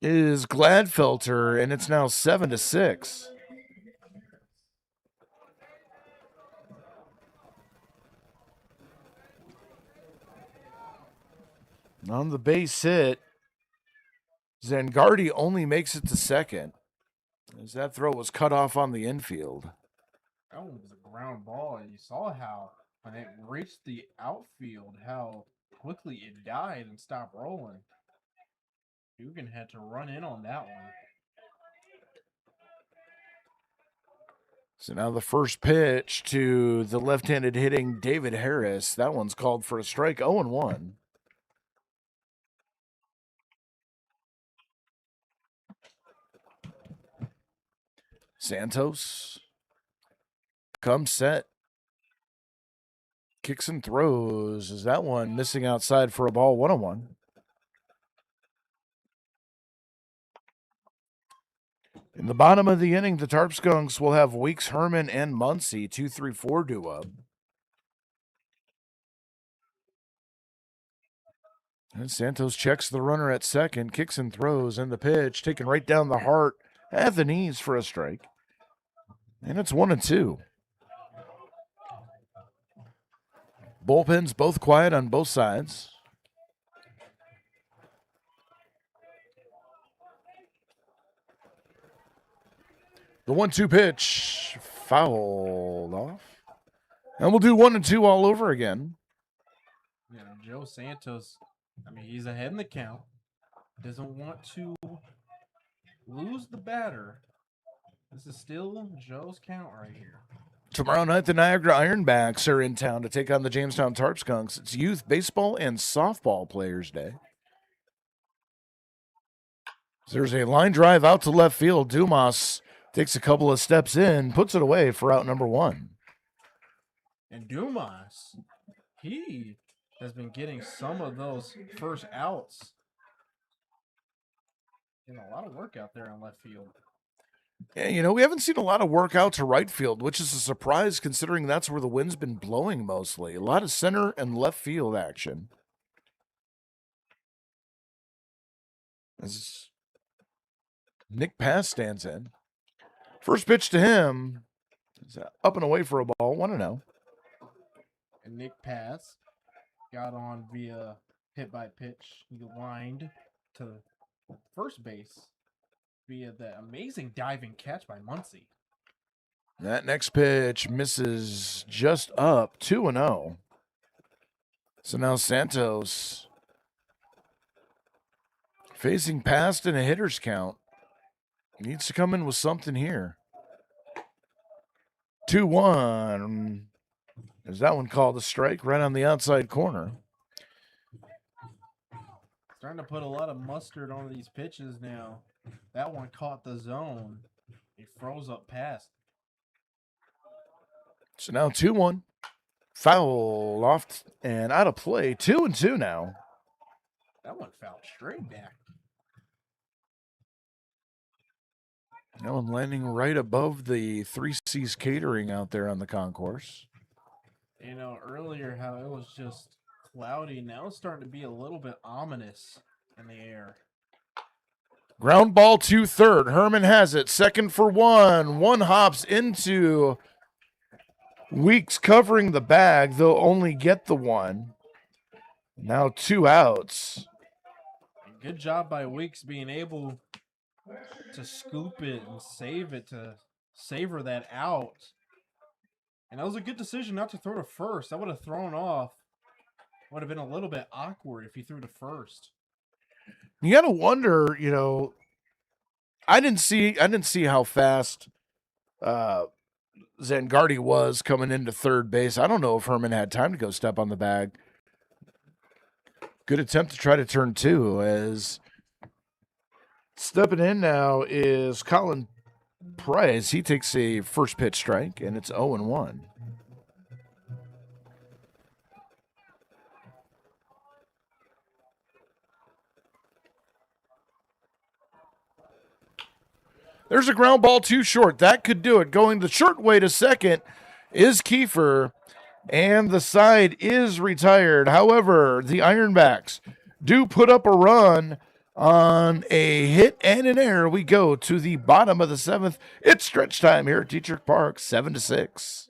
is Gladfelter, and it's now 7-6. On the base hit, Zangardi only makes it to second, as that throw was cut off on the infield. That one was a ground ball, and you saw how when it reached the outfield, how quickly it died and stopped rolling. Dugan had to run in on that one. So now the first pitch to the left-handed hitting David Harris. That one's called for a strike, 0-1. Santos comes set. Kicks and throws. Is that one missing outside for a ball 1-1? In the bottom of the inning, the Tarp Skunks will have Weeks, Herman, and Muncie 2-3-4 due up. And Santos checks the runner at second, kicks and throws, and the pitch taken right down the heart at the knees for a strike. And it's 1-2. Bullpens both quiet on both sides. The 1-2 pitch fouled off. And we'll do 1-2 all over again. Yeah, Joe Santos, I mean, he's ahead in the count. Doesn't want to lose the batter. This is still Joe's count right here. Tomorrow night, the Niagara Ironbacks are in town to take on the Jamestown Tarp Skunks. It's youth baseball and softball players' day. There's a line drive out to left field. Dumas takes a couple of steps in, puts it away for out number 1. And Dumas, he has been getting some of those first outs. Getting a lot of work out there on left field. Yeah, you know, we haven't seen a lot of work out to right field, which is a surprise considering that's where the wind's been blowing mostly. A lot of center and left field action. As Nick Pass stands in. First pitch to him is up and away for a ball, 1-0. And Nick Pass got on via hit by pitch. He lined to first base via the amazing diving catch by Muncie. That next pitch misses just up, 2-0. So now Santos facing past in a hitter's count. Needs to come in with something here. 2-1. Is that one called a strike right on the outside corner? Starting to put a lot of mustard on these pitches now. That one caught the zone. He froze up past. So now 2-1. Foul off and out of play. 2-2 now. That one fouled straight back. That one landing right above the 3 C's catering out there on the concourse. You know, earlier how it was just cloudy. Now it's starting to be a little bit ominous in the air. Ground ball to third. Herman has it. Second for 1. One hops into Weeks covering the bag. They'll only get the 1. Now 2 outs. Good job by Weeks being able to scoop it and save it to savor that out. And that was a good decision not to throw to first. That would have thrown off. Would have been a little bit awkward if he threw to first. You got to wonder, you know, I didn't see how fast Zangardi was coming into third base. I don't know if Herman had time to go step on the bag. Good attempt to try to turn 2 as stepping in now is Colin Price. He takes a first pitch strike, and it's 0-1. There's a ground ball too short. That could do it. Going the short way to second is Kiefer, and the side is retired. However, the Ironbacks do put up a run on a hit and an error. We go to the bottom of the 7th. It's stretch time here at Diethrich Park, 7-6.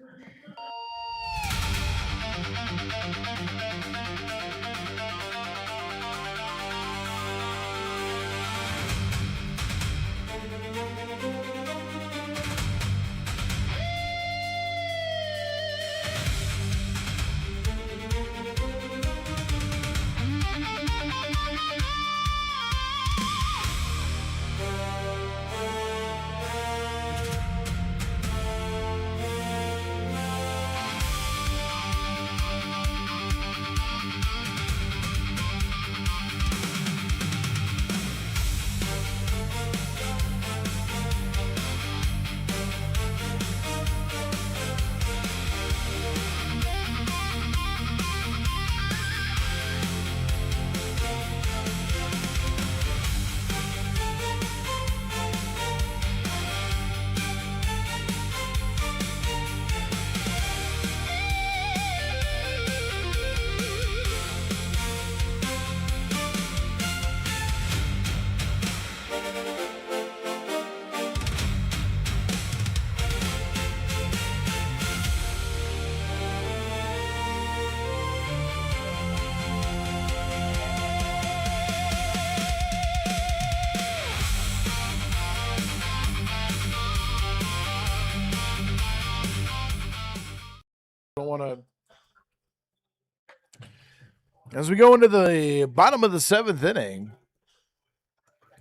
As we go into the bottom of the 7th inning,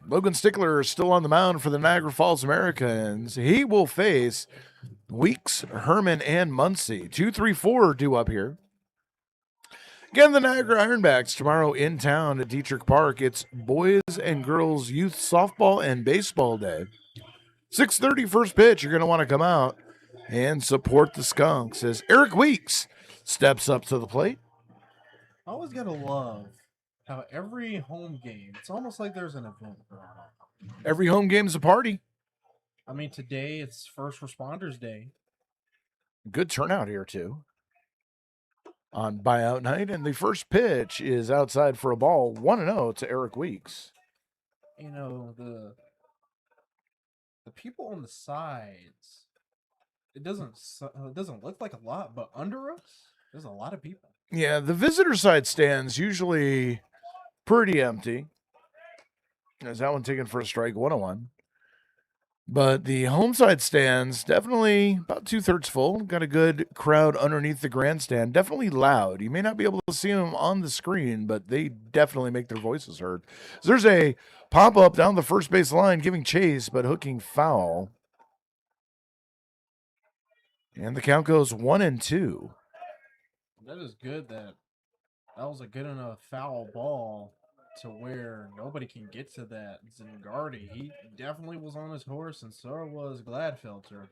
Logan Stickler is still on the mound for the Niagara Falls Americans. He will face Weeks, Herman, and Muncie. 2-3-4 due up here. Again, the Niagara Ironbacks tomorrow in town at Diethrich Park. It's boys and girls youth softball and baseball day. 6:30 first pitch. You're going to want to come out and support the Skunks as Eric Weeks steps up to the plate. I always gotta love how every home game, it's almost like there's an event going on. Every home game's a party. I mean, today it's First Responders Day. Good turnout here, too, on buyout night. And the first pitch is outside for a ball, 1-0 to Eric Weeks. You know, the people on the sides, it doesn't look like a lot, but under us, there's a lot of people. Yeah, the visitor side stands usually pretty empty. There's that one taken for a strike, 1-1. But the home side stands definitely about 2/3 full. Got a good crowd underneath the grandstand. Definitely loud. You may not be able to see them on the screen, but they definitely make their voices heard. So there's a pop-up down the first base line giving chase, but hooking foul. And the count goes 1-2. That is good. That was a good enough foul ball to where nobody can get to that. Zengardi, he definitely was on his horse, and so was Gladfelter.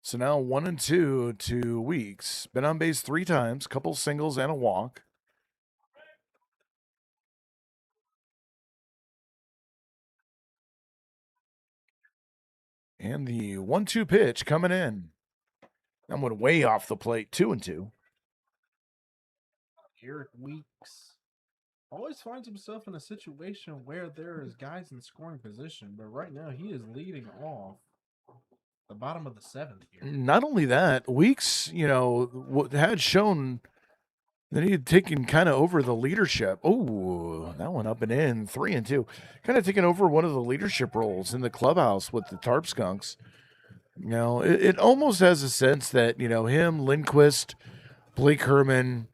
So now 1-2 to Weeks. Been on base 3 times, couple singles and a walk. And the 1-2 pitch coming in. That one way off the plate, 2-2. Eric Weeks always finds himself in a situation where there is guys in scoring position, but right now he is leading off the bottom of the 7th here. Not only that, Weeks, had shown that he had taken kind of over the leadership. Oh, that one up and in, 3-2. Kind of taken over one of the leadership roles in the clubhouse with the Tarp Skunks. It almost has a sense that, him, Lindquist, Blake Herman,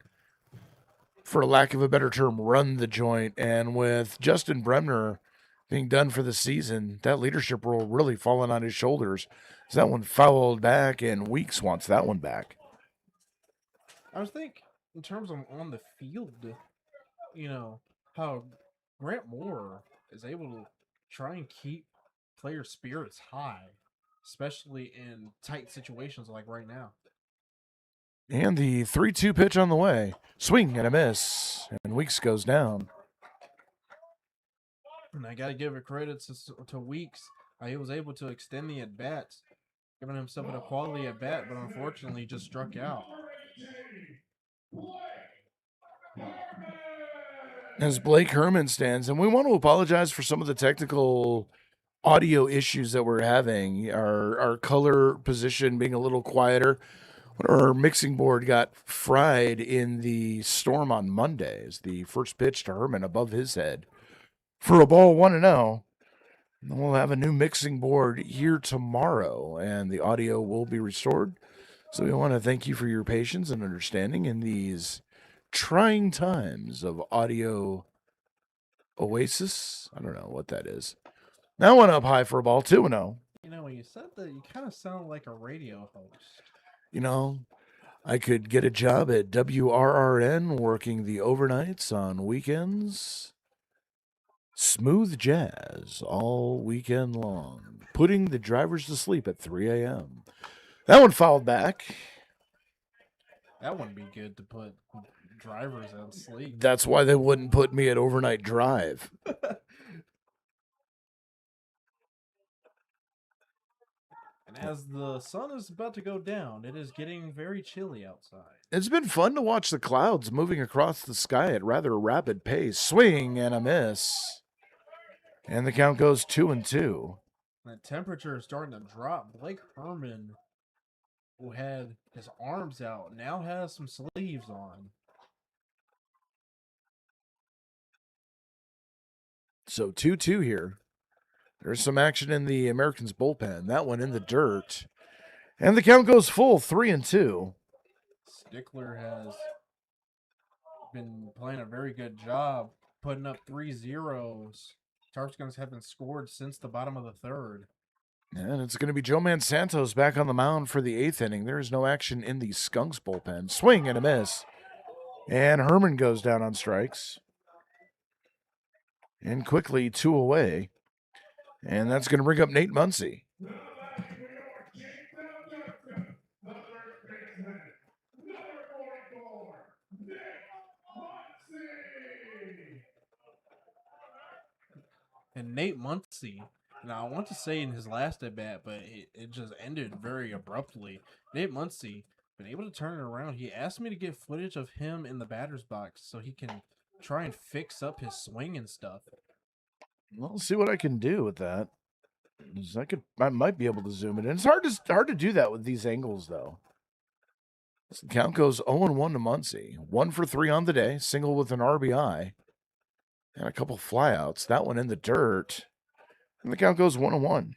for lack of a better term, run the joint. And with Justin Bremner being done for the season, that leadership role really falling on his shoulders. So that one fouled back, and Weeks wants that one back. I was thinking, in terms of on the field, how Grant Moore is able to try and keep player spirits high, especially in tight situations like right now. And the 3-2 pitch on the way. Swing and a miss. And Weeks goes down. And I got to give a credit to Weeks. He was able to extend the at-bats, giving himself a quality at-bat, but unfortunately just struck out. As Blake Herman stands, and we want to apologize for some of the technical audio issues that we're having. Our color position being a little quieter. Our mixing board got fried in the storm on Monday as the first pitch to Herman above his head for a ball 1-0. We'll have a new mixing board here tomorrow, and the audio will be restored. So we want to thank you for your patience and understanding in these trying times of audio oasis. I don't know what that is. That one up high for a ball, 2-0. When you said that, you kind of sound like a radio host. I could get a job at WRRN working the overnights on weekends. Smooth jazz all weekend long. Putting the drivers to sleep at 3 a.m. That one fouled back. That wouldn't be good to put drivers out sleep. That's why they wouldn't put me at overnight drive. And as the sun is about to go down, it is getting very chilly outside. It's been fun to watch the clouds moving across the sky at rather rapid pace. Swing and a miss. And the count goes 2-2. The temperature is starting to drop. Blake Herman, who had his arms out, now has some sleeves on. So 2-2 here. There's some action in the Americans bullpen. That one in the dirt. And the count goes full, 3-2. Stickler has been playing a very good job putting up 3 zeros. Tarp Skunks haven't scored since the bottom of the third. And it's going to be Joe Santos back on the mound for the 8th inning. There is no action in the Skunks bullpen. Swing and a miss. And Herman goes down on strikes. And quickly 2 away. And that's going to bring up Nate Muncy. And Nate Muncy, now I want to say in his last at bat, but it just ended very abruptly. Nate Muncy been able to turn it around. He asked me to get footage of him in the batter's box so he can try and fix up his swing and stuff. Well, I'll see what I can do with that. I might be able to zoom it in. It's hard to do that with these angles, though. The count goes 0-1 to Muncy. 1 for 3 on the day, single with an RBI. And a couple flyouts. That one in the dirt. And the count goes 1-1.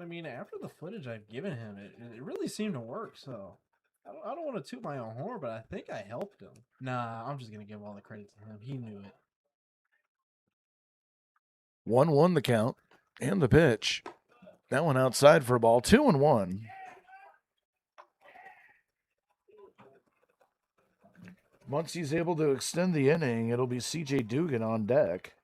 I mean, after the footage I've given him, it really seemed to work. So I don't want to toot my own horn, but I think I helped him. Nah, I'm just going to give all the credit to him. He knew it. 1-1 the count. And the pitch. That one outside for a ball. 2-1. Once he's able to extend the inning, it'll be C.J. Dugan on deck.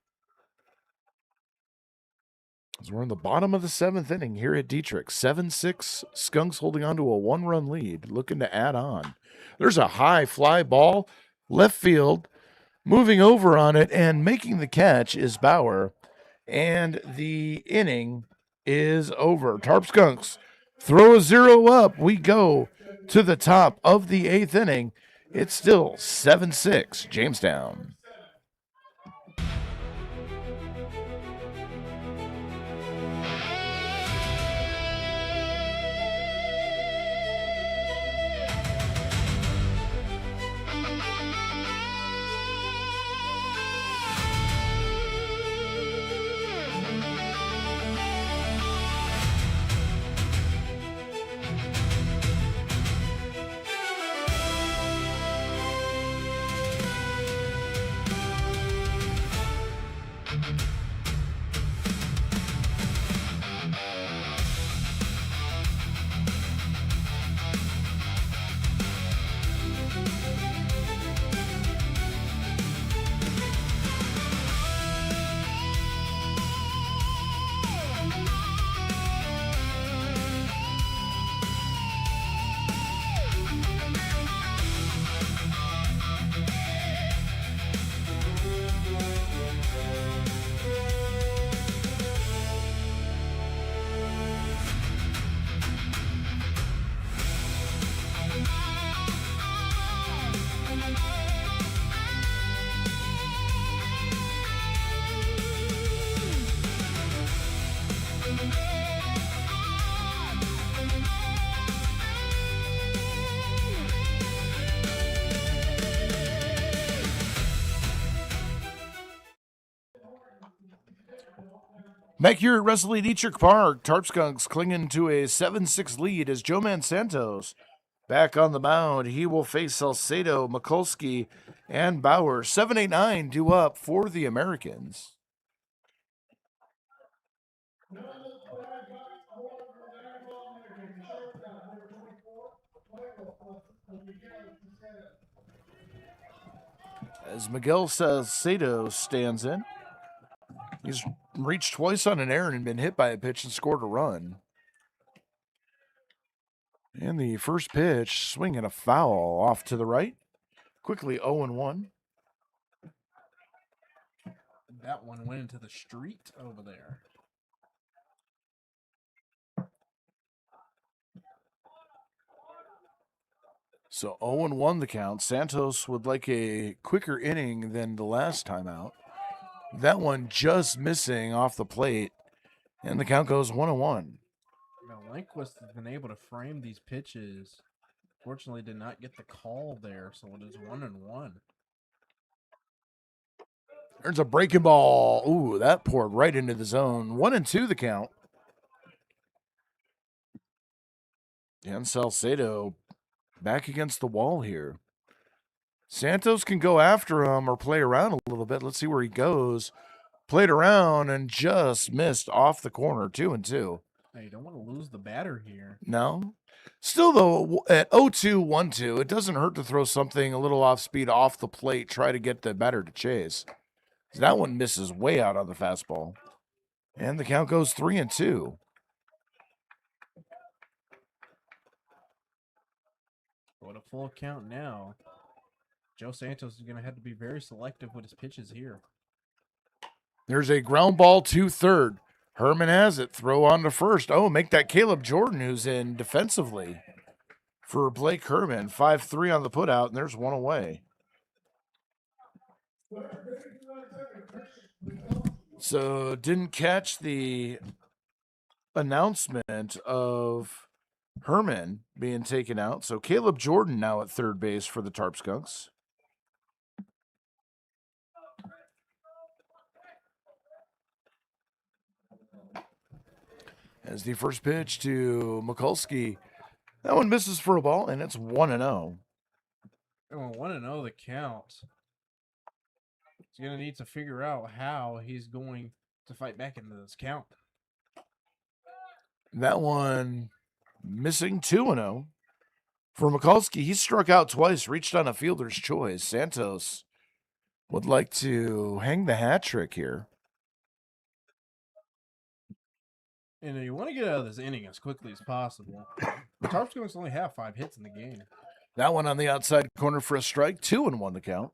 As we're in the bottom of the 7th inning here at Diethrich. 7-6, Skunks holding on to a 1-run lead, looking to add on. There's a high fly ball, left field, moving over on it, and making the catch is Bauer. And the inning is over. Tarp Skunks throw a 0 up. We go to the top of the 8th inning. It's still 7-6, Jamestown. Back here at Wrestling Diethrich Park, Tarp Skunks clinging to a 7-6 lead as Joe Santos back on the mound. He will face Salcedo, Mikulski, and Bauer. 7-8-9 due up for the Americans. As Miguel Salcedo stands in. He's reached twice on an error and been hit by a pitch and scored a run. And the first pitch, swing and a foul off to the right. Quickly 0-1. That one went into the street over there. So 0-1 the count. Santos would like a quicker inning than the last time out. That one just missing off the plate. And the count goes 1-1. Now, Lindquist has been able to frame these pitches. Fortunately, did not get the call there, so it is 1-1. There's a breaking ball. Ooh, that poured right into the zone. 1-2 the count. And Salcedo back against the wall here. Santos can go after him or play around a little bit. Let's see where he goes. Played around and just missed off the corner. 2-2. Hey, you don't want to lose the batter here. No. Still, though, at 0-2-1-2, it doesn't hurt to throw something a little off speed off the plate, try to get the batter to chase. That one misses way out on the fastball. And the count goes 3-2. What a full count now. Joe Santos is going to have to be very selective with his pitches here. There's a ground ball to third. Herman has it. Throw on to first. Oh, make that Caleb Jordan, who's in defensively for Blake Herman. 5-3 on the putout, and there's one away. So didn't catch the announcement of Herman being taken out. So Caleb Jordan now at third base for the Tarp Skunks. As the first pitch to Mikulski. That one misses for a ball, and it's 1-0. Oh, 1-0 the count. He's going to need to figure out how he's going to fight back into this count. That one missing 2-0. For Mikulski, he struck out twice, reached on a fielder's choice. Santos would like to hang the hat trick here. And you want to get out of this inning as quickly as possible. The Tarp Skunks only have 5 hits in the game. That one on the outside corner for a strike. 2-1 to count.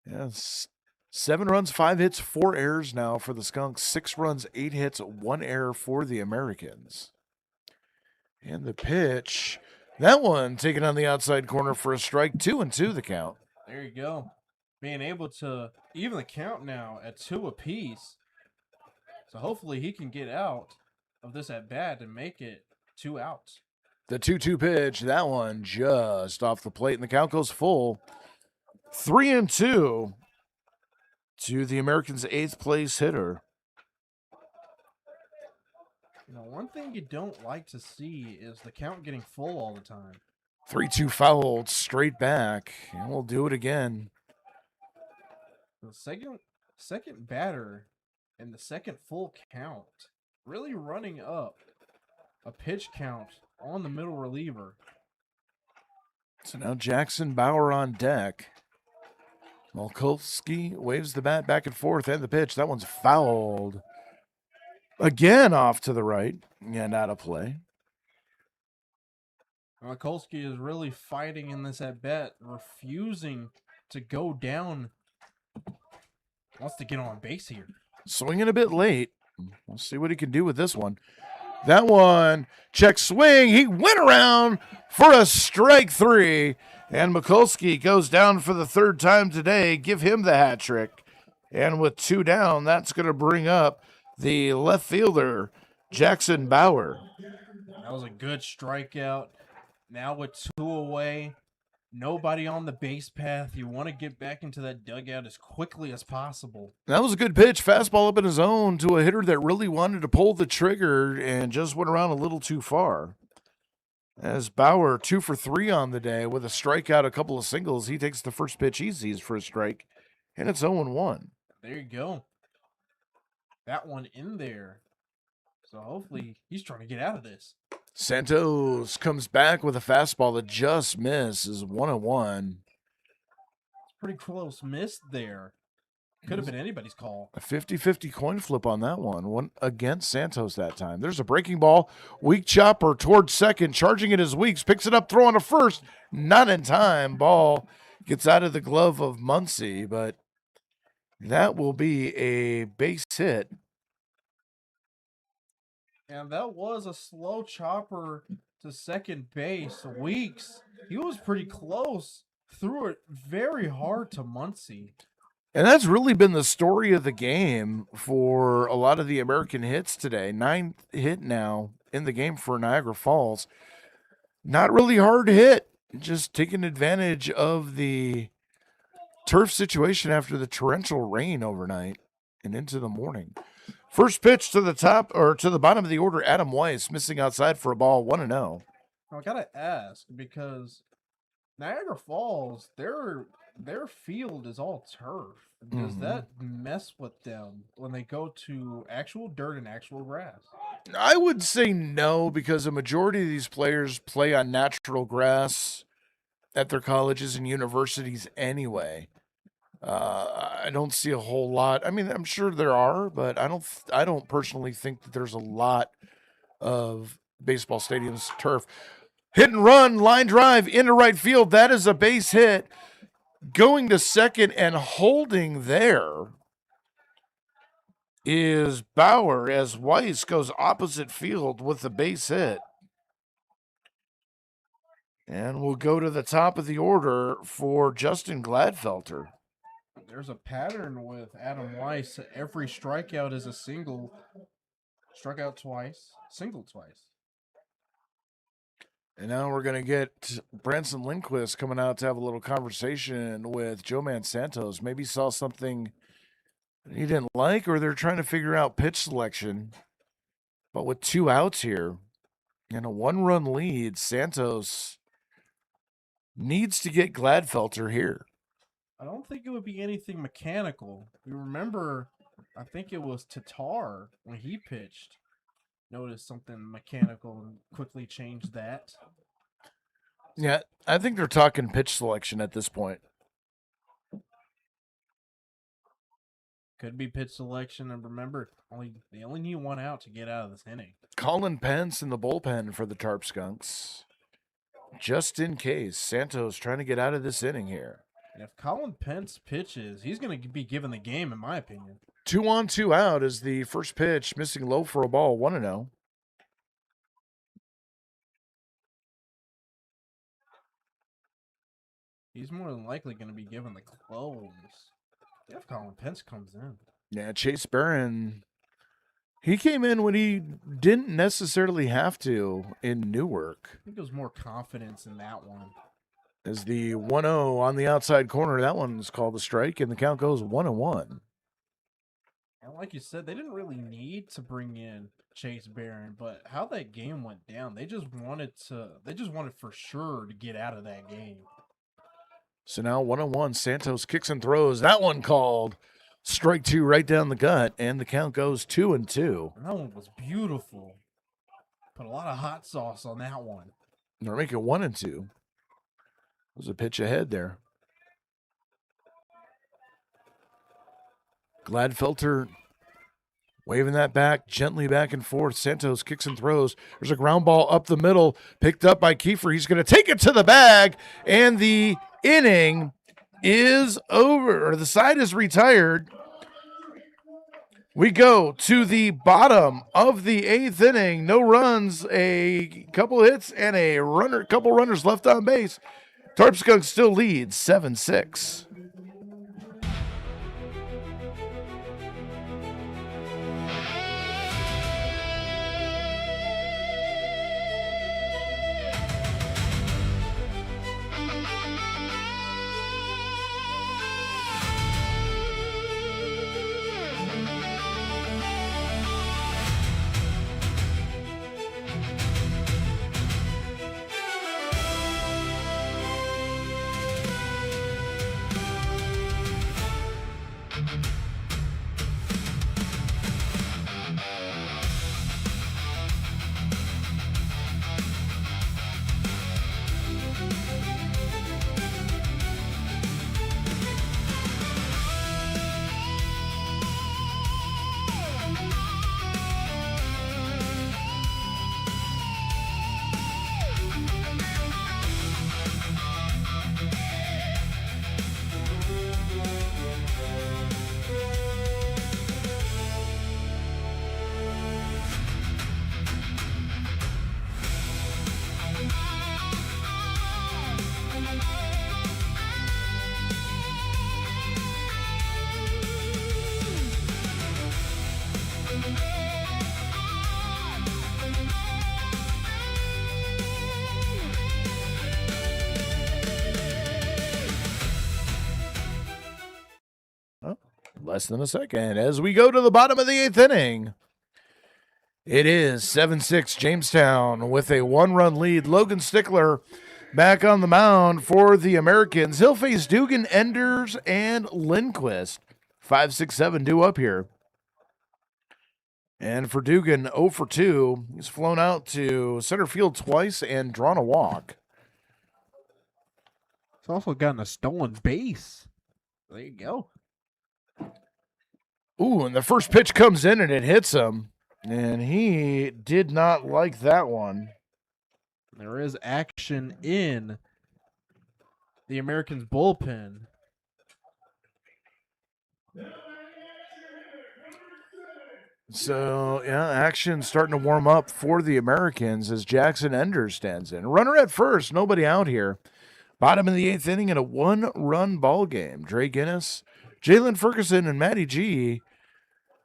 Yes. 7 runs, 5 hits, 4 errors now for the Skunks. 6 runs, 8 hits, 1 error for the Americans. And the pitch, that one taken on the outside corner for a strike. 2-2 the count. There you go. Being able to even the count now at 2 apiece. So hopefully he can get out of this at bat and make it 2 outs. The 2-2 pitch, that one just off the plate, and the count goes full. 3-2 to the Americans' 8th place hitter. You know, one thing you don't like to see is the count getting full all the time. 3-2 fouled straight back, and we'll do it again. The second batter and the second full count really running up a pitch count on the middle reliever. So now Jackson Bauer on deck. Mikulski waves the bat back and forth, and the pitch. That one's fouled. Again off to the right, and out of play. Mikulski is really fighting in this at bat, refusing to go down. Wants to get on base here. Swinging a bit late. We'll see what he can do with this one. That one, check swing. He went around for a strike 3. And Mikulski goes down for the 3rd time today. Give him the hat trick. And with 2 down, that's going to bring up the left fielder, Jackson Bauer. That was a good strikeout. Now with 2 away, nobody on the base path. You want to get back into that dugout as quickly as possible. That was a good pitch. Fastball up in his own to a hitter that really wanted to pull the trigger and just went around a little too far. As Bauer 2 for 3 on the day with a strikeout, a couple of singles. He takes the first pitch he sees for a strike, and it's 0-1. There you go. That one in there. So hopefully he's trying to get out of this. Santos comes back with a fastball that just misses. 1-1. It's pretty close miss there. Could have been anybody's call. A 50-50 coin flip on that one. One against Santos that time. There's a breaking ball. Weak chopper towards second. Charging it as Weeks. Picks it up, throwing to first. Not in time. Ball gets out of the glove of Muncy, but that will be a base hit. And that was a slow chopper to second base. Weeks, he was pretty close. Threw it very hard to Muncy. And that's really been the story of the game for a lot of the American hits today. 9th hit now in the game for Niagara Falls. Not really hard to hit. Just taking advantage of the turf situation after the torrential rain overnight and into the morning. First pitch to the top or to the bottom of the order, Adam Weiss missing outside for a ball, 1-0. I gotta ask because Niagara Falls, their field is all turf. Does that mess with them when they go to actual dirt and actual grass? I would say no, because a majority of these players play on natural grass at their colleges and universities anyway. I don't see a whole lot. I mean, I'm sure there are, but I don't personally think that there's a lot of baseball stadiums turf. Hit and run, line drive into right field. That is a base hit. Going to second and holding there is Bauer as Weiss goes opposite field with the base hit. And we'll go to the top of the order for Justin Gladfelter. There's a pattern with Adam Weiss. Every strikeout is a single. Struck out twice, single twice. And now we're going to get Branson Lindquist coming out to have a little conversation with Joe Man Santos. Maybe saw something he didn't like, or they're trying to figure out pitch selection. But with 2 outs here and a 1-run lead, Santos needs to get Gladfelter here. I don't think it would be anything mechanical. You remember, I think it was Tatar when he pitched. Noticed something mechanical and quickly changed that. Yeah, I think they're talking pitch selection at this point. Could be pitch selection, and remember, they only need 1 out to get out of this inning. Colin Pence in the bullpen for the Tarp Skunks. Just in case, Santos trying to get out of this inning here. And if Colin Pence pitches, he's going to be given the game, in my opinion. 2 on, 2 out is the first pitch, missing low for a ball, 1-0. He's more than likely going to be given the close if Colin Pence comes in. Yeah, Chase Barron, he came in when he didn't necessarily have to in Newark. I think there was more confidence in that one. As the 1-0 on the outside corner, that one's called a strike, and the count goes 1-1. And like you said, they didn't really need to bring in Chase Barron, but how that game went down, they just wanted for sure to get out of that game. So now 1-1, Santos kicks and throws. That one called strike 2 right down the gut, and the count goes 2-2. And that one was beautiful. Put a lot of hot sauce on that one. They're making 1-2. There's a pitch ahead there. Gladfelter waving that back, gently back and forth. Santos kicks and throws. There's a ground ball up the middle, picked up by Kiefer. He's going to take it to the bag, and the inning is over, or the side is retired. We go to the bottom of the 8th inning. No runs, a couple hits, and a couple runners left on base. Tarp Skunks still leads 7-6. less than a second as we go to the bottom of the 8th inning. It is 7-6 Jamestown with a 1-run lead. Logan Stickler back on the mound for the Americans. He'll face Dugan, Enders, and Lindquist. 5-6-7 due up here. And for Dugan, 0 for 2. He's flown out to center field twice and drawn a walk. He's also gotten a stolen base. There you go. Ooh, and the first pitch comes in and it hits him. And he did not like that one. There is action in the Americans' bullpen. So, yeah, action starting to warm up for the Americans as Jackson Enders stands in. Runner at first, nobody out here. Bottom of the 8th inning in a 1-run ball game. Dre Guinness, Jalen Ferguson, and Matty G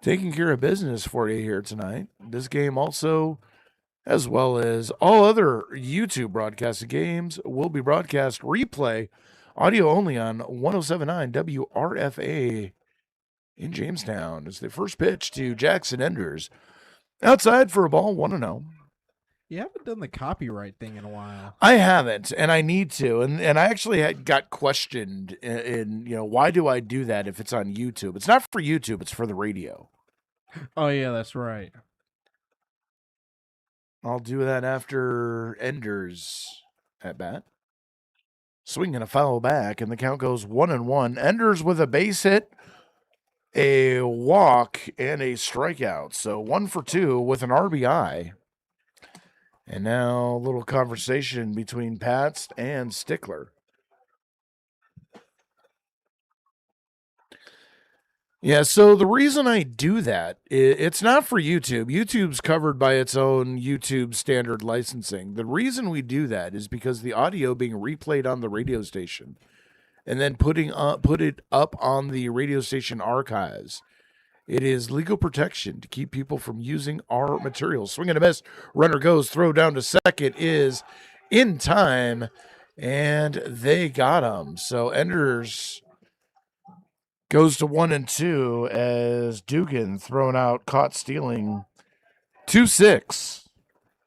taking care of business for you here tonight. This game also, as well as all other YouTube broadcasted games, will be broadcast replay, audio only on 107.9 WRFA in Jamestown. It's the first pitch to Jackson Enders. Outside for a ball, 1-0. You haven't done the copyright thing in a while. I haven't, and I need to. And I actually got questioned in, why do I do that if it's on YouTube? It's not for YouTube, it's for the radio. Oh, yeah, that's right. I'll do that after Enders at bat. Swing and a foul back, and the count goes 1-1. Enders with a base hit, a walk, and a strikeout. So 1 for 2 with an RBI. And now a little conversation between Pats and Stickler. Yeah, so the reason I do that, it's not for YouTube. YouTube's covered by its own YouTube standard licensing. The reason we do that is because the audio being replayed on the radio station and then put it up on the radio station archives. It is legal protection to keep people from using our materials. Swing and a miss. Runner goes. Throw down to second is in time, and they got him. So Enders goes to 1-2 as Dugan thrown out, caught stealing 2-6.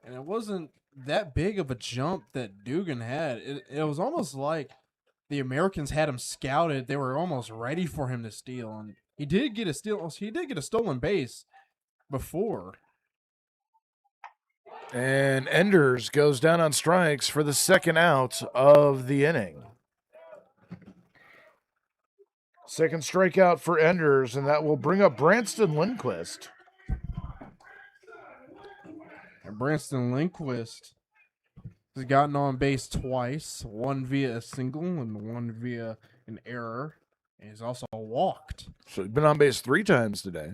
And it wasn't that big of a jump that Dugan had. It was almost like the Americans had him scouted. They were almost ready for him to steal, and he did get a steal. He did get a stolen base before. And Enders goes down on strikes for the second out of the inning. Second strikeout for Enders, and that will bring up Branston Lindquist. And Branston Lindquist has gotten on base twice, one via a single and one via an error. And he's also walked. So he's been on base 3 times today.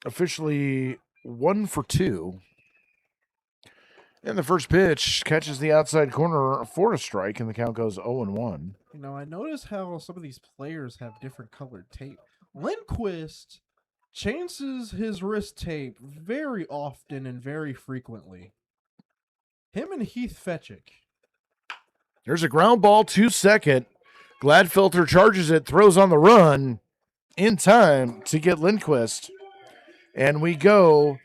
Officially 1 for 2. And the first pitch catches the outside corner for a strike, and the count goes 0-1. I noticed how some of these players have different colored tape. Lindquist changes his wrist tape very often and very frequently. Him and Heath Fetchick. There's a ground ball to second. Gladfelter charges it, throws on the run in time to get Lindquist. And we go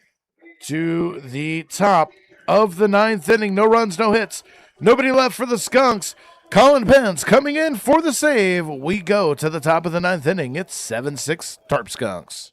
to the top of the 9th inning. No runs, no hits. Nobody left for the Skunks. Colin Pence coming in for the save. We go to the top of the 9th inning. It's 7-6 Tarp Skunks.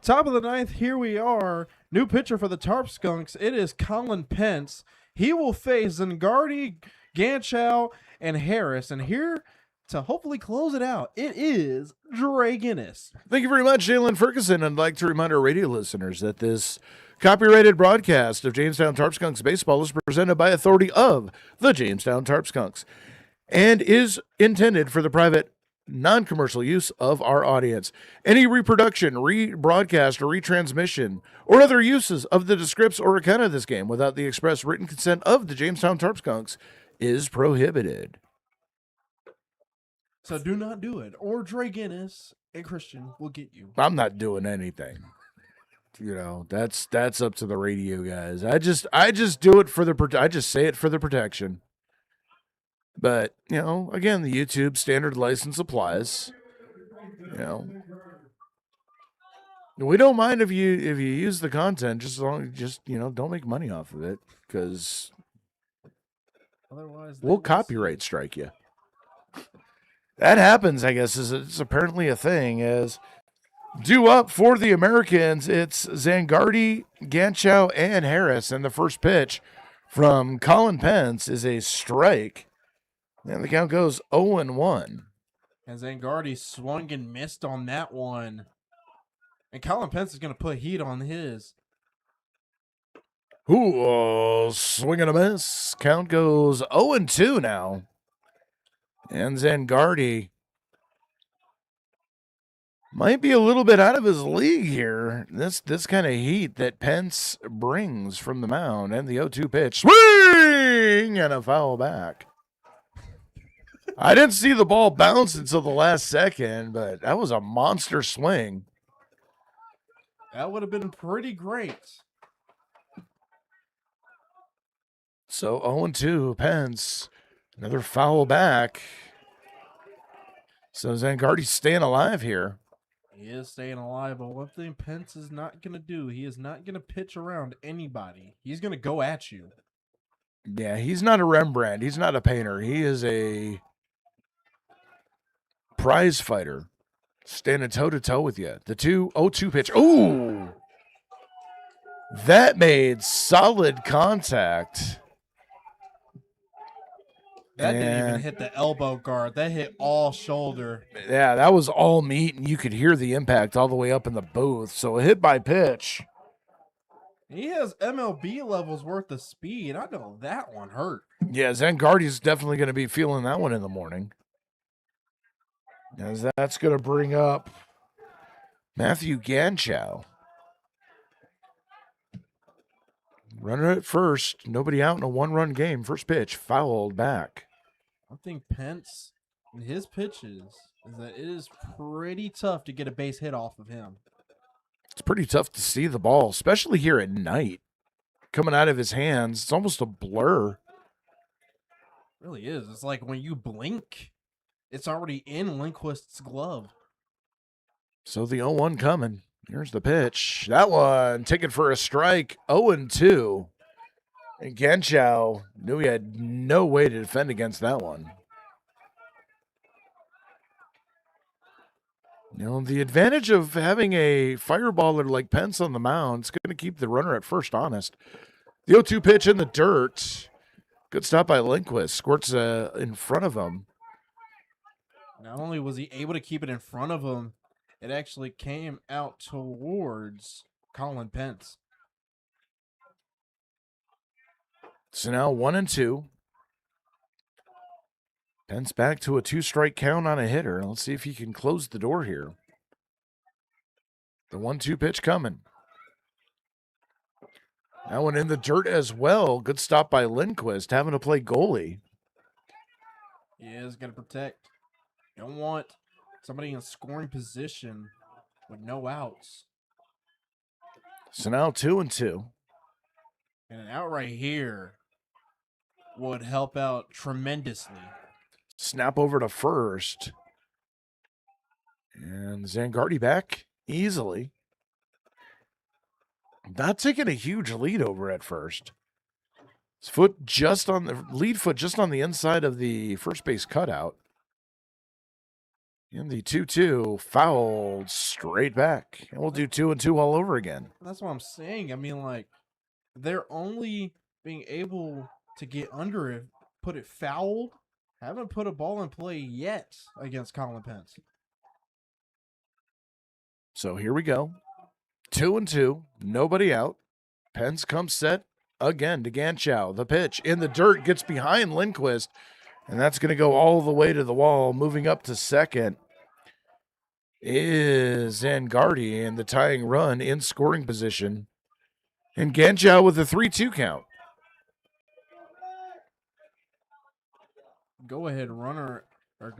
Top of the ninth, here we are. New pitcher for the Tarp Skunks. It is Colin Pence. He will face Zangardi, Ganchow, and Harris. And here to hopefully close it out, it is Dre Guinness. Thank you very much, Jalen Ferguson. I'd like to remind our radio listeners that this copyrighted broadcast of Jamestown Tarp Skunks baseball is presented by authority of the Jamestown Tarp Skunks and is intended for the private, non-commercial use of our audience. Any reproduction, rebroadcast, or retransmission, or other uses of the descripts or account of this game without the express written consent of the Jamestown Tarp Skunks is prohibited. So do not do it, or Dre Guinness and Christian will get you. I'm not doing anything. You know, that's up to the radio guys. I just do it for I just say it for the protection. But, you know, again, the YouTube standard license applies. You know, we don't mind if you use the content, just don't make money off of it, because Otherwise, we'll copyright strike you. That happens, I guess, it's apparently a thing. As due up for the Americans, it's Zangardi, Ganchow, and Harris, and the first pitch from Colin Pence is a strike. And the count goes 0-1. And Zangardi swung and missed on that one. And Colin Pence is going to put heat on his. Ooh, swing and a miss. Count goes 0-2 now. And Zangardi might be a little bit out of his league here. This kind of heat that Pence brings from the mound. And the 0-2 pitch. Swing! And a foul back. I didn't see the ball bounce until the last second, but that was a monster swing. That would have been pretty great. So 0-2, Pence. Another foul back. So Zangardi's staying alive here. He is staying alive, but one thing Pence is not going to do, he is not going to pitch around anybody. He's going to go at you. Yeah, he's not a Rembrandt. He's not a painter. He is a prize fighter, standing toe-to-toe with you. The 0-2 pitch. Ooh! That made solid contact. That didn't even hit the elbow guard. That hit all shoulder. Yeah, that was all meat, and you could hear the impact all the way up in the booth. So a hit by pitch. He has MLB levels worth of speed. I know that one hurt. Yeah, Zangardi's definitely going to be feeling that one in the morning. As that's going to bring up Matthew Ganchow. Runner at first. Nobody out in a one-run game. First pitch, fouled back. I think Pence and his pitches is that it is pretty tough to get a base hit off of him. It's pretty tough to see the ball, especially here at night. Coming out of his hands, it's almost a blur. It really is. It's like when you blink, it's already in Lindquist's glove. So the 0-1 coming. Here's the pitch. That one taken for a strike. 0-2. And Ganchow knew he had no way to defend against that one. You know, the advantage of having a fireballer like Pence on the mound is going to keep the runner at first honest. The 0-2 pitch in the dirt. Good stop by Lindquist. Squirts in front of him. Not only was he able to keep it in front of him, it actually came out towards Colin Pence. So now 1-2. Pence back to a 2-strike count on a hitter. Let's see if he can close the door here. The 1-2 pitch coming. That one in the dirt as well. Good stop by Lindquist, having to play goalie. He is going to protect. You don't want somebody in scoring position with no outs. So now 2-2. And an out right here would help out tremendously. Snap over to first. And Zangardi back easily. Not taking a huge lead over at first. His foot just on the lead foot, just on the inside of the first base cutout. And the 2-2 fouled straight back. And we'll do 2-2 all over again. That's what I'm saying. I mean, like, they're only being able to get under it, put it fouled. Haven't put a ball in play yet against Colin Pence. So here we go. 2-2, nobody out. Pence comes set again to Ganchow. The pitch in the dirt gets behind Lindquist, and that's going to go all the way to the wall. Moving up to second is Zangardi, and the tying run in scoring position. And Ganchow with a 3-2 count. Go-ahead runner, or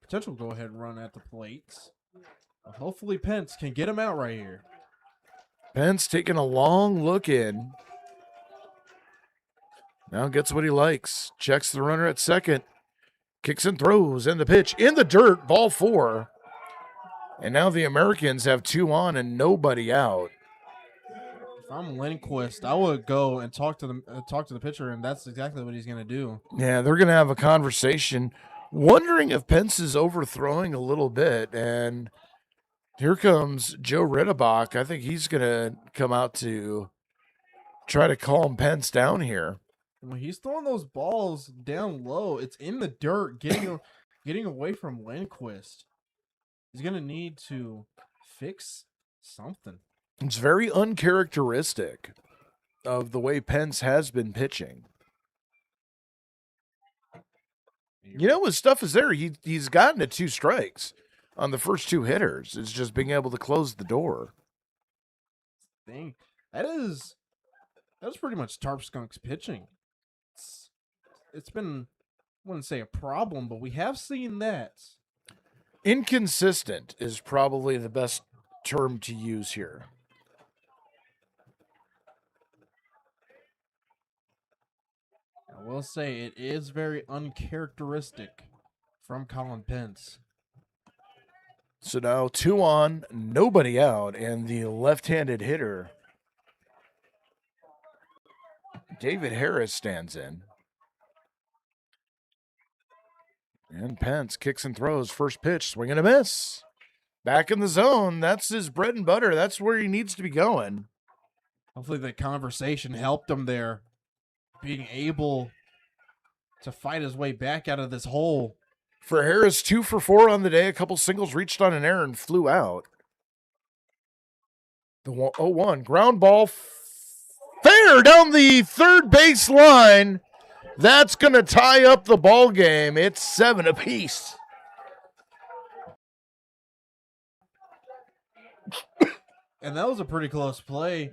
potential go-ahead run at the plates. Hopefully Pence can get him out right here. Pence taking a long look in. Now gets what he likes. Checks the runner at second. Kicks and throws, and the pitch in the dirt, ball 4. And now the Americans have 2 on and nobody out. If I'm Lindquist, I would go and talk to the pitcher, and that's exactly what he's going to do. Yeah, they're going to have a conversation, wondering if Pence is overthrowing a little bit. And here comes Joe Rittebach. I think he's going to come out to try to calm Pence down here. When he's throwing those balls down low, it's in the dirt, getting away from Lindquist. He's going to need to fix something. It's very uncharacteristic of the way Pence has been pitching. You know, his stuff is there. He's gotten to 2 strikes on the first 2 hitters. It's just being able to close the door. That's pretty much Tarp Skunks pitching. It's been, I wouldn't say a problem, but we have seen that. Inconsistent is probably the best term to use here. I will say it is very uncharacteristic from Colin Pence. So now 2 on, nobody out, and the left-handed hitter, David Harris, stands in. And Pence kicks and throws. First pitch, swing and a miss. Back in the zone. That's his bread and butter. That's where he needs to be going. Hopefully the conversation helped him there, being able to fight his way back out of this hole. For Harris, 2 for 4 on the day. A couple singles, reached on an error and flew out. The 0-1 ground ball fair down the third base line. That's going to tie up the ball game. It's 7 apiece. And that was a pretty close play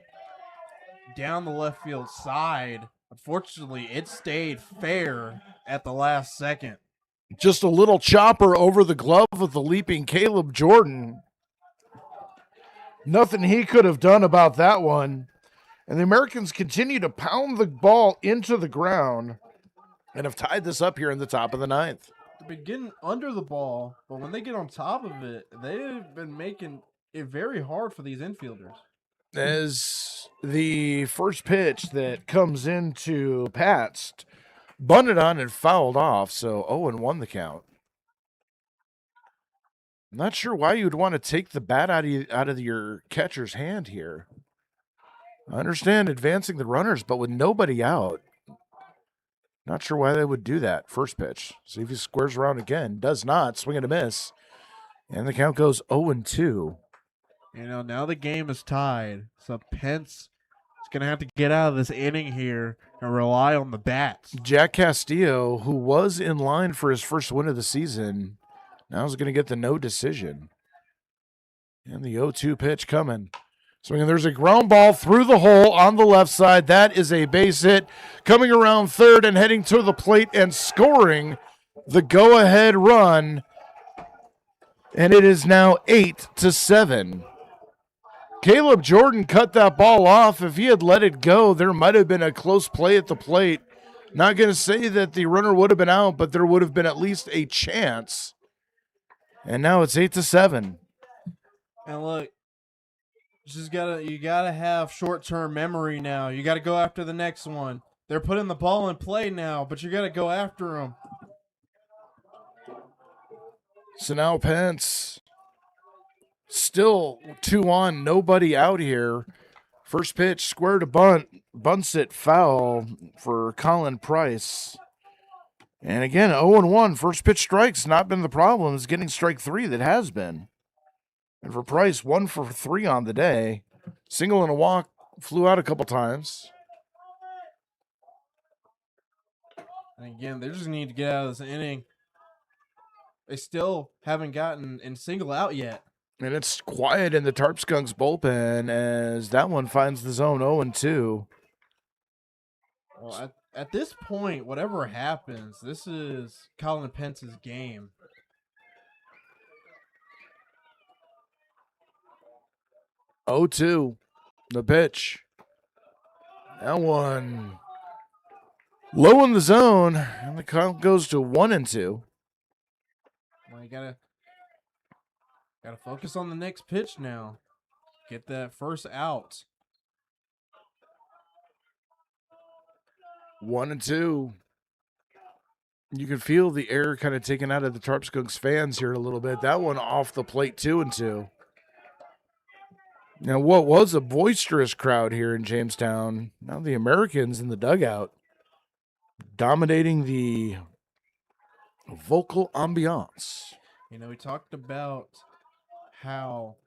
down the left field side. Unfortunately, it stayed fair at the last second. Just a little chopper over the glove of the leaping Caleb Jordan. Nothing he could have done about that one. And the Americans continue to pound the ball into the ground and have tied this up here in the top of the 9th. They've been getting under the ball, but when they get on top of it, they've been making it very hard for these infielders. As the first pitch that comes into Pat's bunted on and fouled off, so 0-1 the count. I'm not sure why you would want to take the bat out of your catcher's hand here. I understand advancing the runners, but with nobody out, not sure why they would do that. First pitch. See if he squares around again. Does not. Swing and a miss. And the count goes 0-2. You know, now the game is tied. So Pence is going to have to get out of this inning here and rely on the bats. Jack Castillo, who was in line for his first win of the season, now is going to get the no decision. And the 0-2 pitch coming. Swinging, there's a ground ball through the hole on the left side. That is a base hit. Coming around third and heading to the plate and scoring the go-ahead run. And it is now 8-7. Caleb Jordan cut that ball off. If he had let it go, there might have been a close play at the plate. Not going to say that the runner would have been out, but there would have been at least a chance. And now it's 8-7. And look, you gotta have short-term memory now. You gotta go after the next one. They're putting the ball in play now, but you gotta go after them. So now Pence still 2 on, nobody out here. First pitch, square to bunt, bunts it foul for Colin Price. And again, 0-1, first pitch strikes not been the problem. It's getting strike 3 that has been. And for Price, 1 for 3 on the day. Single and a walk, flew out a couple times. And again, they just need to get out of this inning. They still haven't gotten in single out yet. And it's quiet in the Tarp Skunks bullpen as that one finds the zone 0-2. Well, at this point, whatever happens, this is Colin Pence's game. The pitch. That one low in the zone, and the count goes to 1-2. Well, you gotta focus on the next pitch now. Get that first out. 1-2. You can feel the air kind of taken out of the Tarp Skunks fans here a little bit. That one off the plate, 2-2. Now, what was a boisterous crowd here in Jamestown, now the Americans in the dugout dominating the vocal ambiance. You know, we talked about how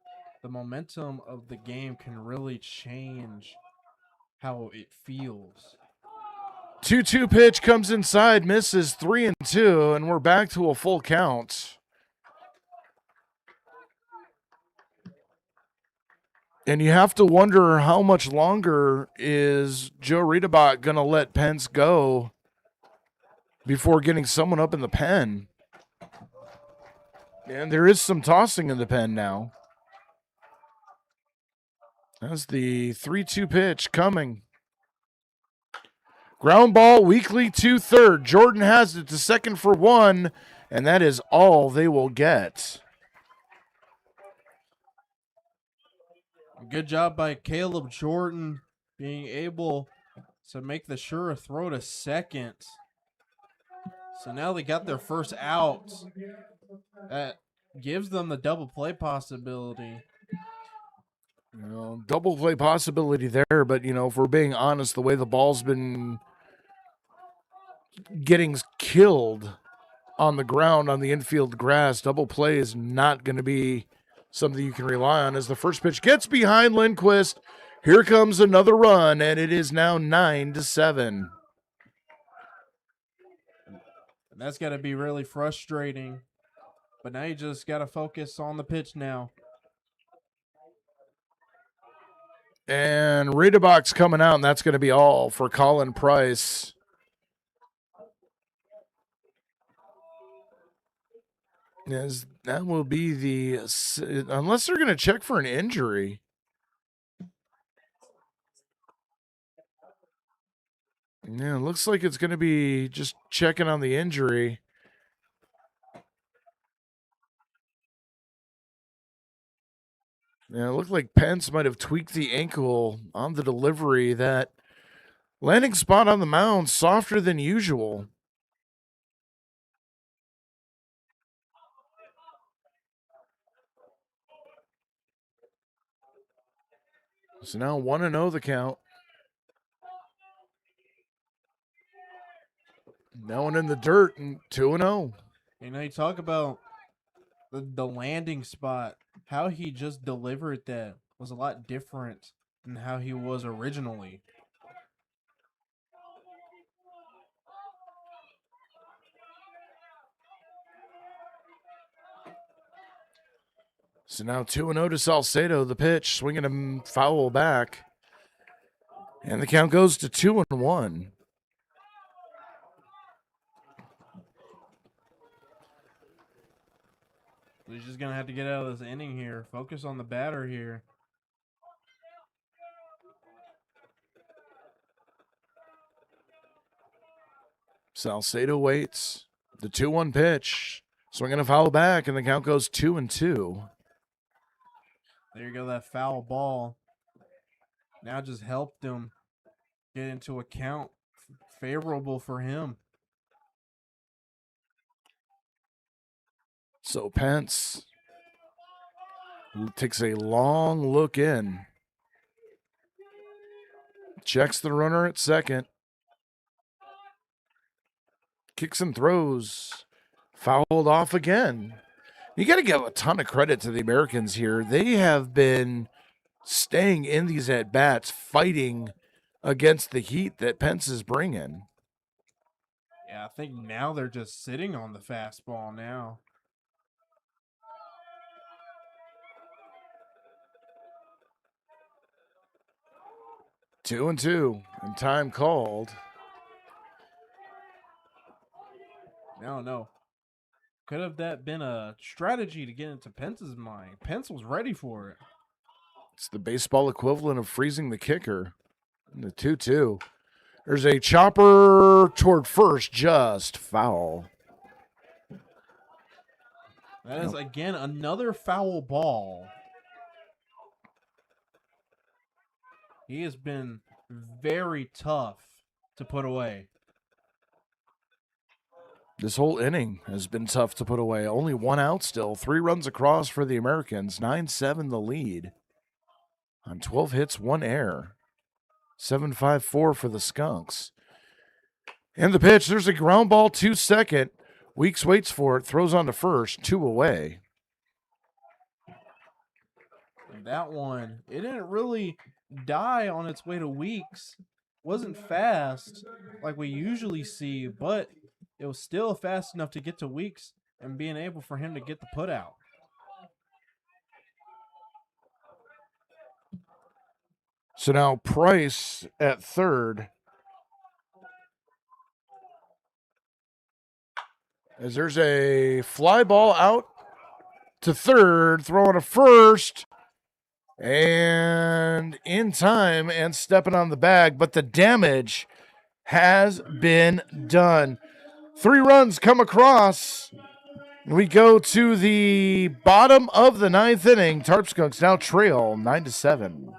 the momentum of the game can really change how it feels. 2-2 pitch comes inside, misses 3-2, and we're back to a full count. And you have to wonder how much longer is Joe Riedebach going to let Pence go before getting someone up in the pen. And there is some tossing in the pen now. That's the 3-2 pitch coming. Ground ball, Weekly to third. Jordan has it to second for 1, and that is all they will get. Good job by Caleb Jordan being able to make the sure throw to second. So now they got their first out. That gives them the double play possibility. You know, double play possibility there, but, you know, if we're being honest, the way the ball's been getting killed on the ground on the infield grass, double play is not going to be something you can rely on. As the first pitch gets behind Lindquist, here comes another run, and it is now 9-7. And that's got to be really frustrating. But now you just got to focus on the pitch now. And Riedebach's coming out, and that's going to be all for Colin Price. Yes, that will be the, unless they're going to check for an injury. Yeah, it looks like it's going to be just checking on the injury. Yeah, it looked like Pence might have tweaked the ankle on the delivery. That landing spot on the mound softer than usual. So now 1-0 the count. Now one in the dirt and 2-0. You know, you talk about the landing spot. How he just delivered that was a lot different than how he was originally. So now 2-0 to Salcedo. The pitch, swinging him foul back. And the count goes to 2-1. He's just going to have to get out of this inning here. Focus on the batter here. Salcedo waits. The 2-1 pitch. Swinging a foul back, and the count goes 2-2. There you go, that foul ball. Now just helped him get into a count favorable for him. So Pence takes a long look in. Checks the runner at second. Kicks and throws. Fouled off again. You got to give a ton of credit to the Americans here. They have been staying in these at-bats, fighting against the heat that Pence is bringing. Yeah, I think now they're just sitting on the fastball now. Two and two, and time called. No. Could have that been a strategy to get into Pence's mind? Pence was ready for it. It's the baseball equivalent of freezing the kicker. And the 2-2. There's a chopper toward first, just foul. That is, again, another foul ball. He has been very tough to put away. This whole inning has been tough to put away. Only one out still. 3 runs across for the Americans. 9-7 the lead. On 12 hits, 1 error. 7-5-4 for the Skunks. And the pitch, there's a ground ball to second. Weeks waits for it, throws on to first, 2 away. That one, it didn't really die on its way to Weeks. Wasn't fast like we usually see, but it was still fast enough to get to Weeks and being able for him to get the put out. So now Price at third. As there's a fly ball out to third, throwing to first, and in time and stepping on the bag, but the damage has been done. 3 runs come across. We go to the bottom of the 9th inning. Tarp Skunks now trail 9-7.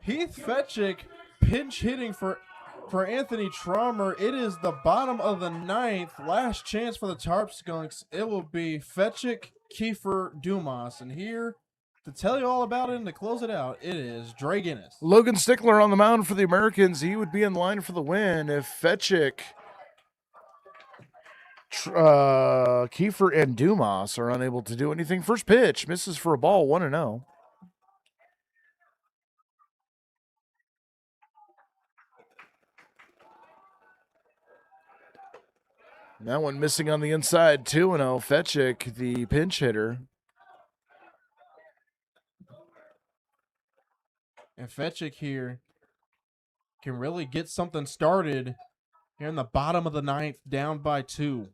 Heath Fetchick pinch hitting for Anthony Traumer. It is the bottom of the 9th. Last chance for the Tarp Skunks. It will be Fetchick, Kiefer, Dumas. And here to tell you all about it and to close it out, it is Dre Guinness. Logan Stickler on the mound for the Americans. He would be in line for the win if Fetchick, Kiefer, and Dumas are unable to do anything. First pitch, misses for a ball, 1-0. That one missing on the inside, 2-0. Fetchick, the pinch hitter. And Fetchick here can really get something started here in the bottom of the 9th, down by 2.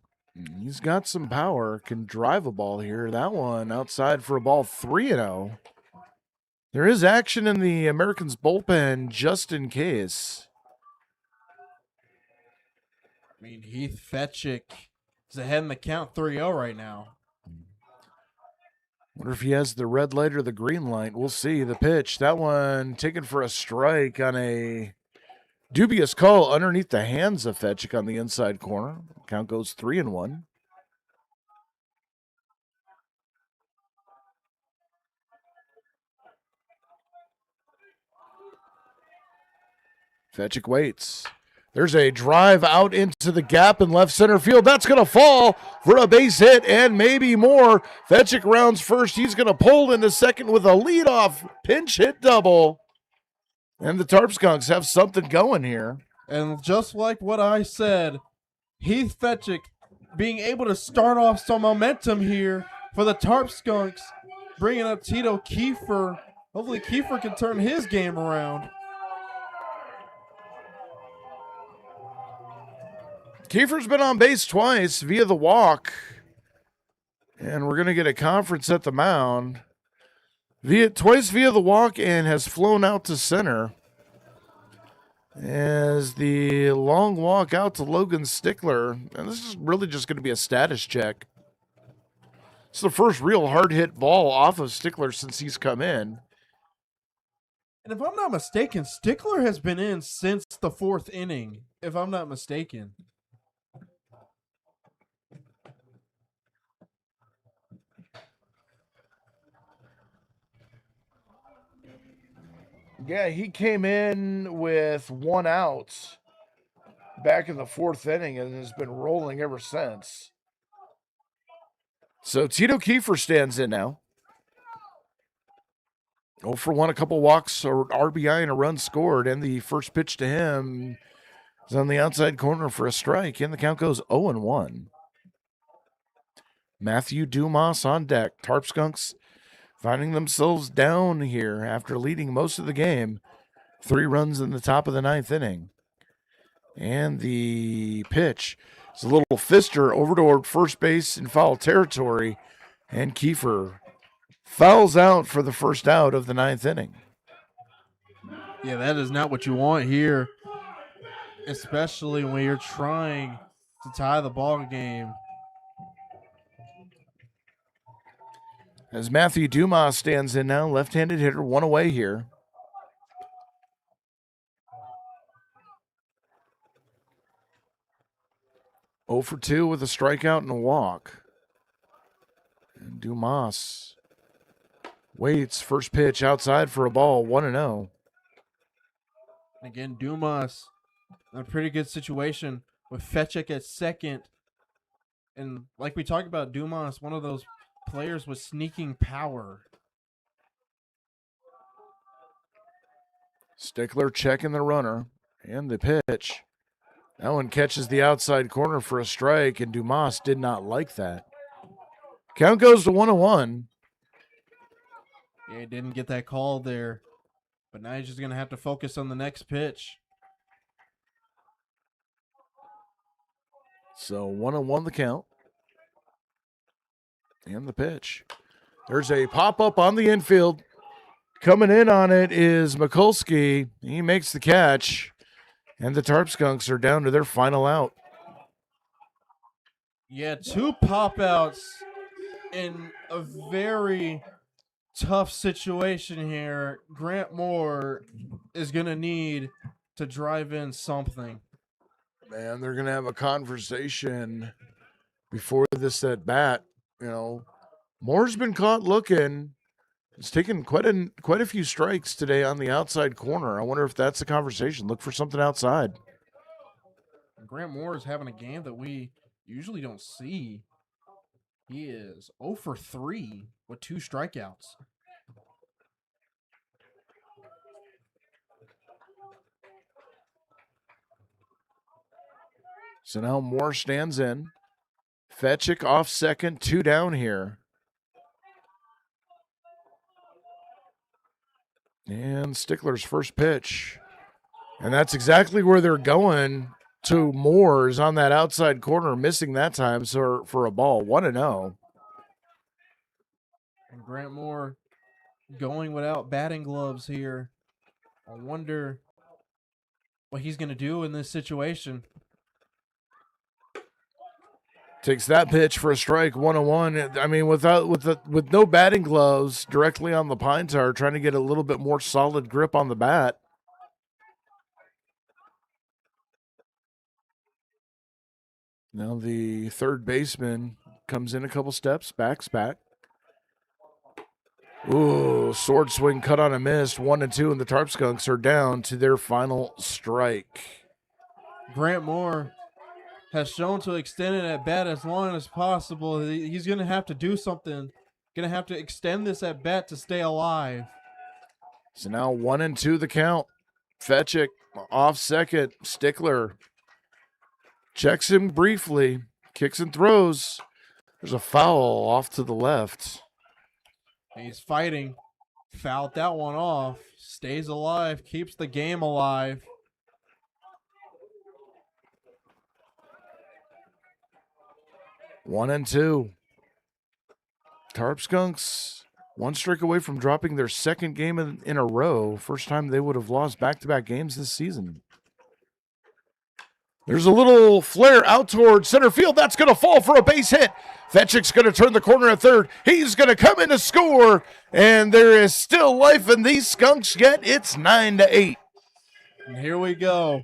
He's got some power, can drive a ball here. That one outside for a ball, 3-0. There is action in the Americans bullpen just in case. I mean, Heath Fetchick is ahead in the count 3-0 right now. Wonder if he has the red light or the green light. We'll see. The pitch. That one taken for a strike on a dubious call underneath the hands of Fetchick on the inside corner. Count goes 3-1. Fetchick waits. There's a drive out into the gap in left center field. That's going to fall for a base hit and maybe more. Fetchick rounds first. He's going to pull into second with a leadoff pinch hit double. And the Tarp Skunks have something going here. And just like what I said, Heath Fetchick being able to start off some momentum here for the Tarp Skunks, bringing up Tito Kiefer. Hopefully Kiefer can turn his game around. Kiefer's been on base twice via the walk. And we're going to get a conference at the mound. Twice via the walk and has flown out to center. As the long walk out to Logan Stickler. And this is really just going to be a status check. It's the first real hard hit ball off of Stickler since he's come in. And if I'm not mistaken, Stickler has been in since the 4th inning, if I'm not mistaken. Yeah, he came in with 1 out back in the 4th inning and has been rolling ever since. So Tito Kiefer stands in now. 0 for 1, a couple walks or RBI and a run scored, and the first pitch to him is on the outside corner for a strike, and the count goes 0-1. Matthew Dumas on deck. Tarp Skunks finding themselves down here after leading most of the game. 3 runs in the top of the 9th inning. And the pitch is a little fister over toward first base in foul territory. And Kiefer fouls out for the first out of the 9th inning. Yeah, that is not what you want here, especially when you're trying to tie the ball game. As Matthew Dumas stands in now, left-handed hitter, 1 away here. Oh for 2 with a strikeout and a walk. And Dumas waits, first pitch outside for a ball, 1-0. Again, Dumas in a pretty good situation with Fetchick at second. And like we talked about, Dumas, one of those players with sneaking power. Stickler checking the runner and the pitch. That one catches the outside corner for a strike, and Dumas did not like that. Count goes to 1-1. Yeah, he didn't get that call there. But now he's just going to have to focus on the next pitch. So 1-1 the count. And the pitch. There's a pop-up on the infield. Coming in on it is Mikulski. He makes the catch. And the Tarp Skunks are down to their final out. Yeah, 2 pop-outs in a very tough situation here. Grant Moore is going to need to drive in something. Man, they're going to have a conversation before this at bat. You know, Moore's been caught looking. It's taken quite a few strikes today on the outside corner. I wonder if that's a conversation. Look for something outside. Grant Moore is having a game that we usually don't see. He is 0 for 3 with 2 strikeouts. So now Moore stands in. Fetchick off second, 2 down here. And Stickler's first pitch. And that's exactly where they're going to. Moore's on that outside corner, missing that time so for a ball, 1-0. And Grant Moore going without batting gloves here. I wonder what he's going to do in this situation. Takes that pitch for a strike, 1-1. I mean, with no batting gloves, directly on the pine tar, trying to get a little bit more solid grip on the bat. Now the third baseman comes in a couple steps, backs back. Ooh, sword swing cut on a miss. 1-2, and the Tarp Skunks are down to their final strike. Grant Moore has shown to extend it at bat as long as possible. He's going to have to do something. Going to have to extend this at bat to stay alive. So now 1-2 the count. Fetchick off second. Stickler checks him briefly. Kicks and throws. There's a foul off to the left. He's fighting. Fouled that one off. Stays alive. Keeps the game alive. One and two. Tarp Skunks, one strike away from dropping their second game in a row. First time they would have lost back-to-back games this season. There's a little flare out towards center field. That's going to fall for a base hit. Fetchick's going to turn the corner at third. He's going to come in to score, and there is still life in these Skunks yet. It's 9-8. And here we go.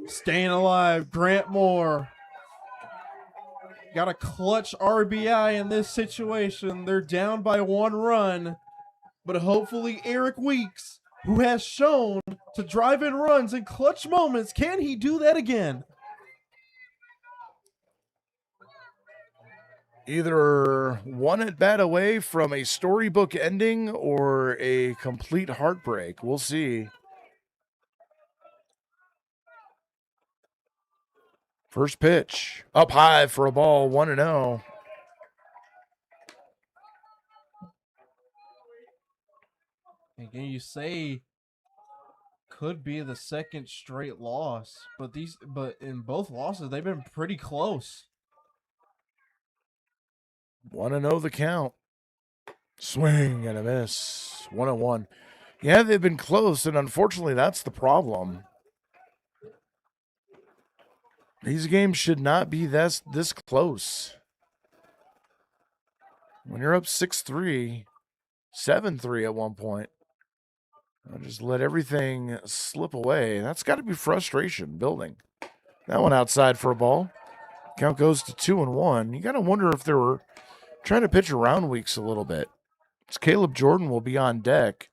Staying alive, Grant Moore. Got a clutch RBI in this situation. They're down by 1 run. But hopefully Eric Weeks, who has shown to drive in runs in clutch moments, can he do that again? Either one at bat away from a storybook ending or a complete heartbreak. We'll see. First pitch, up high for a ball, 1-0. Again, you say could be the second straight loss, but in both losses they've been pretty close. 1-0 the count. Swing and a miss. 1-1. Yeah, they've been close, and unfortunately that's the problem. These games should not be this close. When you're up 6-3, 7-3 at one point, I'll just let everything slip away. That's got to be frustration building. That one outside for a ball. Count goes to 2-1. You got to wonder if they were trying to pitch around Weeks a little bit. It's Caleb Jordan will be on deck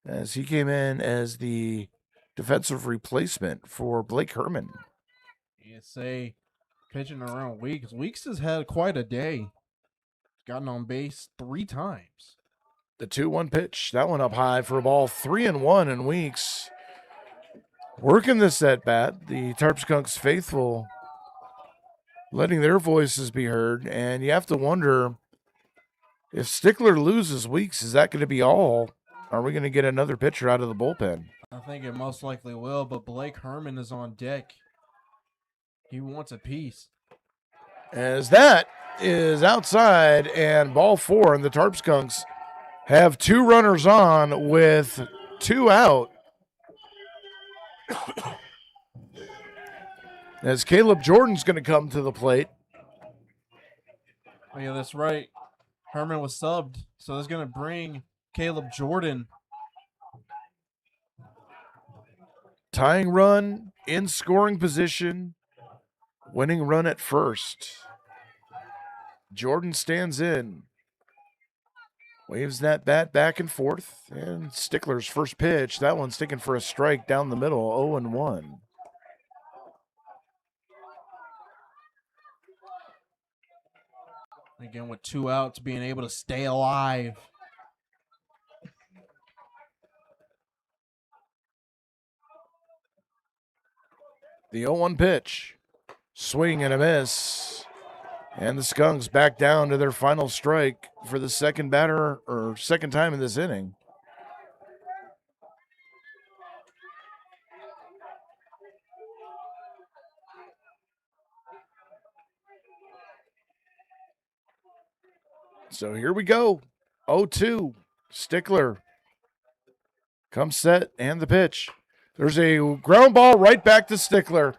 as he came in as the defensive replacement for Blake Herman. You say pitching around Weeks. Weeks has had quite a day. Gotten on base 3 times. The 2-1 pitch, that one up high for a ball. 3-1 in Weeks. Working this at bat, the Tarp Skunks faithful letting their voices be heard, and you have to wonder if Stickler loses Weeks, is that going to be all? Are we going to get another pitcher out of the bullpen? I think it most likely will, but Blake Herman is on deck. He wants a piece. As that is outside and ball 4, and the Tarp Skunks have 2 runners on with 2 out. As Caleb Jordan's going to come to the plate. Oh, yeah, that's right. Herman was subbed, so that's going to bring Caleb Jordan. Tying run in scoring position. Winning run at first. Jordan stands in. Waves that bat back and forth. And Stickler's first pitch. That one's taken for a strike down the middle. 0-1. Again, with 2 outs, being able to stay alive. The 0-1 pitch. Swing and a miss. And the Skunks back down to their final strike for the second time in this inning. So here we go. 0-2. Stickler comes set and the pitch. There's a ground ball right back to Stickler.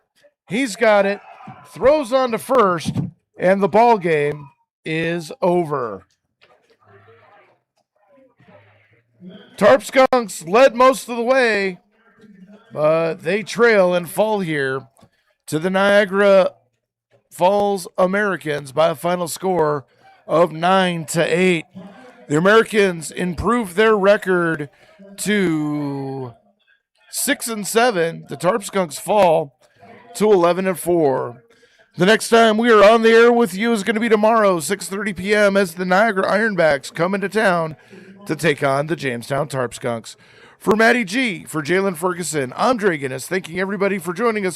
He's got it. Throws on to first. and the ball game is over. Tarp Skunks led most of the way, but they trail and fall here to the Niagara Falls Americans by a final score of 9-8. The Americans improved their record to 6-7. The Tarp Skunks fall to 11-4. The next time we are on the air with you is going to be tomorrow, 6:30 p.m. as the Niagara Ironbacks come into town to take on the Jamestown Tarp Skunks. For Matty G, for Jalen Ferguson, I'm Dre Guinness, thanking everybody for joining us